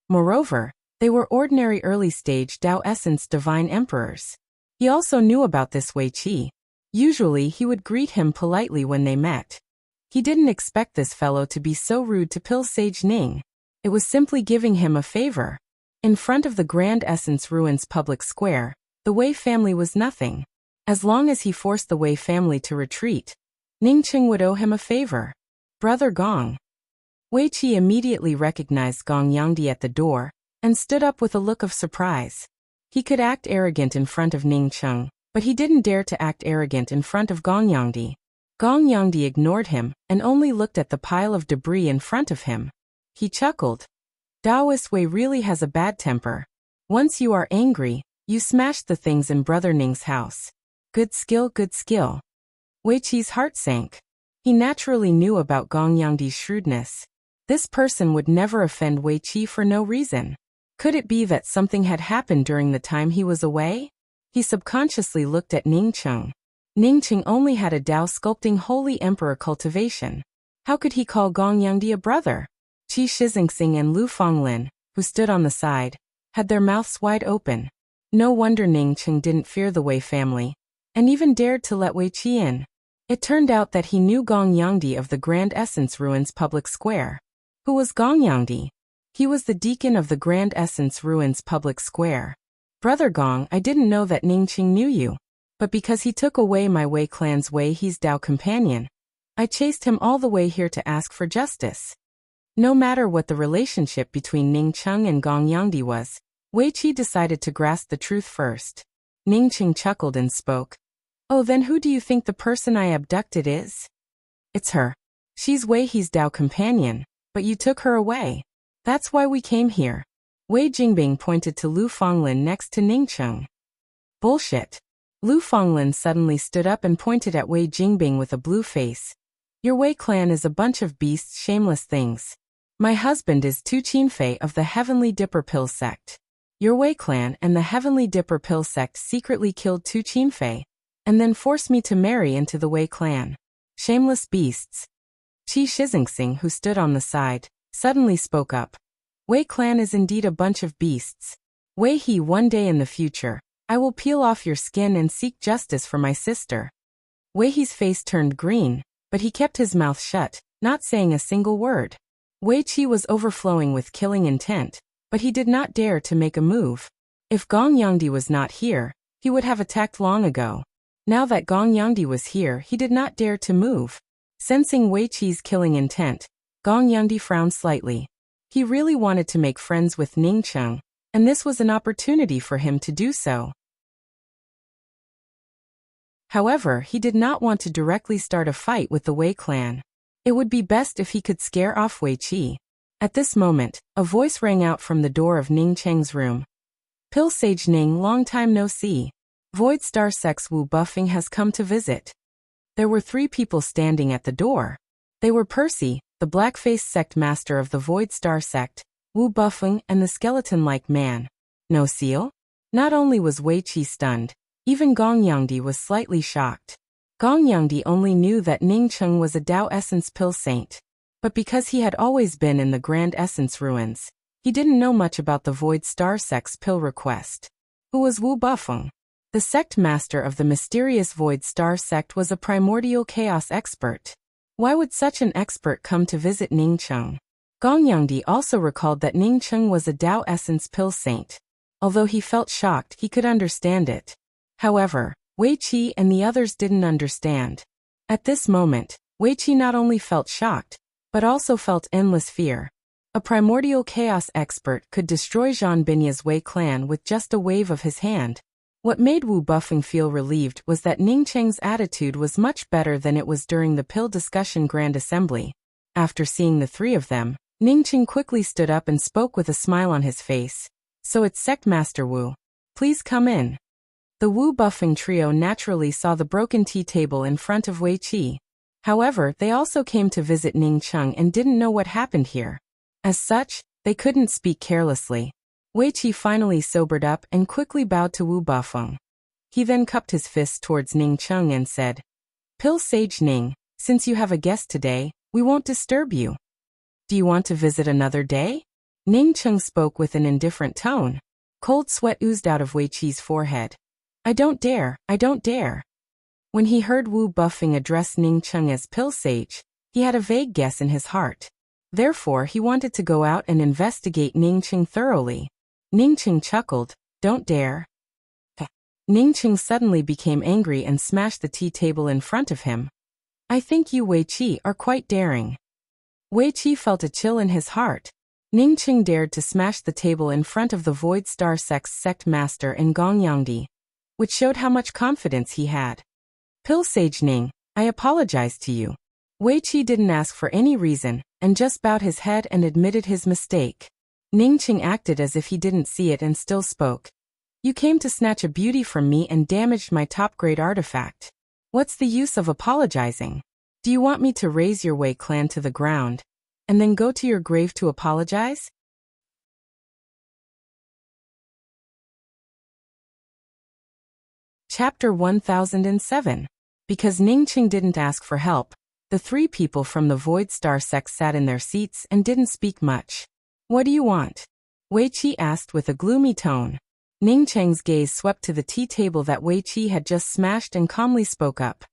Moreover, they were ordinary early-stage Tao Essence Divine Emperors. He also knew about this Wei Qi. Usually he would greet him politely when they met. He didn't expect this fellow to be so rude to Pill Sage Ning. It was simply giving him a favor. In front of the Grand Essence Ruins public square, the Wei family was nothing. As long as he forced the Wei family to retreat, Ning Cheng would owe him a favor. Brother Gong. Wei Qi immediately recognized Gong Yangdi at the door, and stood up with a look of surprise. He could act arrogant in front of Ning Cheng, but he didn't dare to act arrogant in front of Gong Yangdi. Gong Yangdi ignored him, and only looked at the pile of debris in front of him. He chuckled. Taoist Wei really has a bad temper. Once you are angry, you smash the things in Brother Ning's house. Good skill, good skill. Wei Qi's heart sank. He naturally knew about Gong Yangdi's shrewdness. This person would never offend Wei Qi for no reason. Could it be that something had happened during the time he was away? He subconsciously looked at Ning Cheng. Ning Cheng only had a Tao sculpting Holy Emperor cultivation. How could he call Gong Yangdi a brother? Qi Shixingsing and Lu Fenglin, who stood on the side, had their mouths wide open. No wonder Ning Cheng didn't fear the Wei family, and even dared to let Wei Qi in. It turned out that he knew Gong Yangdi of the Grand Essence Ruins public square. Who was Gong Yangdi? He was the deacon of the Grand Essence Ruins public square. Brother Gong, I didn't know that Ningqing knew you. But because he took away my Wei clan's Wei He's Dao companion, I chased him all the way here to ask for justice. No matter what the relationship between Ningqing and Gong Yangdi was, Wei Qi decided to grasp the truth first. Ningqing chuckled and spoke. Oh, then who do you think the person I abducted is? It's her. She's Wei He's Dao companion, but you took her away. That's why we came here. Wei Jingbing pointed to Lu Fonglin next to Ningqing. Bullshit. Lu Fonglin suddenly stood up and pointed at Wei Jingbing with a blue face. Your Wei clan is a bunch of beasts, shameless things. My husband is Tu Qinfei of the Heavenly Dipper Pill sect. Your Wei clan and the Heavenly Dipper Pill sect secretly killed Tu Qinfei, and then forced me to marry into the Wei clan. Shameless beasts. Qi Shizingsing, who stood on the side, suddenly spoke up. Wei clan is indeed a bunch of beasts. Wei He, one day in the future, I will peel off your skin and seek justice for my sister. Wei He's face turned green, but he kept his mouth shut, not saying a single word. Wei Qi was overflowing with killing intent, but he did not dare to make a move. If Gong Yangdi was not here, he would have attacked long ago. Now that Gong Yangdi was here, he did not dare to move. Sensing Wei Qi's killing intent, Gong Yangdi frowned slightly. He really wanted to make friends with Ningqing, and this was an opportunity for him to do so. However, he did not want to directly start a fight with the Wei clan. It would be best if he could scare off Wei Qi. At this moment, a voice rang out from the door of Ningqing's room. Pill Sage Ning, long time no see. Void Star Sect's Wu Buffing has come to visit. There were 3 people standing at the door. They were Percy, the black-faced sect master of the Void Star Sect, Wu Buffing, and the skeleton-like man. No seal? Not only was Wei Qi stunned, even Gong Yangdi was slightly shocked. Gong Yangdi only knew that Ningqing was a Dao Essence Pill Saint. But because he had always been in the Grand Essence Ruins, he didn't know much about the Void Star Sect's pill request. Who was Wu Buffeng? The sect master of the mysterious Void Star Sect was a primordial chaos expert. Why would such an expert come to visit Ningqing? Gong Yangdi also recalled that Ningqing was a Dao Essence Pill Saint. Although he felt shocked, he could understand it. However, Wei Qi and the others didn't understand. At this moment, Wei Qi not only felt shocked, but also felt endless fear. A primordial chaos expert could destroy Zhan Binya's Wei clan with just a wave of his hand. What made Wu Buffeng feel relieved was that Ningqing's attitude was much better than it was during the pill discussion grand assembly. After seeing the 3 of them, Ningqing quickly stood up and spoke with a smile on his face. So it's Sect Master Wu. Please come in. The Wu Buffeng trio naturally saw the broken tea table in front of Wei Qi. However, they also came to visit Ningqing and didn't know what happened here. As such, they couldn't speak carelessly. Wei Qi finally sobered up and quickly bowed to Wu Buffeng. He then cupped his fist towards Ningqing and said, Pill Sage Ning, since you have a guest today, we won't disturb you. Do you want to visit another day? Ningqing spoke with an indifferent tone. Cold sweat oozed out of Wei Qi's forehead. I don't dare, I don't dare. When he heard Wu Buffeng address Ningqing as Pill Sage, he had a vague guess in his heart. Therefore, he wanted to go out and investigate Ningqing thoroughly. Ningqing chuckled, don't dare. Ningqing suddenly became angry and smashed the tea table in front of him. I think you Wei Qi are quite daring. Wei Qi felt a chill in his heart. Ningqing dared to smash the table in front of the Void Star Sect's sect master and Gong Yangdi, which showed how much confidence he had. Pill Sage Ning, I apologize to you. Wei Qi didn't ask for any reason, and just bowed his head and admitted his mistake. Ningqing acted as if he didn't see it and still spoke. You came to snatch a beauty from me and damaged my top-grade artifact. What's the use of apologizing? Do you want me to raise your Wei clan to the ground, and then go to your grave to apologize? Chapter 1007. Because Ningqing didn't ask for help, the 3 people from the Void Star Sect sat in their seats and didn't speak much. What do you want? Wei Qi asked with a gloomy tone. Ningqing's gaze swept to the tea table that Wei Qi had just smashed and calmly spoke up.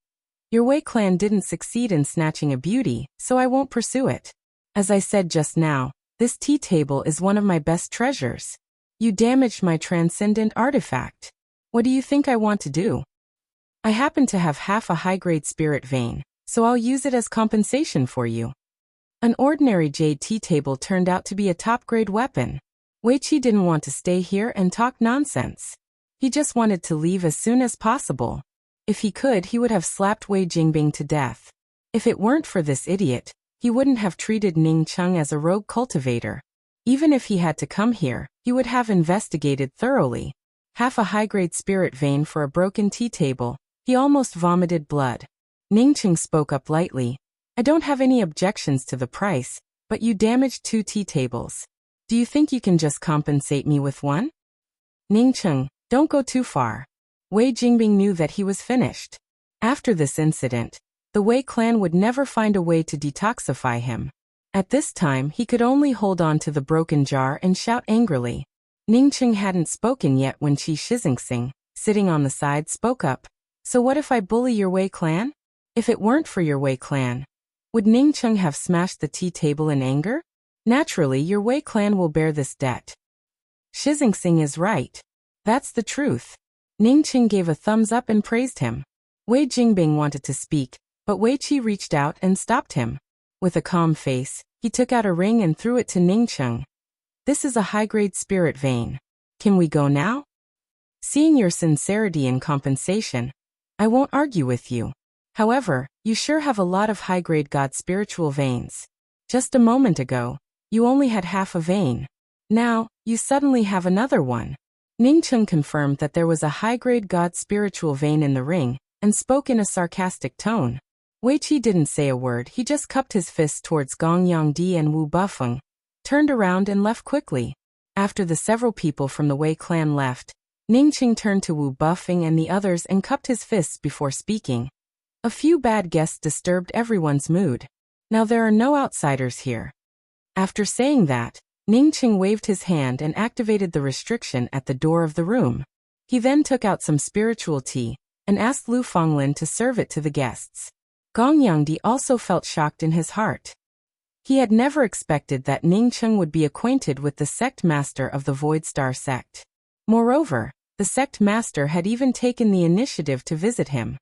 Your Wei clan didn't succeed in snatching a beauty, so I won't pursue it. As I said just now, this tea table is one of my best treasures. You damaged my transcendent artifact. What do you think I want to do? I happen to have half a high-grade spirit vein, so I'll use it as compensation for you. An ordinary jade tea table turned out to be a top-grade weapon. Weiqi didn't want to stay here and talk nonsense. He just wanted to leave as soon as possible. If he could, he would have slapped Wei Jingbing to death. If it weren't for this idiot, he wouldn't have treated Ning Cheng as a rogue cultivator. Even if he had to come here, he would have investigated thoroughly. Half a high-grade spirit vein for a broken tea table. He almost vomited blood. Ning Cheng spoke up lightly. I don't have any objections to the price, but you damaged 2 tea tables. Do you think you can just compensate me with one? Ning Cheng, don't go too far. Wei Jingbing knew that he was finished. After this incident, the Wei clan would never find a way to detoxify him. At this time, he could only hold on to the broken jar and shout angrily. Ning Cheng hadn't spoken yet when Qi Shixingsing, sitting on the side, spoke up. So what if I bully your Wei clan? If it weren't for your Wei clan, would Ning Cheng have smashed the tea table in anger? Naturally, your Wei clan will bear this debt. Shixingsing is right. That's the truth. Ning Cheng gave a thumbs up and praised him. Wei Jingbing wanted to speak, but Wei Qi reached out and stopped him. With a calm face, he took out a ring and threw it to Ning Cheng. This is a high-grade spirit vein. Can we go now? Seeing your sincerity in compensation, I won't argue with you. However, you sure have a lot of high-grade god spiritual veins. Just a moment ago, you only had half a vein. Now, you suddenly have another one. Ning Cheng confirmed that there was a high-grade god spiritual vein in the ring, and spoke in a sarcastic tone. Wei Qi didn't say a word, he just cupped his fists towards Gong Yangdi and Wu Bufeng, turned around and left quickly. After the several people from the Wei clan left, Ning Cheng turned to Wu Bufeng and the others and cupped his fists before speaking. A few bad guests disturbed everyone's mood. Now there are no outsiders here. After saying that, Ning Cheng waved his hand and activated the restriction at the door of the room. He then took out some spiritual tea, and asked Lu Fonglin to serve it to the guests. Gong Yangdi also felt shocked in his heart. He had never expected that Ning Cheng would be acquainted with the sect master of the Void Star sect. Moreover, the sect master had even taken the initiative to visit him.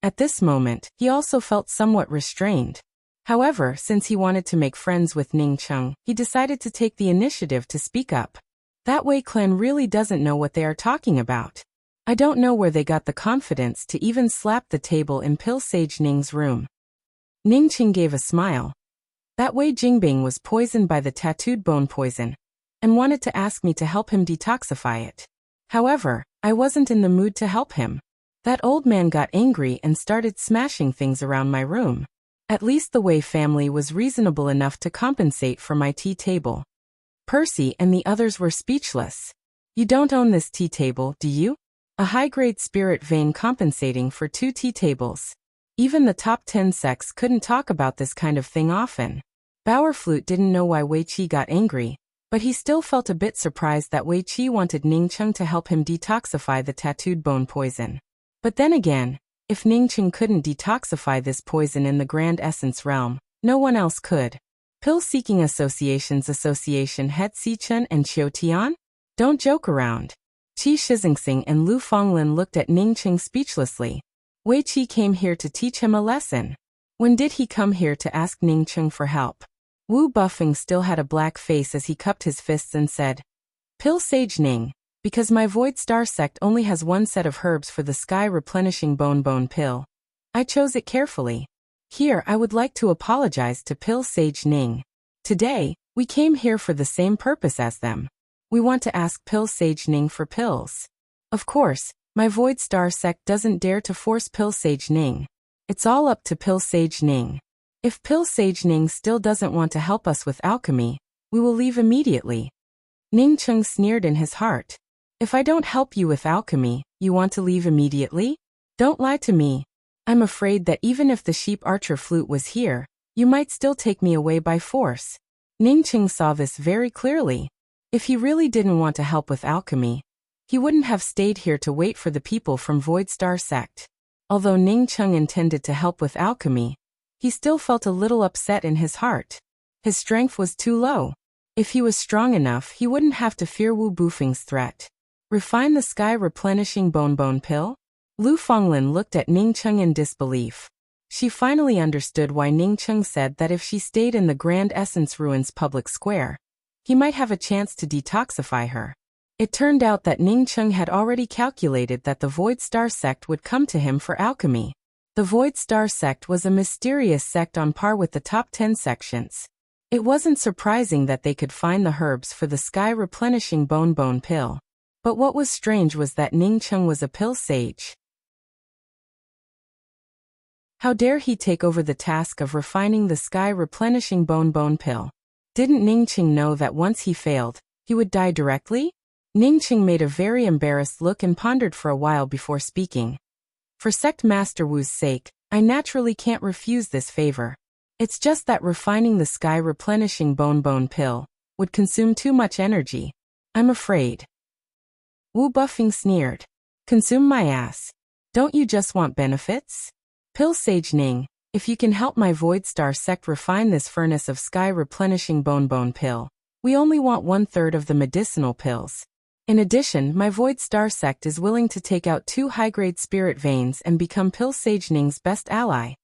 At this moment, he also felt somewhat restrained. However, since he wanted to make friends with Ning Cheng, he decided to take the initiative to speak up. That Wei clan really doesn't know what they are talking about. I don't know where they got the confidence to even slap the table in Pil Sage Ning's room. Ning Cheng gave a smile. That Wei Jingbing was poisoned by the tattooed bone poison, and wanted to ask me to help him detoxify it. However, I wasn't in the mood to help him. That old man got angry and started smashing things around my room. At least the Wei family was reasonable enough to compensate for my tea table. Percy and the others were speechless. You don't own this tea table, do you? A high-grade spirit vein compensating for 2 tea tables. Even the top 10 sects couldn't talk about this kind of thing often. Bowerflute didn't know why Wei Qi got angry, but he still felt a bit surprised that Wei Qi wanted Ning Cheng to help him detoxify the tattooed bone poison. But then again, if Ning Cheng couldn't detoxify this poison in the Grand Essence realm, no one else could. Pill-seeking associations Association Het Sichun and Qiu Tian? Don't joke around. Qi Shixingsing and Lu Fonglin looked at Ning Cheng speechlessly. Wei Qi came here to teach him a lesson. When did he come here to ask Ning Cheng for help? Wu Bufeng still had a black face as he cupped his fists and said, Pil Sage Ning, because my Void Star sect only has 1 set of herbs for the sky-replenishing bone pill. I chose it carefully. Here I would like to apologize to Pil Sage Ning. Today, we came here for the same purpose as them. We want to ask Pil Sage Ning for pills. Of course, my Void Star sect doesn't dare to force Pil Sage Ning. It's all up to Pil Sage Ning. If Pil Sage Ning still doesn't want to help us with alchemy, we will leave immediately. Ning Cheng sneered in his heart. If I don't help you with alchemy, you want to leave immediately? Don't lie to me. I'm afraid that even if the sheep archer flute was here, you might still take me away by force. Ning Cheng saw this very clearly. If he really didn't want to help with alchemy, he wouldn't have stayed here to wait for the people from Void Star sect. Although Ning Cheng intended to help with alchemy, he still felt a little upset in his heart. His strength was too low. If he was strong enough, he wouldn't have to fear Wu Bufeng's threat. Refine the sky-replenishing bone pill? Lu Fenglin looked at Ning Cheng in disbelief. She finally understood why Ning Cheng said that if she stayed in the Grand Essence Ruins public square, he might have a chance to detoxify her. It turned out that Ning Cheng had already calculated that the Void Star sect would come to him for alchemy. The Void Star sect was a mysterious sect on par with the top 10 sections. It wasn't surprising that they could find the herbs for the sky-replenishing bone pill. But what was strange was that Ning Cheng was a pill sage. How dare he take over the task of refining the sky-replenishing bone pill? Didn't Ning Cheng know that once he failed, he would die directly? Ning Cheng made a very embarrassed look and pondered for a while before speaking. For Sect Master Wu's sake, I naturally can't refuse this favor. It's just that refining the sky-replenishing bone pill would consume too much energy. I'm afraid. Wu Bufeng sneered. Consume my ass. Don't you just want benefits? Pill Sage Ning, if you can help my Void Star sect refine this furnace of sky-replenishing bone pill, we only want 1/3 of the medicinal pills. In addition, my Void Star sect is willing to take out 2 high-grade spirit veins and become Pill Sage Ning's best ally.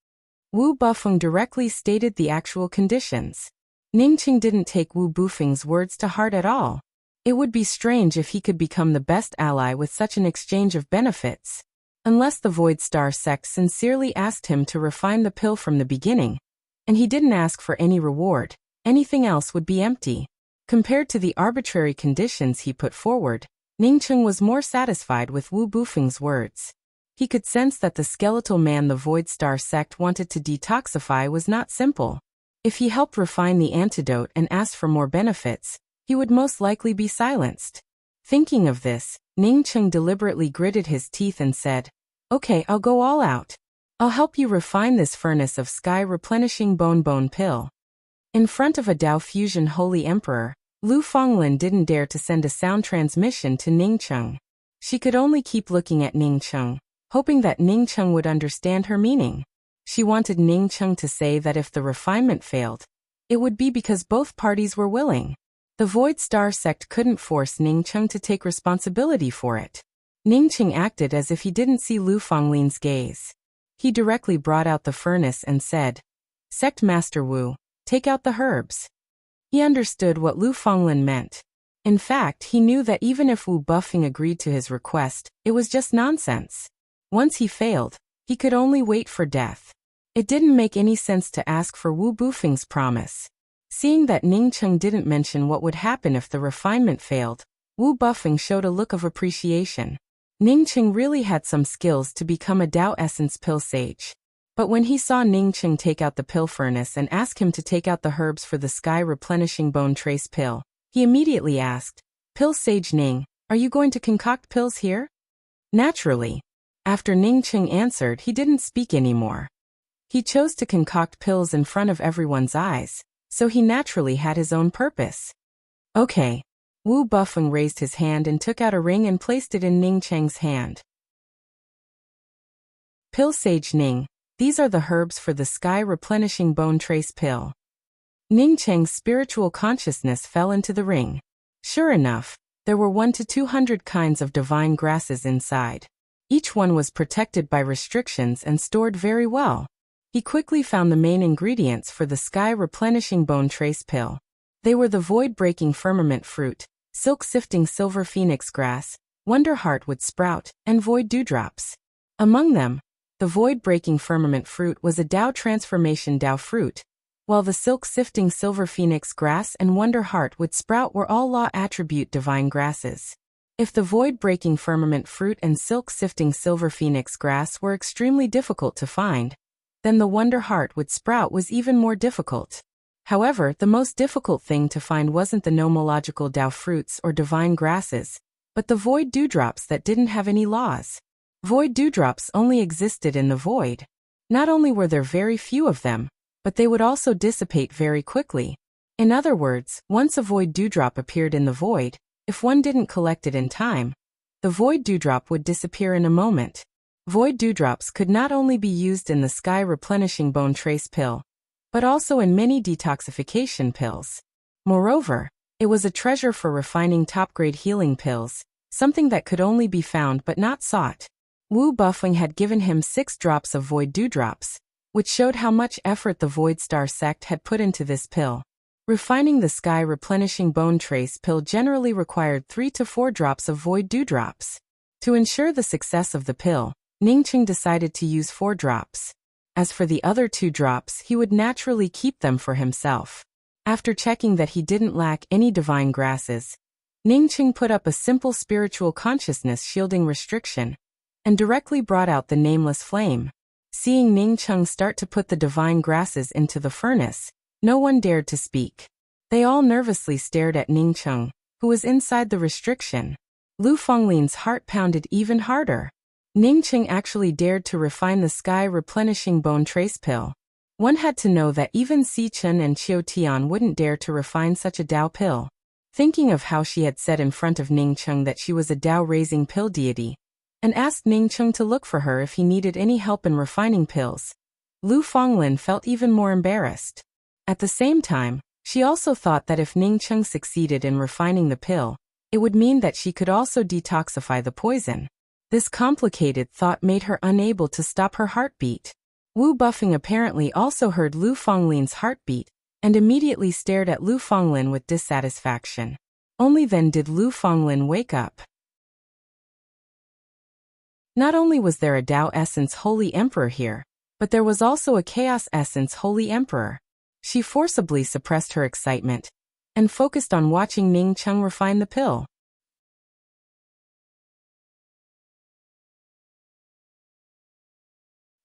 Wu Bufeng directly stated the actual conditions. Ning Cheng didn't take Wu Bufeng's words to heart at all. It would be strange if he could become the best ally with such an exchange of benefits. Unless the Void Star sect sincerely asked him to refine the pill from the beginning, and he didn't ask for any reward, anything else would be empty. Compared to the arbitrary conditions he put forward, Ning Cheng was more satisfied with Wu Bufeng's words. He could sense that the skeletal man the Void Star sect wanted to detoxify was not simple. If he helped refine the antidote and asked for more benefits, he would most likely be silenced. Thinking of this, Ning Cheng deliberately gritted his teeth and said, "Okay, I'll go all out. I'll help you refine this furnace of sky-replenishing bone pill." In front of a Dao Fusion Holy Emperor, Lu Fenglin didn't dare to send a sound transmission to Ning Cheng. She could only keep looking at Ning Cheng, hoping that Ning Cheng would understand her meaning. She wanted Ning Cheng to say that if the refinement failed, it would be because both parties were willing. The Void Star sect couldn't force Ning Cheng to take responsibility for it. Ning Cheng acted as if he didn't see Lu Fenglin's gaze. He directly brought out the furnace and said, "Sect Master Wu, take out the herbs." He understood what Lu Fenglin meant. In fact, he knew that even if Wu Bufeng agreed to his request, it was just nonsense. Once he failed, he could only wait for death. It didn't make any sense to ask for Wu Bufeng's promise. Seeing that Ning Cheng didn't mention what would happen if the refinement failed, Wu Bufeng showed a look of appreciation. Ning Cheng really had some skills to become a Dao Essence pill sage. But when he saw Ning Cheng take out the pill furnace and ask him to take out the herbs for the sky-replenishing bone trace pill, he immediately asked, "Pill Sage Ning, are you going to concoct pills here?" Naturally. After Ning Cheng answered, he didn't speak anymore. He chose to concoct pills in front of everyone's eyes, so he naturally had his own purpose. Okay. Wu Bufeng raised his hand and took out a ring and placed it in Ning Cheng's hand. Pill Sage Ning, these are the herbs for the sky-replenishing bone trace pill. Ning Cheng's spiritual consciousness fell into the ring. Sure enough, there were 1 to 200 kinds of divine grasses inside. Each one was protected by restrictions and stored very well. He quickly found the main ingredients for the sky-replenishing bone trace pill. They were the void-breaking firmament fruit, silk-sifting silver phoenix grass, wonder heartwood sprout, and void dewdrops. Among them, the void-breaking firmament fruit was a Dao transformation Dao fruit, while the silk-sifting silver phoenix grass and wonder heartwood sprout were all law attribute divine grasses. If the void-breaking firmament fruit and silk-sifting silver phoenix grass were extremely difficult to find, then the wonder heartwood sprout was even more difficult. However, the most difficult thing to find wasn't the nomological Dao fruits or divine grasses, but the void dewdrops that didn't have any laws. Void dewdrops only existed in the void. Not only were there very few of them, but they would also dissipate very quickly. In other words, once a void dewdrop appeared in the void, if one didn't collect it in time, the void dewdrop would disappear in a moment. Void dewdrops could not only be used in the sky replenishing bone trace pill, but also in many detoxification pills. Moreover, it was a treasure for refining top-grade healing pills, something that could only be found but not sought. Wu Buffling had given him 6 drops of void dewdrops, which showed how much effort the Void Star sect had put into this pill. Refining the sky replenishing bone trace pill generally required 3 to 4 drops of void dewdrops. To ensure the success of the pill, Ningqing decided to use 4 drops. As for the other 2 drops, he would naturally keep them for himself. After checking that he didn't lack any divine grasses, Ningqing put up a simple spiritual consciousness shielding restriction and directly brought out the nameless flame. Seeing Ningqing start to put the divine grasses into the furnace, no one dared to speak. They all nervously stared at Ningqing, who was inside the restriction. Lu Fenglin's heart pounded even harder. Ningqing actually dared to refine the sky replenishing bone trace pill. One had to know that even Si Chen and Qiu Tian wouldn't dare to refine such a Dao pill. Thinking of how she had said in front of Ningqing that she was a Dao-raising pill deity, and asked Ningqing to look for her if he needed any help in refining pills, Lu Fenglin felt even more embarrassed. At the same time, she also thought that if Ningqing succeeded in refining the pill, it would mean that she could also detoxify the poison. This complicated thought made her unable to stop her heartbeat. Wu Buffing apparently also heard Lu Fenglin's heartbeat, and immediately stared at Lu Fenglin with dissatisfaction. Only then did Lu Fenglin wake up. Not only was there a Dao Essence Holy Emperor here, but there was also a Chaos Essence Holy Emperor. She forcibly suppressed her excitement and focused on watching Ningqing refine the pill.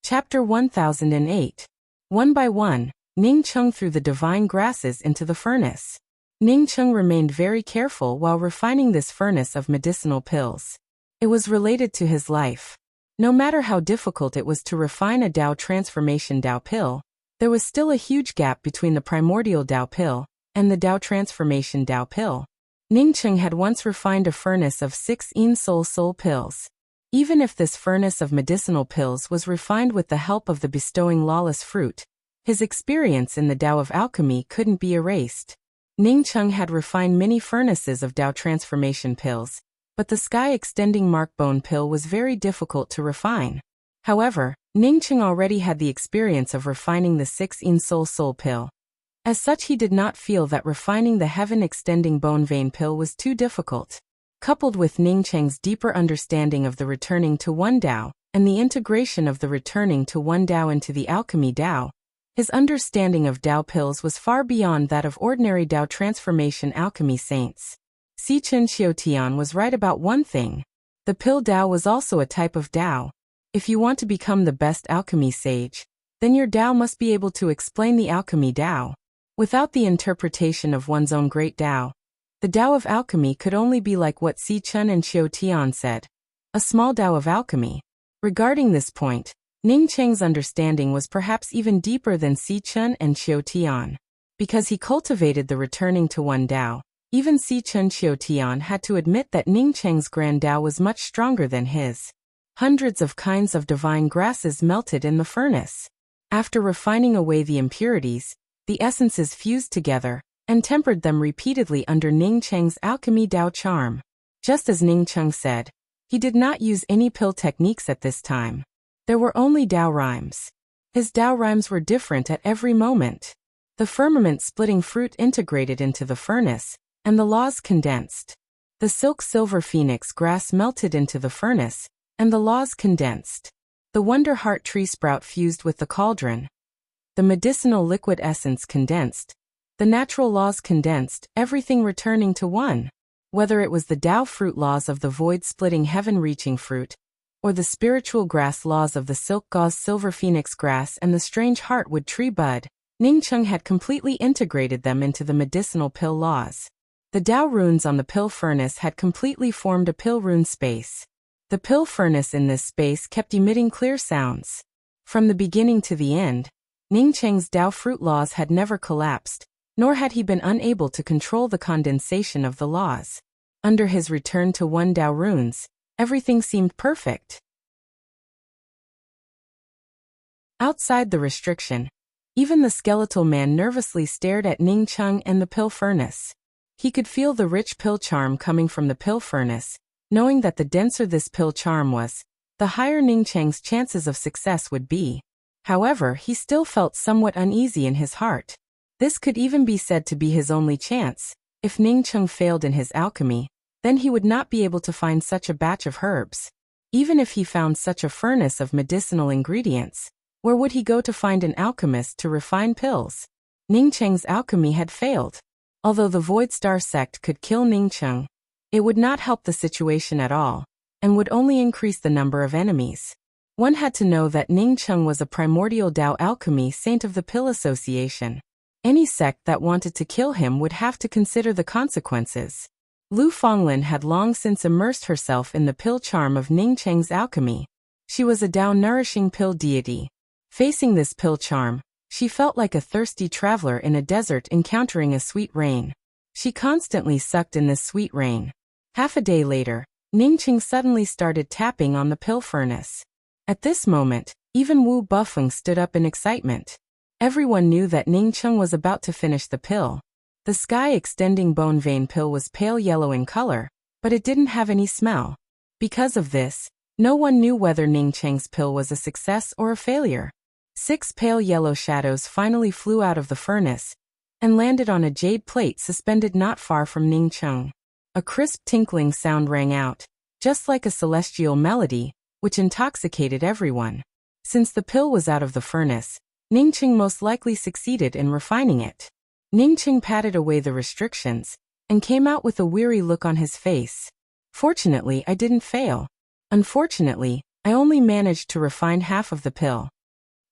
Chapter 1008. One by one, Ningqing threw the divine grasses into the furnace. Ningqing remained very careful while refining this furnace of medicinal pills. It was related to his life. No matter how difficult it was to refine a Dao transformation Dao pill, there was still a huge gap between the primordial Dao pill and the Dao transformation Dao pill. Ningqing had once refined a furnace of 6 Yin Soul pills. Even if this furnace of medicinal pills was refined with the help of the bestowing lawless fruit, his experience in the Dao of alchemy couldn't be erased. Ningqing had refined many furnaces of Dao transformation pills, but the sky extending mark bone pill was very difficult to refine. However, Ningqing already had the experience of refining the 6 Yin Soul pill. As such, he did not feel that refining the heaven extending bone vein pill was too difficult. Coupled with Ningqing's deeper understanding of the returning to one Dao, and the integration of the returning to one Dao into the alchemy Dao, his understanding of Dao pills was far beyond that of ordinary Dao transformation alchemy saints. Si Chen Xiaotian was right about one thing. The pill Dao was also a type of Dao. If you want to become the best alchemy sage, then your Dao must be able to explain the alchemy Dao. Without the interpretation of one's own great Dao, the Dao of alchemy could only be like what Si Chen and Qiu Tian said, a small Dao of alchemy. Regarding this point, Ningqing's understanding was perhaps even deeper than Si Chen and Qiu Tian. Because he cultivated the returning to one Dao, even Si Chen Qiu Tian had to admit that Ningqing's grand Dao was much stronger than his. Hundreds of kinds of divine grasses melted in the furnace. After refining away the impurities, the essences fused together and tempered them repeatedly under Ningqing's alchemy Dao charm. Just as Ningqing said, he did not use any pill techniques at this time. There were only Dao rhymes. His Dao rhymes were different at every moment. The firmament-splitting fruit integrated into the furnace, and the laws condensed. The silk silver phoenix grass melted into the furnace, and the laws condensed. The wonder heart tree sprout fused with the cauldron. The medicinal liquid essence condensed. The natural laws condensed, everything returning to one. Whether it was the Dao fruit laws of the void-splitting heaven-reaching fruit, or the spiritual grass laws of the silk gauze silver phoenix grass and the strange heartwood tree bud, Ningqing had completely integrated them into the medicinal pill laws. The Dao runes on the pill furnace had completely formed a pill rune space. The pill furnace in this space kept emitting clear sounds. From the beginning to the end, Ningqing's Dao fruit laws had never collapsed, nor had he been unable to control the condensation of the laws. Under his return to one Dao runes, everything seemed perfect. Outside the restriction, even the skeletal man nervously stared at Ning Cheng and the pill furnace. He could feel the rich pill charm coming from the pill furnace, knowing that the denser this pill charm was, the higher Ning Cheng's chances of success would be. However, he still felt somewhat uneasy in his heart. This could even be said to be his only chance. If Ning Cheng failed in his alchemy, then he would not be able to find such a batch of herbs. Even if he found such a furnace of medicinal ingredients, where would he go to find an alchemist to refine pills? Ning Cheng's alchemy had failed. Although the Void Star sect could kill Ning Cheng, it would not help the situation at all, and would only increase the number of enemies. One had to know that Ning Cheng was a primordial Dao alchemy saint of the Pill Association. Any sect that wanted to kill him would have to consider the consequences. Lu Fonglin had long since immersed herself in the pill charm of Ning Cheng's alchemy. She was a Dao-nourishing pill deity. Facing this pill charm, she felt like a thirsty traveler in a desert encountering a sweet rain. She constantly sucked in this sweet rain. Half a day later, Ning Cheng suddenly started tapping on the pill furnace. At this moment, even Wu Bufeng stood up in excitement. Everyone knew that Ning Cheng was about to finish the pill. The sky-extending bone vein pill was pale yellow in color, but it didn't have any smell. Because of this, no one knew whether Ning Cheng's pill was a success or a failure. 6 pale yellow shadows finally flew out of the furnace and landed on a jade plate suspended not far from Ning Cheng. A crisp tinkling sound rang out, just like a celestial melody, which intoxicated everyone. Since the pill was out of the furnace, Ning Cheng most likely succeeded in refining it. Ning Cheng patted away the restrictions and came out with a weary look on his face. Fortunately, I didn't fail. Unfortunately, I only managed to refine half of the pill.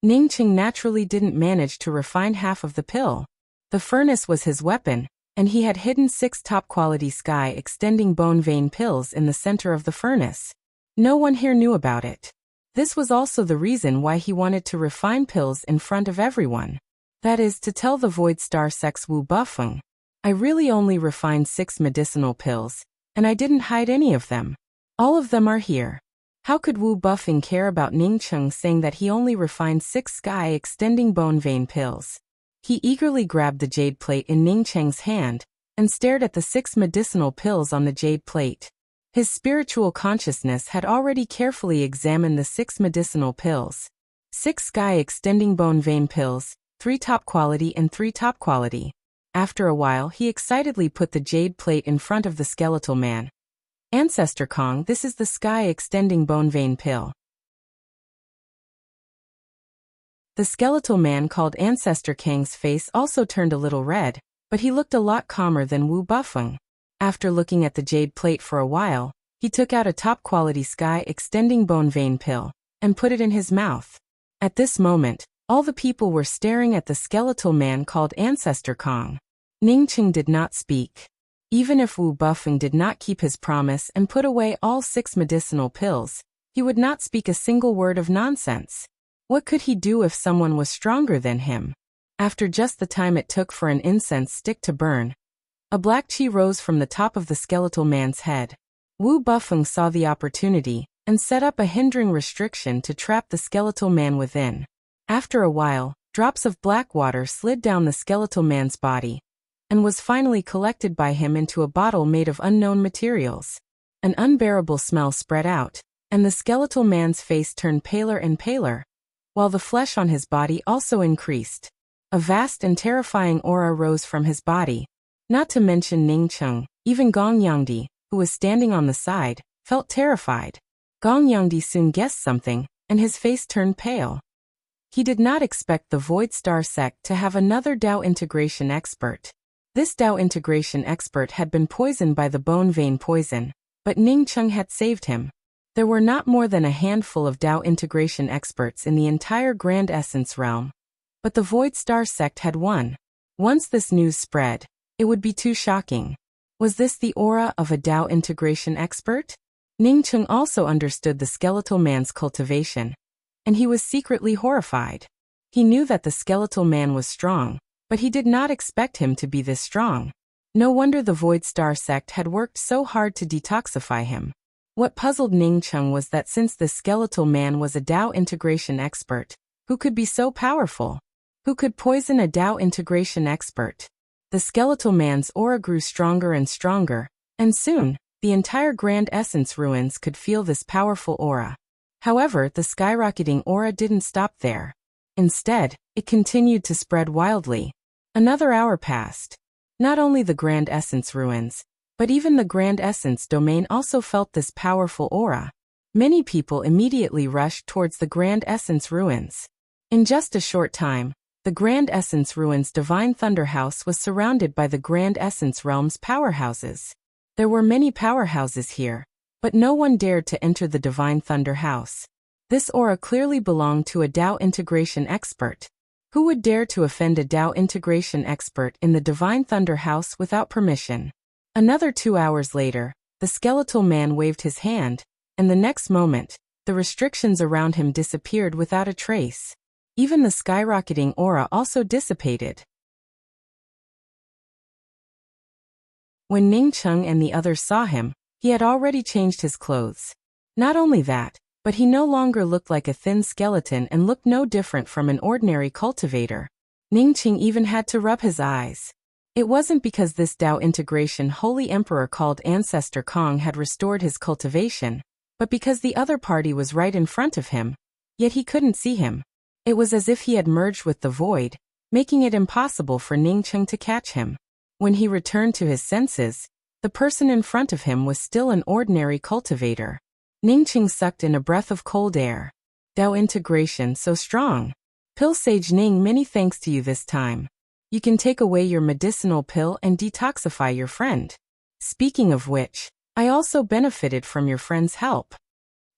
Ning Cheng naturally didn't manage to refine half of the pill. The furnace was his weapon, and he had hidden 6 top-quality sky-extending bone vein pills in the center of the furnace. No one here knew about it. This was also the reason why he wanted to refine pills in front of everyone. That is, to tell the Void Star Sect's Wu Bufeng, I really only refined 6 medicinal pills, and I didn't hide any of them. All of them are here. How could Wu Bufeng care about Ning Cheng saying that he only refined 6 sky-extending bone vein pills? He eagerly grabbed the jade plate in Ning Cheng's hand and stared at the 6 medicinal pills on the jade plate. His spiritual consciousness had already carefully examined the 6 medicinal pills. 6 sky-extending bone vein pills, 3 top quality and 3 top quality. After a while, he excitedly put the jade plate in front of the skeletal man. Ancestor Kong, this is the sky-extending bone vein pill. The skeletal man called Ancestor Kang's face also turned a little red, but he looked a lot calmer than Wu Bufeng. After looking at the jade plate for a while, he took out a top-quality sky-extending bone vein pill and put it in his mouth. At this moment, all the people were staring at the skeletal man called Ancestor Kong. Ning Cheng did not speak. Even if Wu Bufeng did not keep his promise and put away all 6 medicinal pills, he would not speak a single word of nonsense. What could he do if someone was stronger than him? After just the time it took for an incense stick to burn, a black chi rose from the top of the skeletal man's head. Wu Bufeng saw the opportunity and set up a hindering restriction to trap the skeletal man within. After a while, drops of black water slid down the skeletal man's body and was finally collected by him into a bottle made of unknown materials. An unbearable smell spread out, and the skeletal man's face turned paler and paler, while the flesh on his body also increased. A vast and terrifying aura rose from his body. Not to mention Ning Cheng, even Gong Yangdi, who was standing on the side, felt terrified. Gong Yangdi soon guessed something, and his face turned pale. He did not expect the Void Star sect to have another Dao integration expert. This Dao integration expert had been poisoned by the bone vein poison, but Ning Cheng had saved him. There were not more than a handful of Dao integration experts in the entire Grand Essence realm. But the Void Star sect had won. Once this news spread, it would be too shocking. Was this the aura of a Dao integration expert? Ning Cheng also understood the skeletal man's cultivation, and he was secretly horrified. He knew that the skeletal man was strong, but he did not expect him to be this strong. No wonder the Void Star sect had worked so hard to detoxify him. What puzzled Ning Cheng was that since the skeletal man was a Dao integration expert, Who could be so powerful? Who could poison a Tao integration expert? The skeletal man's aura grew stronger and stronger, and soon, the entire Grand Essence ruins could feel this powerful aura. However, the skyrocketing aura didn't stop there. Instead, it continued to spread wildly. Another hour passed. Not only the Grand Essence ruins, but even the Grand Essence domain also felt this powerful aura. Many people immediately rushed towards the Grand Essence ruins. In just a short time, the Grand Essence ruins Divine Thunder House was surrounded by the Grand Essence realm's powerhouses. There were many powerhouses here, but no one dared to enter the Divine Thunder House. This aura clearly belonged to a Tao integration expert. Who would dare to offend a Tao integration expert in the Divine Thunder House without permission? Another 2 hours later, the skeletal man waved his hand, and the next moment, the restrictions around him disappeared without a trace. Even the skyrocketing aura also dissipated. When Ning Cheng and the others saw him, he had already changed his clothes. Not only that, but he no longer looked like a thin skeleton and looked no different from an ordinary cultivator. Ning Cheng even had to rub his eyes. It wasn't because this Tao integration holy emperor called Ancestor Kong had restored his cultivation, but because the other party was right in front of him, yet he couldn't see him. It was as if he had merged with the void, making it impossible for Ning Cheng to catch him. When he returned to his senses, the person in front of him was still an ordinary cultivator. Ning Cheng sucked in a breath of cold air. Tao integration so strong. Pill Sage Ning, many thanks to you this time. You can take away your medicinal pill and detoxify your friend. Speaking of which, I also benefited from your friend's help.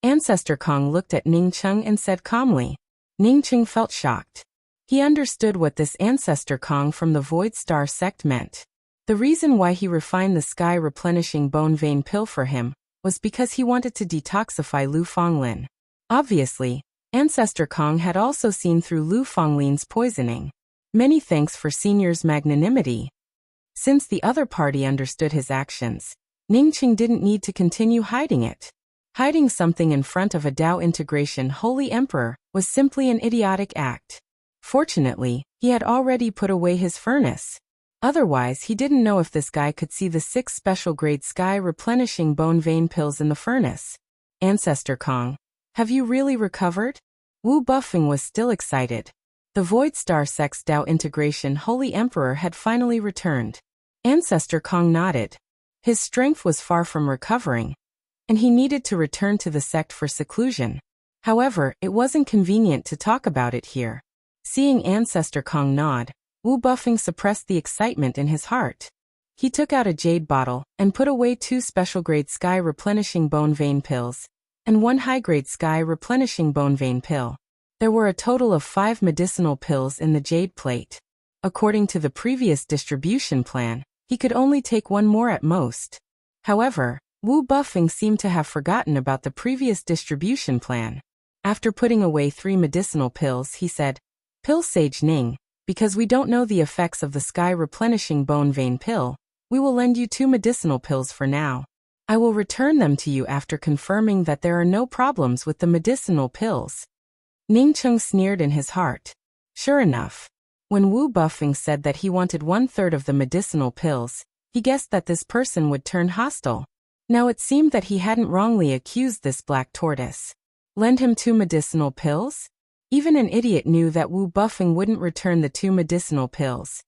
Ancestor Kong looked at Ning Cheng and said calmly. Ning Cheng felt shocked. He understood what this Ancestor Kong from the Void Star sect meant. The reason why he refined the sky replenishing bone vein pill for him was because he wanted to detoxify Lu Fonglin. Obviously, Ancestor Kong had also seen through Lu Fonglin's poisoning. Many thanks for Senior's magnanimity. Since the other party understood his actions, Ning Cheng didn't need to continue hiding it. Hiding something in front of a Tao integration holy emperor was simply an idiotic act. Fortunately, he had already put away his furnace. Otherwise, he didn't know if this guy could see the 6 special grade sky replenishing bone vein pills in the furnace. Ancestor Kong, have you really recovered? Wu Buffing was still excited. The Void Star Sect's Tao integration holy emperor had finally returned. Ancestor Kong nodded. His strength was far from recovering, and he needed to return to the sect for seclusion. However, it wasn't convenient to talk about it here. Seeing Ancestor Kong nod, Wu Buffing suppressed the excitement in his heart. He took out a jade bottle and put away 2 special-grade sky replenishing bone vein pills and 1 high-grade sky replenishing bone vein pill. There were a total of 5 medicinal pills in the jade plate. According to the previous distribution plan, he could only take 1 more at most. However, Wu Buffing seemed to have forgotten about the previous distribution plan. After putting away 3 medicinal pills, he said, Pill Sage Ning, because we don't know the effects of the sky replenishing bone vein pill, we will lend you 2 medicinal pills for now. I will return them to you after confirming that there are no problems with the medicinal pills. Ning Cheng sneered in his heart. Sure enough, when Wu Buffing said that he wanted 1/3 of the medicinal pills, he guessed that this person would turn hostile. Now it seemed that he hadn't wrongly accused this black tortoise. Lend him 2 medicinal pills? Even an idiot knew that Wu Buffing wouldn't return the 2 medicinal pills.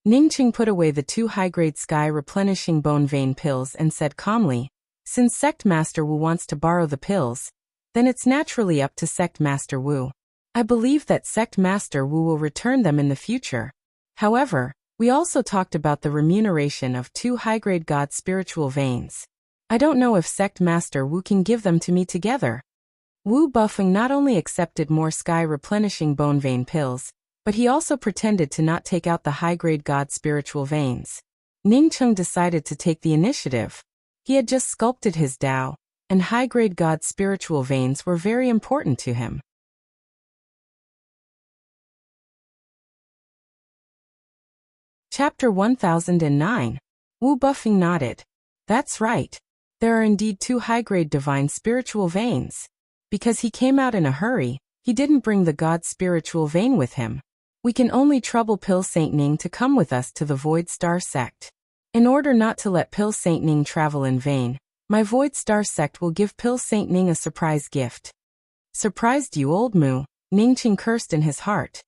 Ning Cheng put away the 2 high-grade sky replenishing bone vein pills and said calmly, since Sect Master Wu wants to borrow the pills, then it's naturally up to Sect Master Wu. I believe that Sect Master Wu will return them in the future. However, we also talked about the remuneration of 2 high-grade God spiritual veins. I don't know if Sect Master Wu can give them to me together. Wu Buffing not only accepted more sky replenishing bone vein pills, but he also pretended to not take out the high-grade God spiritual veins. Ning Cheng decided to take the initiative. He had just sculpted his Tao, and high-grade God spiritual veins were very important to him. Chapter 1009. Wu Buffing nodded. That's right. There are indeed 2 high-grade divine spiritual veins. Because he came out in a hurry, he didn't bring the god's spiritual vein with him. We can only trouble Pil Saint Ning to come with us to the Void Star Sect. In order not to let Pil Saint Ning travel in vain, my Void Star Sect will give Pil Saint Ning a surprise gift. Surprised you, old Mu? Ningqing cursed in his heart.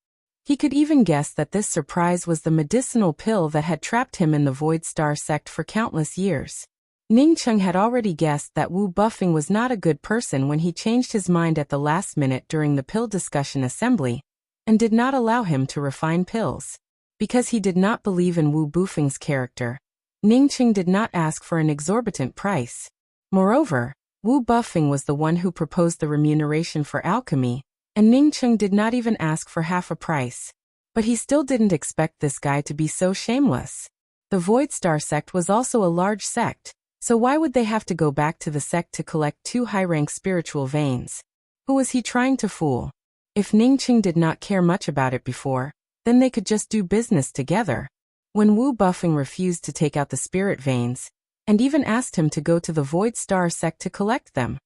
He could even guess that this surprise was the medicinal pill that had trapped him in the Void Star Sect for countless years. Ningqing had already guessed that Wu Buffing was not a good person when he changed his mind at the last minute during the pill discussion assembly, and did not allow him to refine pills. Because he did not believe in Wu Buffing's character, Ningqing did not ask for an exorbitant price. Moreover, Wu Buffing was the one who proposed the remuneration for alchemy, and Ningqing did not even ask for half a price. But he still didn't expect this guy to be so shameless. The Void Star Sect was also a large sect, so why would they have to go back to the sect to collect 2 high-rank spiritual veins? Who was he trying to fool? If Ningqing did not care much about it before, then they could just do business together. When Wu Buffing refused to take out the spirit veins, and even asked him to go to the Void Star Sect to collect them,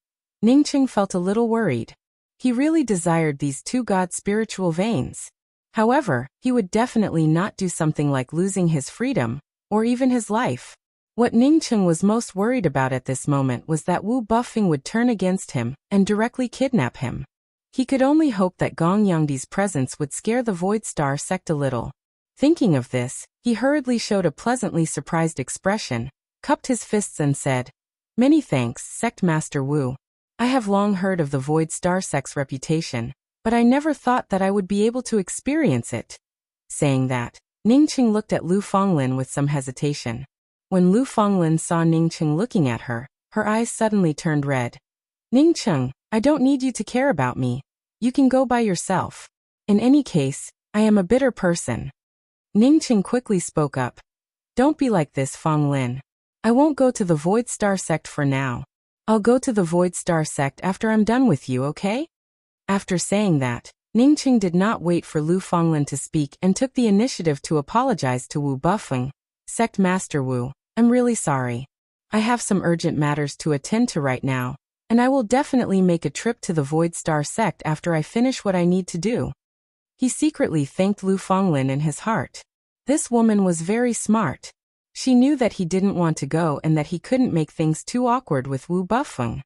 Ningqing felt a little worried. He really desired these 2 god spiritual veins. However, he would definitely not do something like losing his freedom, or even his life. What Ningqing was most worried about at this moment was that Wu Buffing would turn against him and directly kidnap him. He could only hope that Gong Yangdi's presence would scare the Void Star Sect a little. Thinking of this, he hurriedly showed a pleasantly surprised expression, cupped his fists and said, "Many thanks, Sect Master Wu. I have long heard of the Void Star Sect's reputation, but I never thought that I would be able to experience it." Saying that, Ningqing looked at Lu Fonglin with some hesitation. When Lu Fonglin saw Ningqing looking at her, her eyes suddenly turned red. "Ningqing, I don't need you to care about me. You can go by yourself. In any case, I am a bitter person." Ningqing quickly spoke up. "Don't be like this, Fonglin. I won't go to the Void Star Sect for now. I'll go to the Void Star Sect after I'm done with you, okay?" After saying that, Ningqing did not wait for Lu Fonglin to speak and took the initiative to apologize to Wu Buffing. "Sect Master Wu, I'm really sorry. I have some urgent matters to attend to right now, and I will definitely make a trip to the Void Star Sect after I finish what I need to do." He secretly thanked Lu Fonglin in his heart. This woman was very smart. She knew that he didn't want to go and that he couldn't make things too awkward with Wu Buffeng.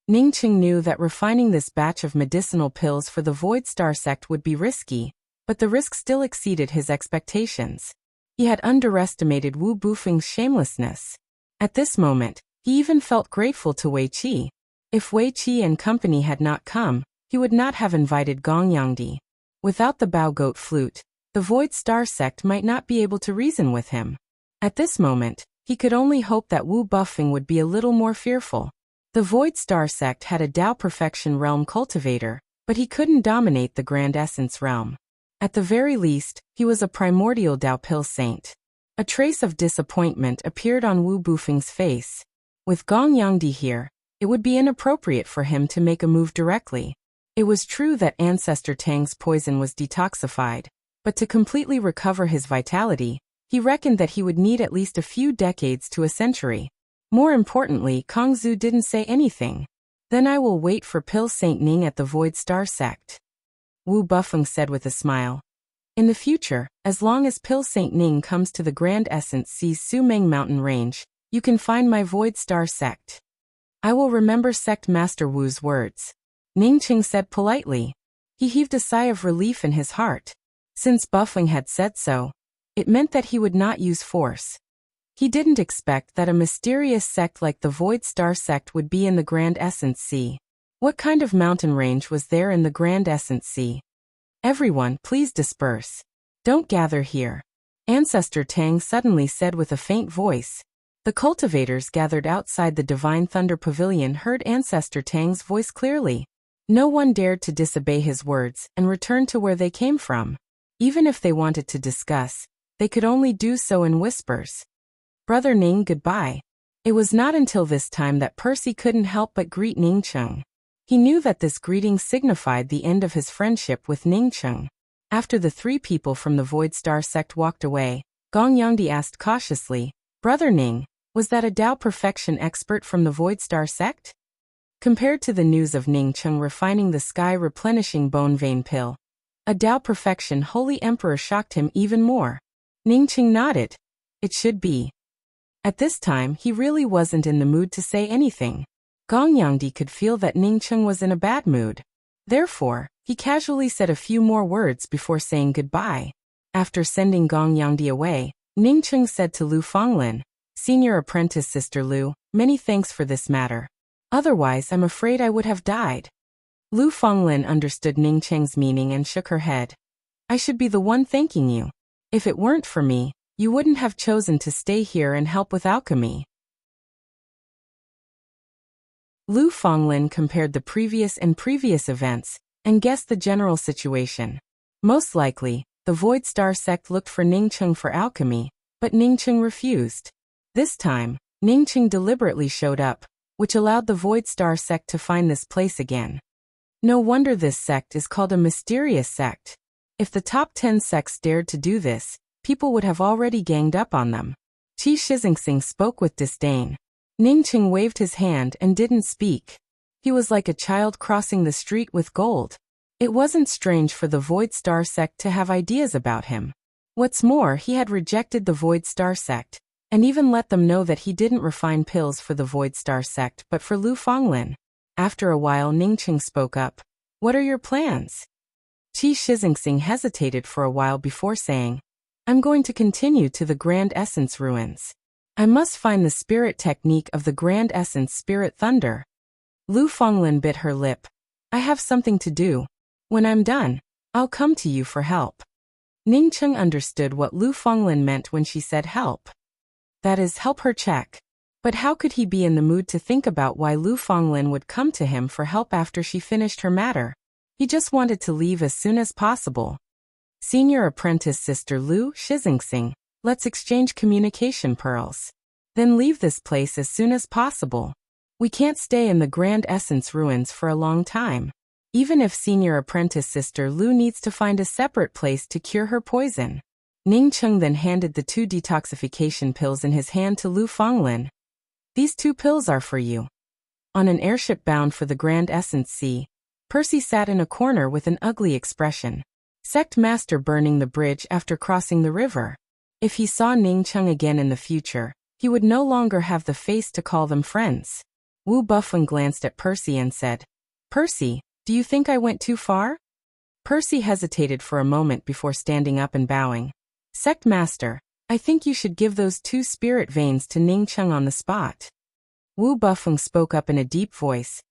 Ningqing knew that refining this batch of medicinal pills for the Void Star Sect would be risky, but the risk still exceeded his expectations. He had underestimated Wu Buffeng's shamelessness. At this moment, he even felt grateful to Wei Qi. If Wei Qi and company had not come, he would not have invited Gong Yangdi. Without the Bao Goat Flute, the Void Star Sect might not be able to reason with him. At this moment, he could only hope that Wu Buffeng would be a little more fearful. The Void Star Sect had a Dao Perfection Realm cultivator, but he couldn't dominate the Grand Essence Realm. At the very least, he was a primordial Dao Pil Saint. A trace of disappointment appeared on Wu Buffeng's face. With Gong Yangdi here, it would be inappropriate for him to make a move directly. It was true that Ancestor Tang's poison was detoxified, but to completely recover his vitality, he reckoned that he would need at least a few decades to a century. More importantly, Kongzu didn't say anything. "Then I will wait for Pil Saint Ning at the Void Star Sect," Wu Buffeng said with a smile. "In the future, as long as Pil Saint Ning comes to the Grand Essence Sea's Sumeng Mountain Range, you can find my Void Star Sect." "I will remember Sect Master Wu's words," Ningqing said politely. He heaved a sigh of relief in his heart. Since Buffeng had said so, it meant that he would not use force. He didn't expect that a mysterious sect like the Void Star Sect would be in the Grand Essence Sea. What kind of mountain range was there in the Grand Essence Sea? "Everyone, please disperse. Don't gather here," Ancestor Tang suddenly said with a faint voice. The cultivators gathered outside the Divine Thunder Pavilion heard Ancestor Tang's voice clearly. No one dared to disobey his words and return to where they came from. Even if they wanted to discuss, they could only do so in whispers. "Brother Ning, goodbye." It was not until this time that Percy couldn't help but greet Ningqing. He knew that this greeting signified the end of his friendship with Ningqing. After the 3 people from the Void Star Sect walked away, Gong Yangdi asked cautiously, "Brother Ning, was that a Dao Perfection expert from the Void Star Sect?" Compared to the news of Ning Cheng refining the sky-replenishing bone vein pill, a Tao perfection holy emperor shocked him even more. Ning Cheng nodded. It should be. At this time, he really wasn't in the mood to say anything. Gong Yangdi could feel that Ning Cheng was in a bad mood. Therefore, he casually said a few more words before saying goodbye. After sending Gong Yangdi away, Ning Cheng said to Lu Fonglin, "Senior apprentice Sister Lu, many thanks for this matter. Otherwise, I'm afraid I would have died." Lu Fonglin understood Ning Cheng's meaning and shook her head. "I should be the one thanking you. If it weren't for me, you wouldn't have chosen to stay here and help with alchemy." Lu Fonglin compared the previous events and guessed the general situation. Most likely, the Void Star sect looked for Ning Cheng for alchemy, but Ning Cheng refused. This time, Ning Cheng deliberately showed up, which allowed the Void Star sect to find this place again. No wonder this sect is called a mysterious sect. If the top 10 sects dared to do this, people would have already ganged up on them. Qi Shixingsing spoke with disdain. Ning Cheng waved his hand and didn't speak. He was like a child crossing the street with gold. It wasn't strange for the Void Star sect to have ideas about him. What's more, he had rejected the Void Star sect, and even let them know that he didn't refine pills for the Void Star sect but for Lu Fonglin. After a while, Ning Cheng spoke up. "What are your plans?" Qi Shixingsing hesitated for a while before saying, "I'm going to continue to the Grand Essence ruins. I must find the spirit technique of the Grand Essence Spirit Thunder." Lu Fonglin bit her lip. "I have something to do. When I'm done, I'll come to you for help." Ning Cheng understood what Lu Fonglin meant when she said help. That is, help her check. But how could he be in the mood to think about why Lu Fonglin would come to him for help after she finished her matter? He just wanted to leave as soon as possible. "Senior apprentice Sister Lu Shixingsing, let's exchange communication pearls. Then leave this place as soon as possible. We can't stay in the Grand Essence ruins for a long time. Even if Senior apprentice Sister Lu needs to find a separate place to cure her poison." Ning Cheng then handed the 2 detoxification pills in his hand to Lu Fonglin. "These 2 pills are for you." On an airship bound for the Grand Essence Sea, Percy sat in a corner with an ugly expression. Sect Master burning the bridge after crossing the river. If he saw Ning Cheng again in the future, he would no longer have the face to call them friends. Wu Buffon glanced at Percy and said, "Percy, do you think I went too far?" Percy hesitated for a moment before standing up and bowing. "Sect Master, I think you should give those 2 spirit veins to Ning Cheng on the spot." Wu Buffon spoke up in a deep voice.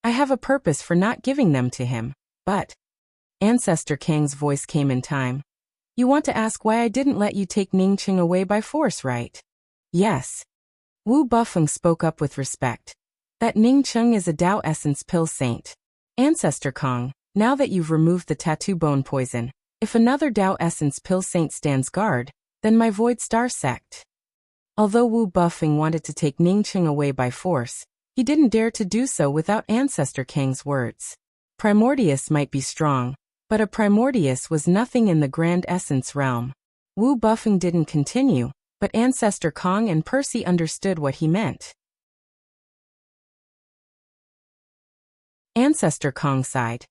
"I have a purpose for not giving them to him, but..." Ancestor Kang's voice came in time. "You want to ask why I didn't let you take Ning Cheng away by force, right?" "Yes." Wu Buffon spoke up with respect. "That Ning Cheng is a Tao Essence pill saint. Ancestor Kang, now that you've removed the tattoo bone poison, if another Tao Essence pill saint stands guard, then my Void Star sect." Although Wu Buffing wanted to take Ning Cheng away by force, he didn't dare to do so without Ancestor Kang's words. Primordius might be strong, but a Primordius was nothing in the Grand Essence realm. Wu Buffing didn't continue, but Ancestor Kang and Percy understood what he meant. Ancestor Kang sighed.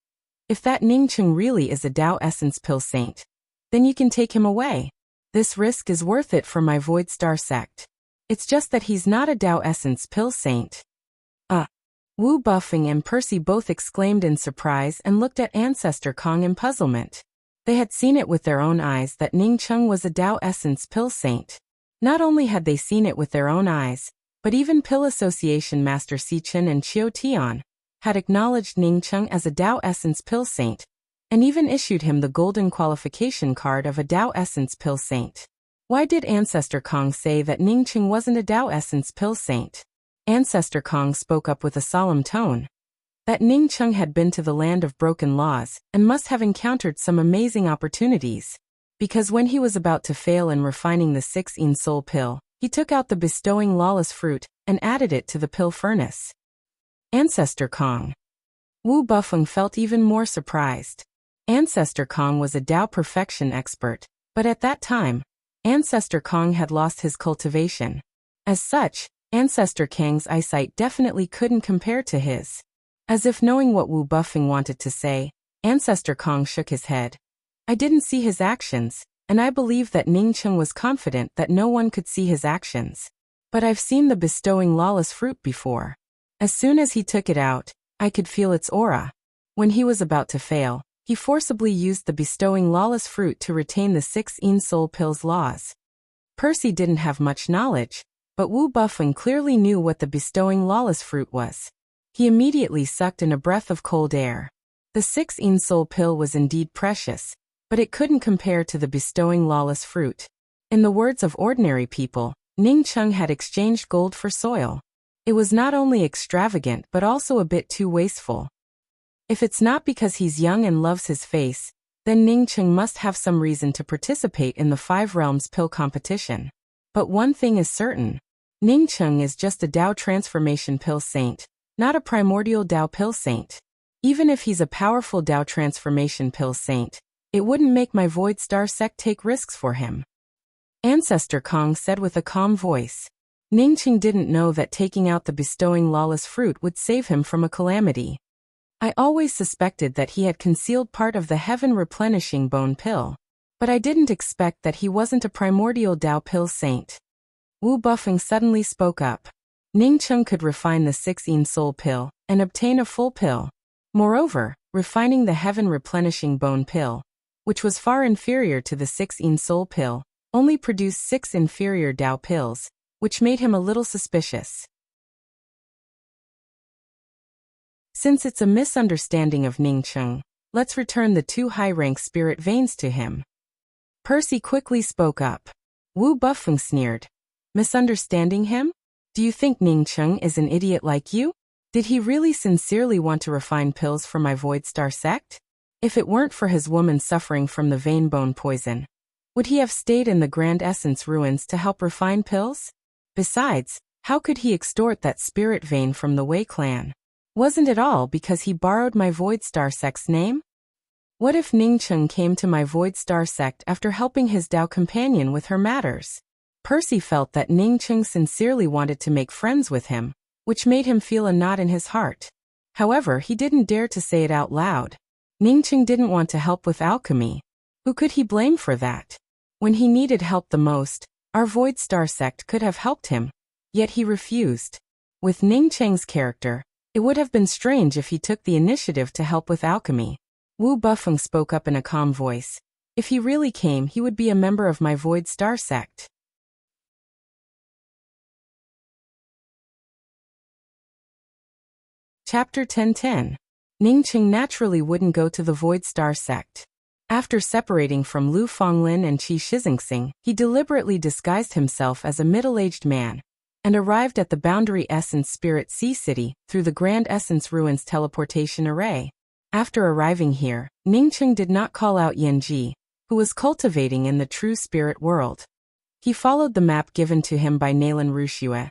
"If that Ning Cheng really is a Tao Essence pill saint, then you can take him away. This risk is worth it for my Void Star sect. It's just that he's not a Tao Essence pill saint." Wu Buffing and Percy both exclaimed in surprise and looked at Ancestor Kang in puzzlement. They had seen it with their own eyes that Ning Cheng was a Tao Essence pill saint. Not only had they seen it with their own eyes, but even Pill Association Master Sichen and Qiu Tian had acknowledged Ning Cheng as a Tao Essence pill saint, and even issued him the golden qualification card of a Tao Essence pill saint. Why did Ancestor Kang say that Ning Cheng wasn't a Tao Essence pill saint? Ancestor Kang spoke up with a solemn tone. That Ning Cheng had been to the land of broken laws and must have encountered some amazing opportunities. Because when he was about to fail in refining the 6-in soul pill, he took out the bestowing lawless fruit and added it to the pill furnace. Ancestor Kang. Wu Buffeng felt even more surprised. Ancestor Kang was a Tao perfection expert, but at that time, Ancestor Kang had lost his cultivation. As such, Ancestor Kang's eyesight definitely couldn't compare to his. As if knowing what Wu Buffing wanted to say, Ancestor Kong shook his head. I didn't see his actions, and I believe that Ning Cheng was confident that no one could see his actions. But I've seen the bestowing lawless fruit before. As soon as he took it out, I could feel its aura. When he was about to fail, he forcibly used the bestowing lawless fruit to retain the 6 soul pills laws. Percy didn't have much knowledge, but Wu Buffing clearly knew what the bestowing lawless fruit was. He immediately sucked in a breath of cold air. The 6 soul pill was indeed precious, but it couldn't compare to the bestowing lawless fruit. In the words of ordinary people, Ning Cheng had exchanged gold for soil. It was not only extravagant but also a bit too wasteful. If it's not because he's young and loves his face, then Ning Cheng must have some reason to participate in the 5 Realms pill competition. But one thing is certain. Ning Cheng is just a Dao transformation pill saint, not a primordial Dao pill saint. Even if he's a powerful Dao transformation pill saint, it wouldn't make my Void Star sect take risks for him. Ancestor Kong said with a calm voice. Ning Cheng didn't know that taking out the bestowing lawless fruit would save him from a calamity. I always suspected that he had concealed part of the heaven replenishing bone pill, but I didn't expect that he wasn't a primordial Dao pill saint. Wu Buffing suddenly spoke up. Ning Cheng could refine the 6 soul pill and obtain a full pill. Moreover, refining the heaven replenishing bone pill, which was far inferior to the 6 soul pill, only produced 6 inferior Dao pills, which made him a little suspicious. Since it's a misunderstanding of Ning Cheng, let's return the 2 high-rank spirit veins to him. Percy quickly spoke up. Wu Buffing sneered. Misunderstanding him? Do you think Ning Cheng is an idiot like you? Did he really sincerely want to refine pills for my Void Star sect? If it weren't for his woman suffering from the vein bone poison, would he have stayed in the Grand Essence ruins to help refine pills? Besides, how could he extort that spirit vein from the Wei clan? Wasn't it all because he borrowed my Void Star sect's name? What if Ning Cheng came to my Void Star sect after helping his Dao companion with her matters? Percy felt that Ning Cheng sincerely wanted to make friends with him, which made him feel a knot in his heart. However, he didn't dare to say it out loud. Ning Cheng didn't want to help with alchemy. Who could he blame for that? When he needed help the most, our Void Star sect could have helped him, yet he refused. With Ning Cheng's character, it would have been strange if he took the initiative to help with alchemy. Wu Buffing spoke up in a calm voice. If he really came, he would be a member of my Void Star sect. Chapter 1010. Ning Cheng naturally wouldn't go to the Void Star sect. After separating from Lu Fonglin and Qi Shizingxing, he deliberately disguised himself as a middle-aged man, and arrived at the Boundary Essence Spirit Sea City through the Grand Essence Ruins teleportation array. After arriving here, Ning Cheng did not call out Yanji, who was cultivating in the true spirit world. He followed the map given to him by Naylan Wuxia,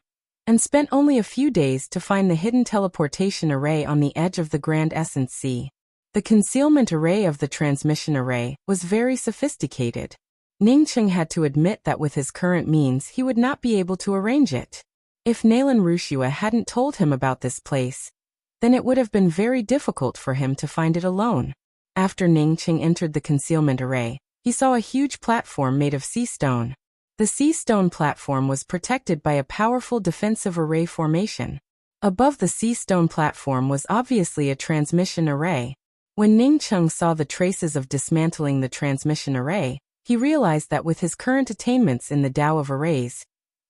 and spent only a few days to find the hidden teleportation array on the edge of the Grand Essence Sea. The concealment array of the transmission array was very sophisticated. Ning Cheng had to admit that with his current means he would not be able to arrange it. If Naylan Wuxia hadn't told him about this place, then it would have been very difficult for him to find it alone. After Ning Cheng entered the concealment array, he saw a huge platform made of sea stone. The sea stone platform was protected by a powerful defensive array formation. Above the sea stone platform was obviously a transmission array. When Ning Cheng saw the traces of dismantling the transmission array, he realized that with his current attainments in the Tao of arrays,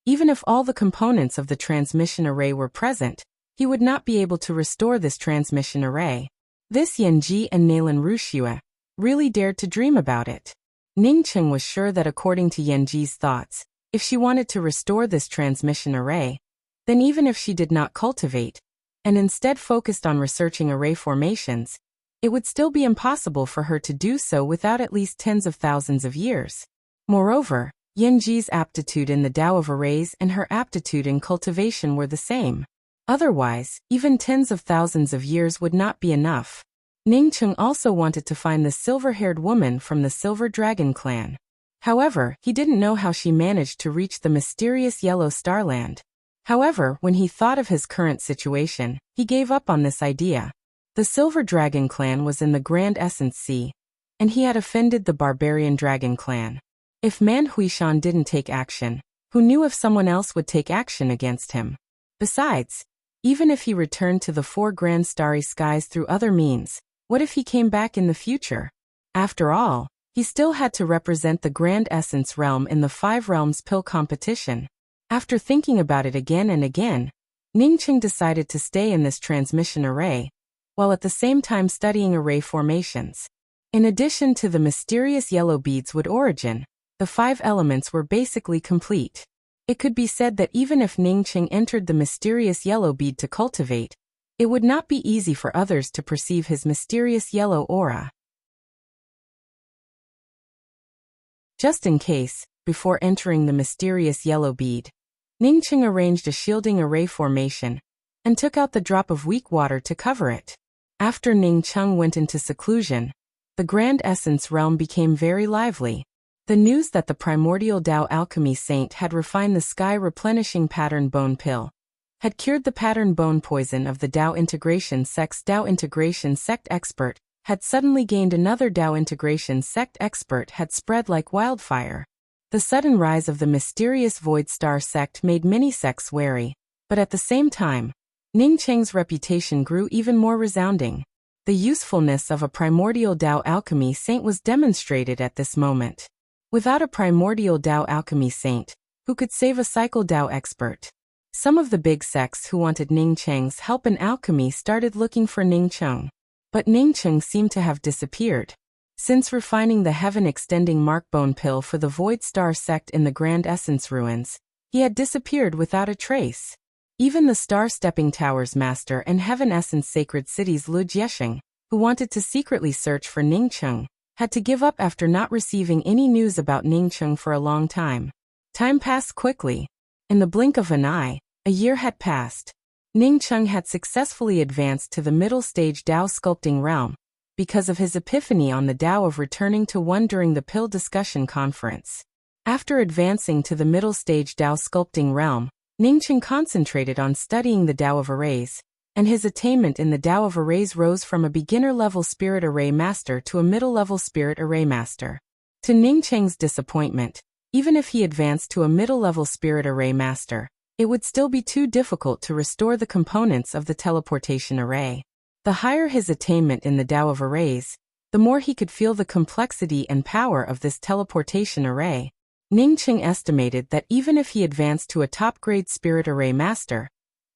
even if all the components of the transmission array were present, he would not be able to restore this transmission array. This Yanji and Naylan Wuxia really dared to dream about it. Ning Cheng was sure that according to Yanji's thoughts, if she wanted to restore this transmission array, then even if she did not cultivate, and instead focused on researching array formations, it would still be impossible for her to do so without at least tens of thousands of years. Moreover, Yanji's aptitude in the Tao of arrays and her aptitude in cultivation were the same. Otherwise, even tens of thousands of years would not be enough. Ning Cheng also wanted to find the silver-haired woman from the Silver Dragon clan. However, he didn't know how she managed to reach the mysterious Yellow Starland. However, when he thought of his current situation, he gave up on this idea. The Silver Dragon clan was in the Grand Essence Sea, and he had offended the Barbarian Dragon clan. If Man Huishan didn't take action, who knew if someone else would take action against him? Besides, even if he returned to the 4 Grand Starry Skies through other means, what if he came back in the future? After all, he still had to represent the Grand Essence Realm in the 5 Realms Pill competition. After thinking about it again and again, Ningqing decided to stay in this transmission array, while at the same time studying array formations. In addition to the mysterious yellow beads wood origin, the 5 elements were basically complete. It could be said that even if Ningqing entered the mysterious yellow bead to cultivate, it would not be easy for others to perceive his mysterious yellow aura. Just in case, before entering the mysterious yellow bead, Ningqing arranged a shielding array formation and took out the drop of weak water to cover it. After Ningqing went into seclusion, the Grand Essence Realm became very lively. The news that the primordial Dao alchemy saint had refined the sky-replenishing pattern bone pill, had cured the pattern bone poison of the Dao integration sect expert, had suddenly gained another Dao integration sect expert had spread like wildfire. The sudden rise of the mysterious Void Star sect made many sects wary, but at the same time, Ningqing's reputation grew even more resounding. The usefulness of a primordial Dao alchemy saint was demonstrated at this moment. Without a primordial Dao alchemy saint, who could save a cycle Dao expert? Some of the big sects who wanted Ningqing's help in alchemy started looking for Ningqing. But Ningqing seemed to have disappeared. Since refining the heaven-extending mark bone pill for the Void Star sect in the Grand Essence ruins, he had disappeared without a trace. Even the Star-Stepping Towers master and Heaven Essence Sacred City's Lu Jiesheng, who wanted to secretly search for Ningqing, had to give up after not receiving any news about Ningqing for a long time. Time passed quickly. In the blink of an eye, a year had passed. Ningqing had successfully advanced to the middle stage Dao sculpting realm, because of his epiphany on the Dao of returning to one during the Pill discussion conference. After advancing to the middle stage Dao sculpting realm, Ningqing concentrated on studying the Dao of arrays, and his attainment in the Dao of arrays rose from a beginner-level spirit array master to a middle-level spirit array master. To Ningqing's disappointment, even if he advanced to a middle-level spirit array master, it would still be too difficult to restore the components of the teleportation array. The higher his attainment in the Dao of arrays, the more he could feel the complexity and power of this teleportation array. Ningqing estimated that even if he advanced to a top-grade spirit array master,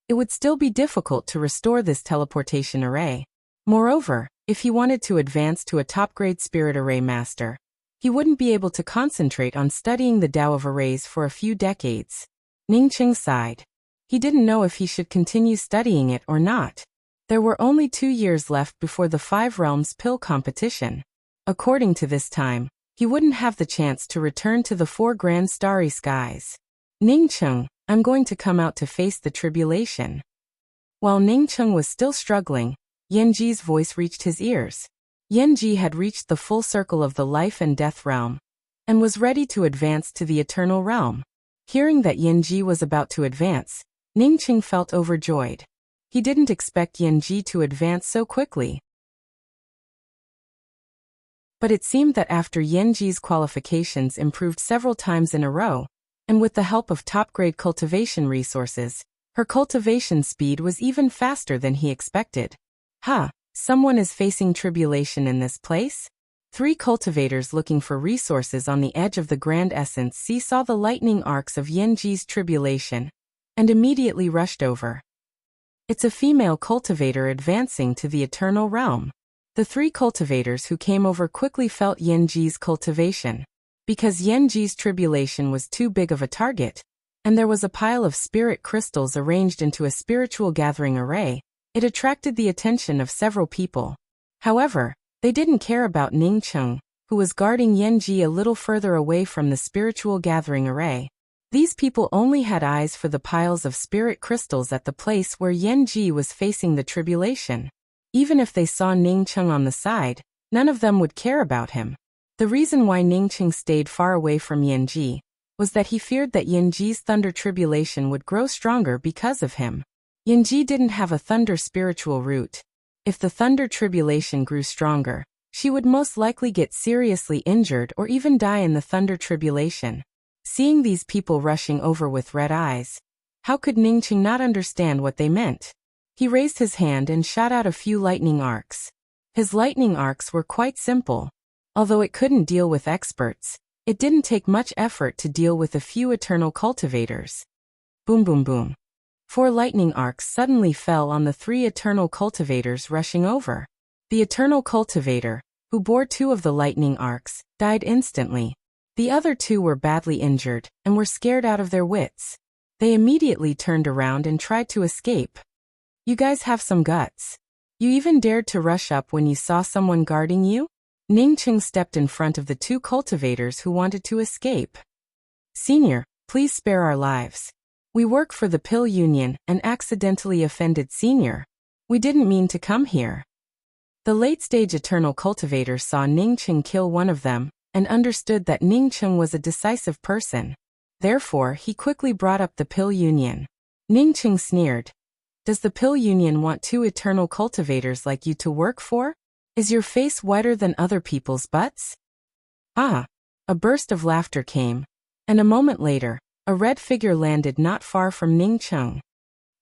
it would still be difficult to restore this teleportation array. Moreover, if he wanted to advance to a top-grade spirit array master, he wouldn't be able to concentrate on studying the Dao of arrays for a few decades. Ningqing sighed. He didn't know if he should continue studying it or not. There were only 2 years left before the 5 Realms Pill competition. According to this time, he wouldn't have the chance to return to the 4 Grand Starry Skies. Ningqing, I'm going to come out to face the tribulation. While Ningqing was still struggling, Yanji's voice reached his ears. Yanji had reached the full circle of the life and death realm, and was ready to advance to the eternal realm. Hearing that Yanji was about to advance, Ningqing felt overjoyed. He didn't expect Yanji to advance so quickly. But it seemed that after Yanji's qualifications improved several times in a row, and with the help of top-grade cultivation resources, her cultivation speed was even faster than he expected. Someone is facing tribulation in this place? 3 cultivators looking for resources on the edge of the Grand Essence Sea saw the lightning arcs of Yanji's tribulation, and immediately rushed over. It's a female cultivator advancing to the eternal realm. The 3 cultivators who came over quickly felt Yanji's cultivation. Because Yanji's tribulation was too big of a target, and there was a pile of spirit crystals arranged into a spiritual gathering array, it attracted the attention of several people. However, they didn't care about Ningqing, who was guarding Yanji a little further away from the spiritual gathering array. These people only had eyes for the piles of spirit crystals at the place where Yanji was facing the tribulation. Even if they saw Ningqing on the side, none of them would care about him. The reason why Ningqing stayed far away from Yanji was that he feared that Yanji's thunder tribulation would grow stronger because of him. Yanji didn't have a thunder spiritual root. If the thunder tribulation grew stronger, she would most likely get seriously injured or even die in the thunder tribulation. Seeing these people rushing over with red eyes, how could Ningqing not understand what they meant? He raised his hand and shot out a few lightning arcs. His lightning arcs were quite simple. Although it couldn't deal with experts, it didn't take much effort to deal with a few eternal cultivators. Boom boom boom. 4 lightning arcs suddenly fell on the 3 eternal cultivators rushing over. The eternal cultivator, who bore 2 of the lightning arcs, died instantly. The other 2 were badly injured and were scared out of their wits. They immediately turned around and tried to escape. You guys have some guts. You even dared to rush up when you saw someone guarding you? Ningqing stepped in front of the 2 cultivators who wanted to escape. Senior, please spare our lives. We work for the Pill Union and accidentally offended Senior. We didn't mean to come here. The late-stage Eternal Cultivator saw Ningqing kill one of them and understood that Ningqing was a decisive person. Therefore, he quickly brought up the Pill Union. Ningqing sneered. Does the Pill Union want 2 Eternal Cultivators like you to work for? Is your face whiter than other people's butts? Ah! A burst of laughter came, and a moment later, a red figure landed not far from Ningqing.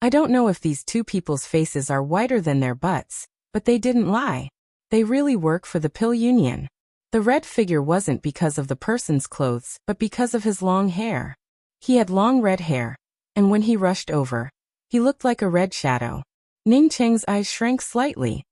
I don't know if these 2 people's faces are whiter than their butts, but they didn't lie. They really work for the Pill Union. The red figure wasn't because of the person's clothes, but because of his long hair. He had long red hair, and when he rushed over, he looked like a red shadow. Ningqing's eyes shrank slightly.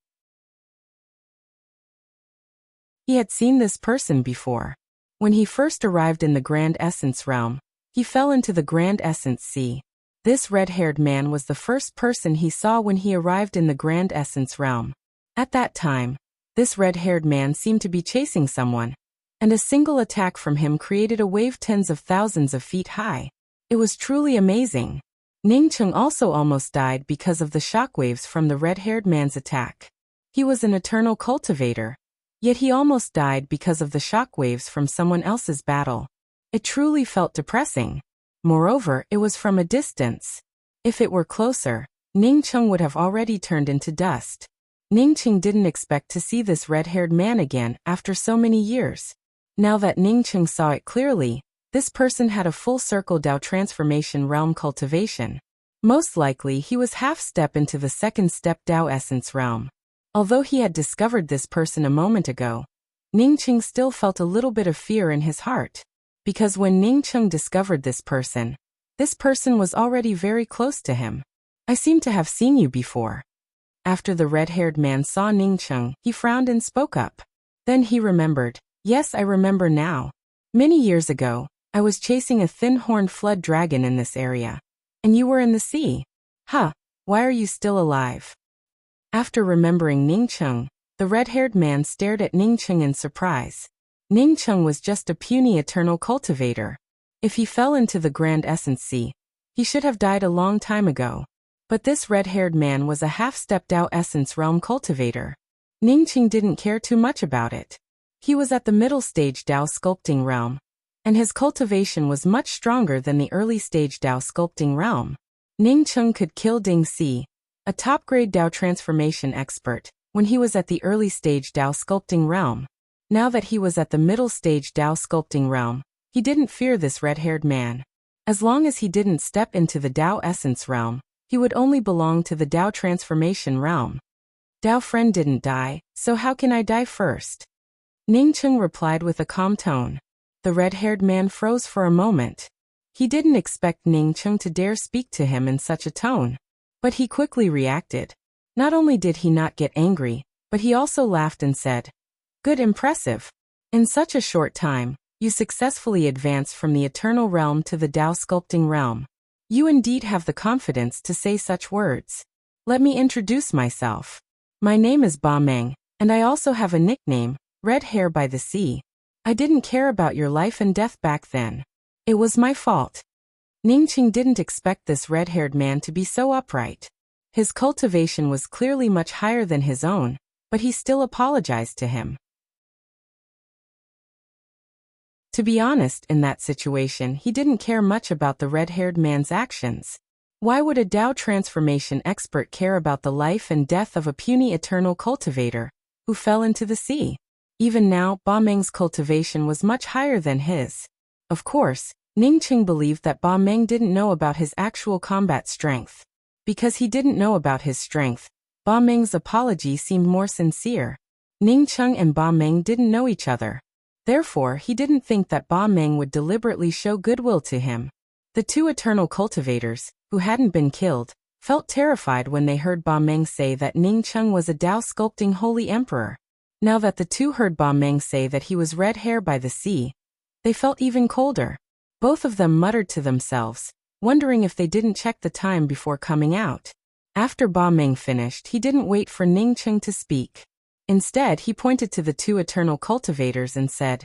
He had seen this person before. When he first arrived in the Grand Essence Realm, he fell into the Grand Essence Sea. This red-haired man was the first person he saw when he arrived in the Grand Essence Realm. At that time, this red-haired man seemed to be chasing someone, and a single attack from him created a wave tens of thousands of feet high. It was truly amazing. Ningqing also almost died because of the shockwaves from the red-haired man's attack. He was an eternal cultivator, yet he almost died because of the shockwaves from someone else's battle. It truly felt depressing. Moreover, it was from a distance. If it were closer, Ningqing would have already turned into dust. Ningqing didn't expect to see this red-haired man again after so many years. Now that Ningqing saw it clearly, this person had a full circle Dao transformation realm cultivation. Most likely he was half-step into the second step Dao essence realm. Although he had discovered this person a moment ago, Ningqing still felt a little bit of fear in his heart. Because when Ningqing discovered this person was already very close to him. I seem to have seen you before. After the red-haired man saw Ningqing, he frowned and spoke up. Then he remembered. Yes, I remember now. Many years ago, I was chasing a thin-horned flood dragon in this area. And you were in the sea. Huh, why are you still alive? After remembering Ningqing, the red-haired man stared at Ningqing in surprise. Ningqing was just a puny eternal cultivator. If he fell into the Grand Essence Sea, he should have died a long time ago. But this red-haired man was a half-step Dao Essence Realm cultivator. Ningqing didn't care too much about it. He was at the middle stage Dao Sculpting Realm, and his cultivation was much stronger than the early stage Dao Sculpting Realm. Ningqing could kill Ding Si, a top-grade Dao transformation expert, when he was at the early stage Dao Sculpting Realm. Now that he was at the middle stage Dao Sculpting Realm, he didn't fear this red-haired man. As long as he didn't step into the Dao Essence Realm, he would only belong to the Dao Transformation Realm. Dao friend didn't die, so how can I die first? Ningqing replied with a calm tone. The red-haired man froze for a moment. He didn't expect Ningqing to dare speak to him in such a tone. But he quickly reacted. Not only did he not get angry, but he also laughed and said, "Good, impressive. In such a short time, you successfully advanced from the Eternal Realm to the Dao Sculpting Realm. You indeed have the confidence to say such words. Let me introduce myself. My name is Ba Meng, and I also have a nickname, Red Hair by the Sea. I didn't care about your life and death back then. It was my fault." Ningqing didn't expect this red-haired man to be so upright. His cultivation was clearly much higher than his own, but he still apologized to him. To be honest, in that situation he didn't care much about the red-haired man's actions. Why would a Tao transformation expert care about the life and death of a puny eternal cultivator who fell into the sea? Even now, Ba Meng's cultivation was much higher than his. Of course, Ning Qing believed that Ba Meng didn't know about his actual combat strength. Because he didn't know about his strength, Ba Meng's apology seemed more sincere. Ning Qing and Ba Meng didn't know each other. Therefore, he didn't think that Ba Meng would deliberately show goodwill to him. The two eternal cultivators, who hadn't been killed, felt terrified when they heard Ba Meng say that Ning Qing was a Tao sculpting holy emperor. Now that the two heard Ba Meng say that he was red hair by the sea, they felt even colder. Both of them muttered to themselves, wondering if they didn't check the time before coming out. After Ba Meng finished, he didn't wait for Ning Qing to speak. Instead, he pointed to the two eternal cultivators and said,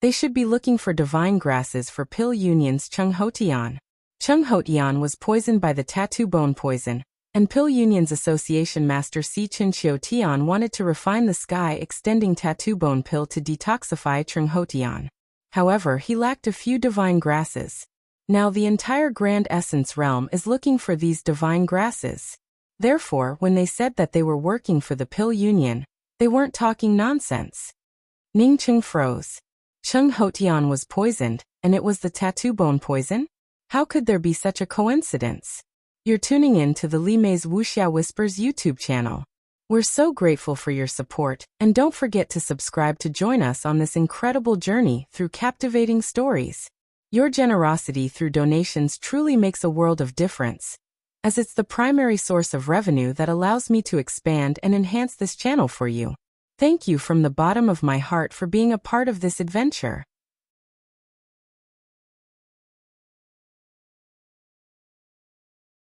they should be looking for divine grasses for Pill Union's Chung Hotian. Chung Hotian was poisoned by the tattoo bone poison, and Pill Union's association master Si Chin Xiu Tian wanted to refine the sky extending tattoo bone pill to detoxify Chung Hotian. However, he lacked a few divine grasses. Now the entire Grand Essence realm is looking for these divine grasses. Therefore, when they said that they were working for the Pill Union, they weren't talking nonsense. Ning Qing froze. Chung Hotian was poisoned, and it was the tattoo bone poison? How could there be such a coincidence? You're tuning in to the Li Mei's Wuxia Whispers YouTube channel. We're so grateful for your support, and don't forget to subscribe to join us on this incredible journey through captivating stories. Your generosity through donations truly makes a world of difference, as it's the primary source of revenue that allows me to expand and enhance this channel for you. Thank you from the bottom of my heart for being a part of this adventure.